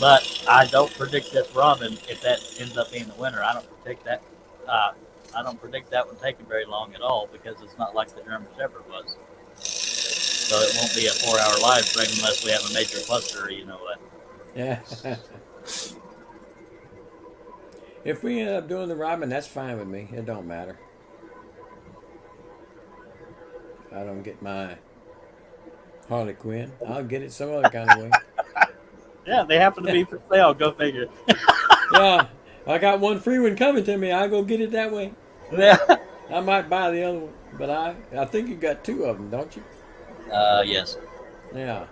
But I don't predict this Robin, if that ends up being the winner. I don't predict that. I don't predict that one taking very long at all, because it's not like the German Shepherd was. So it won't be a 4-hour live stream unless we have a major cluster, you know what? Yeah. If we end up doing the Robin, that's fine with me. It don't matter. I don't get my Harley Quinn. I'll get it some other kind of way. Yeah, they happen to be for sale. Go figure. Yeah, I got one free one coming to me. I'll go get it that way. Yeah. I might buy the other one, but I think you got two of them, don't you? Yes. Yeah.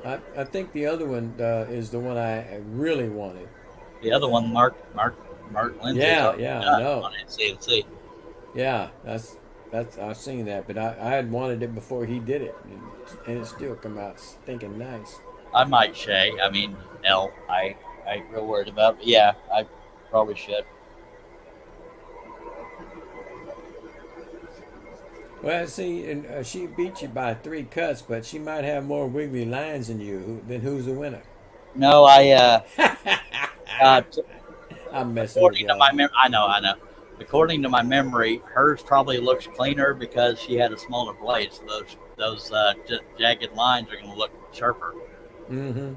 I think the other one is the one I really wanted. The other one, Mark Lindsay. Yeah, I know. On CNC. Yeah, that's I've seen that, but I had wanted it before he did it, and it still come out stinking nice. I might, Shay. I mean, L. I ain't real worried about it. But yeah, I probably should. Well, see, and she beat you by 3 cuts, but she might have more wiggly lines than you. Then who's the winner? No, I'm messing with you. I know. According to my memory, hers probably looks cleaner because she had a smaller blade. So those jagged lines are going to look sharper. Mm-hmm.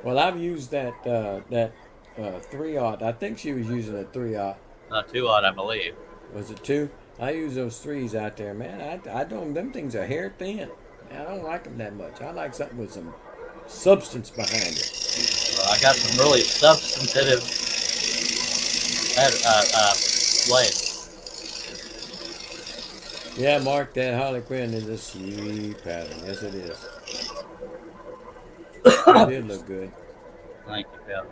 Well, I've used that 3/0. I think she was using a 3/0. 2-aught, I believe. Was it 2? I use those 3s out there, man. I don't. Them things are hair thin. I don't like them that much. I like something with some substance behind it. Well, I got some really substantive blades. Yeah, Mark, that Harley Quinn is a sweet pattern. Yes, it is. It did look good. Thank you, Phil.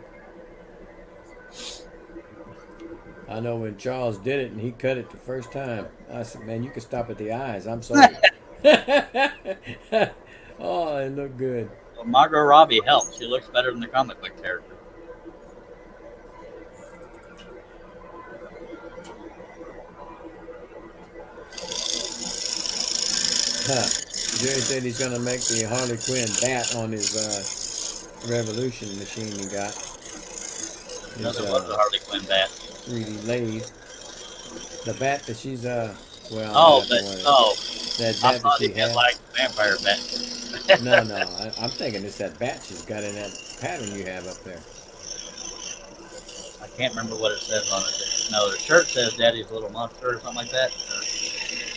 I know when Charles did it and he cut it the first time, I said, man, you can stop at the eyes. I'm sorry. Oh, it looked good. Well, Margot Robbie helps. She looks better than the comic book character. Jerry said he's going to make the Harley Quinn bat on his Revolution machine he got. Another was a Harley Quinn bat. 3D lathe. The bat that she's that I bat thought that she he had had. like vampire bat. No, I'm thinking it's that bat she's got in that pattern you have up there. I can't remember what it says on it. No, the shirt says Daddy's Little Monster or something like that.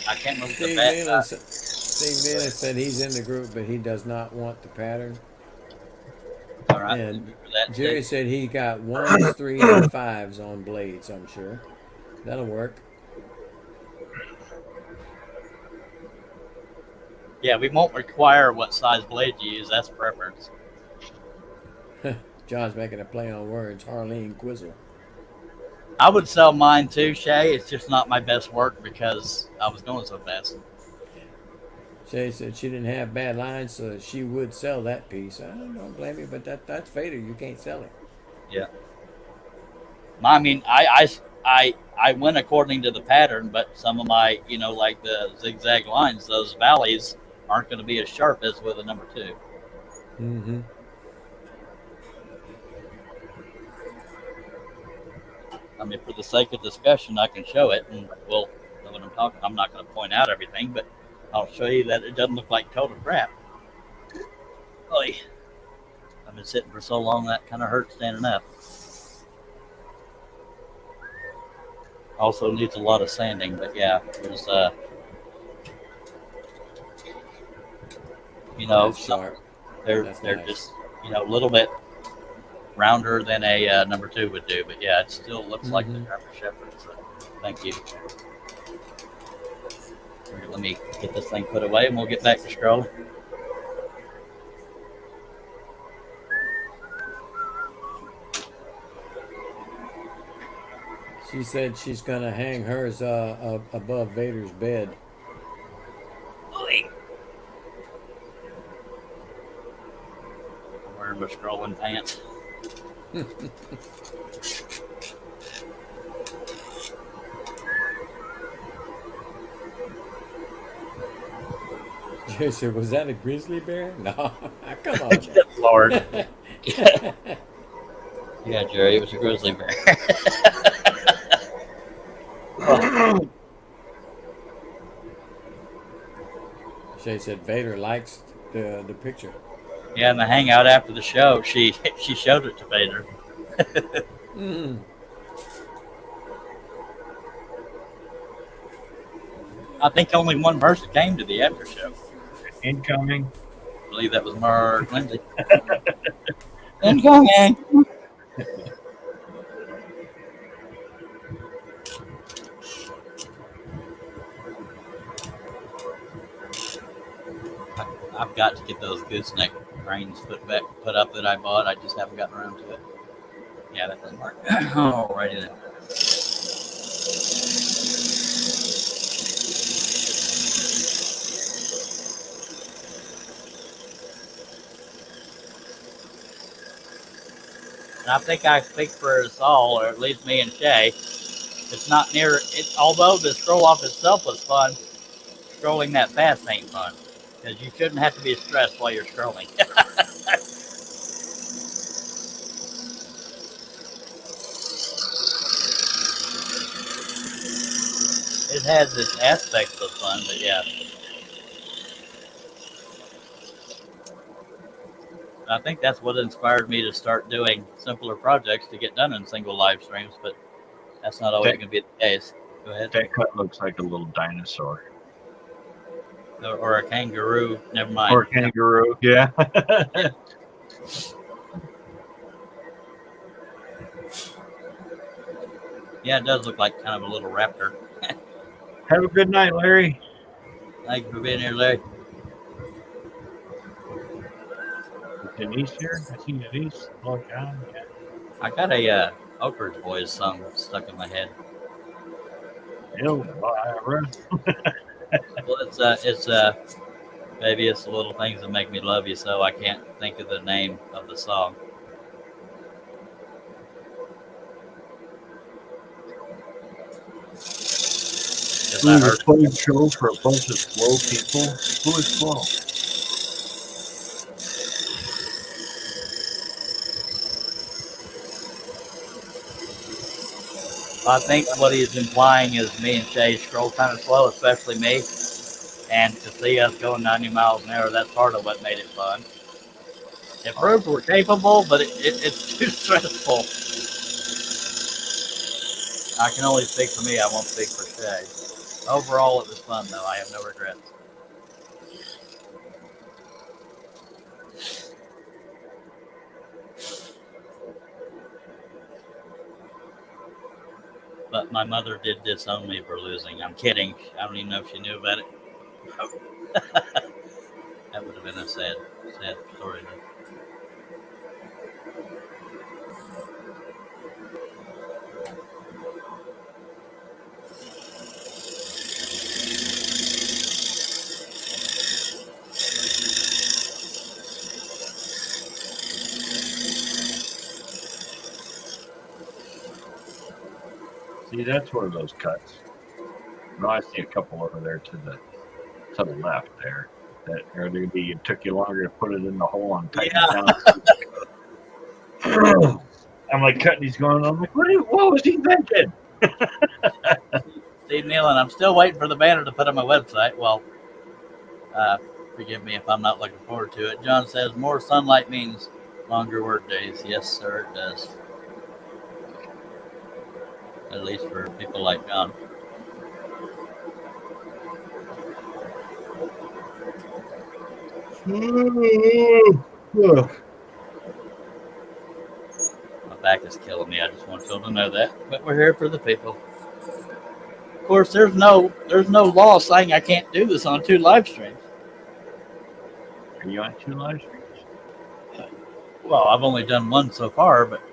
I can't remember the bat. Steve Miller said he's in the group, but he does not want the pattern. All right. And Jerry said he got 1s, 3s, and 5s on blades, I'm sure. That'll work. Yeah, we won't require what size blade you use. That's preference. John's making a play on words. Harleen Quizzle. I would sell mine too, Shay. It's just not my best work because I was going so fast. Shay said she didn't have bad lines, so she would sell that piece. I don't blame you, but that's Vader. You can't sell it. Yeah. I mean, I went according to the pattern, but some of my, like the zigzag lines, those valleys aren't going to be as sharp as with a number two. Mm-hmm. I mean, for the sake of discussion, I can show it, and we'll know what I'm talking. I'm not going to point out everything, but I'll show you that it doesn't look like total crap. Oy. I've been sitting for so long that kind of hurts standing up. Also needs a lot of sanding, but yeah, there's That's sharp. they're That's they're nice. just a little bit rounder than a number two would do, but yeah, it still looks like the German Shepherd. So thank you. Let me get this thing put away, and we'll get back to scrolling. She said she's gonna hang hers above Vader's bed. I'm wearing my scrolling pants. Jay said, "Was that a grizzly bear?" No, come on, Jay. Lord. Yeah, Jerry, it was a grizzly bear. Shay said Vader likes the picture. Yeah, in the hangout after the show, she showed it to Vader. Mm. I think only one person came to the after show. Incoming. I believe that was Mark Lindsay. Incoming. I've got to get those gooseneck cranes put up that I bought. I just haven't gotten around to it. Yeah, that doesn't work. Alrighty then. And I think I speak for us all, or at least me and Shay. It's not near it. Although the scroll off itself was fun, scrolling that fast ain't fun because you shouldn't have to be stressed while you're scrolling. It has its aspects of fun, but yeah. I think that's what inspired me to start doing simpler projects to get done in single live streams, but that's not always going to be the case. Go ahead. That cut looks like a little dinosaur. Or a kangaroo. Never mind. Or kangaroo, yeah. Yeah, it does look like kind of a little raptor. Have a good night, Larry. Thank you for being here, Larry. Is Denise here? I see Denise. Oh, John. Yeah. I got a Oak Ridge Boys song stuck in my head. Well, it's maybe it's the little things that make me love you, so I can't think of the name of the song. It was a fun show for a bunch of slow people. Who is slow? I think what he's implying is me and Shay scroll kind of slow, especially me. And to see us going 90 miles an hour, that's part of what made it fun. It proved we're capable, but it's too stressful. I can only speak for me. I won't speak for Shay. Overall, it was fun, though. I have no regrets. But my mother did disown me for losing. I'm kidding. I don't even know if she knew about it. That would have been a sad story. See, that's one of those cuts. No, I see a couple over there to the left there. That or maybe it took you longer to put it in the hole and tighten it down. I'm like cutting these going. I'm like, what was he thinking? Steve Nealon, I'm still waiting for the banner to put on my website. Well, forgive me if I'm not looking forward to it. John says more sunlight means longer work days. Yes, sir, it does. At least for people like John. My back is killing me. I just want y'all to know that. But we're here for the people. Of course, there's no law saying I can't do this on 2 live streams. Are you on 2 live streams? Well, I've only done 1 so far, but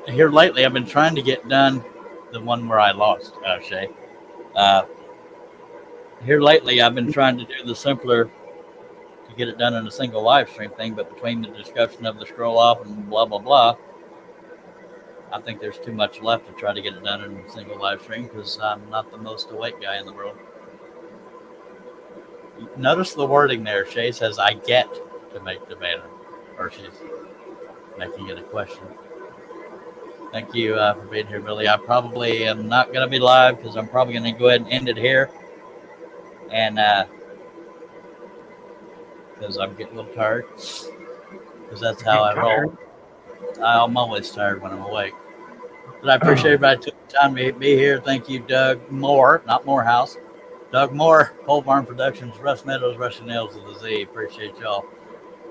here lately I've been trying to get done the one where I lost, Shay. Here lately I've been trying to do the simpler to get it done in a single live stream thing, but between the discussion of the scroll off and blah, blah, blah, I think there's too much left to try to get it done in a single live stream because I'm not the most awake guy in the world. Notice the wording there. Shay says, I get to make the banner. Or she's making it a question. Thank you for being here, Billy. I probably am not going to be live because I'm probably going to go ahead and end it here. And because I'm getting a little tired. Because that's how I roll. I'm always tired when I'm awake. But I appreciate everybody took the time to be here. Thank you, Doug Moore, not Morehouse. Doug Moore, Pole Barn Productions, Russ Meadows, Russian Nails with a Z. Appreciate y'all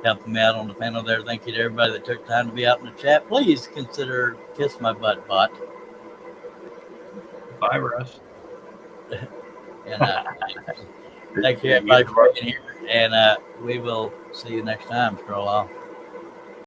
helping me out on the panel there. Thank you to everybody that took time to be out in the chat. Please consider Kiss My Butt Bot. Bye, Russ. And thank you, everybody, for being here. And we will see you next time. Scroll off.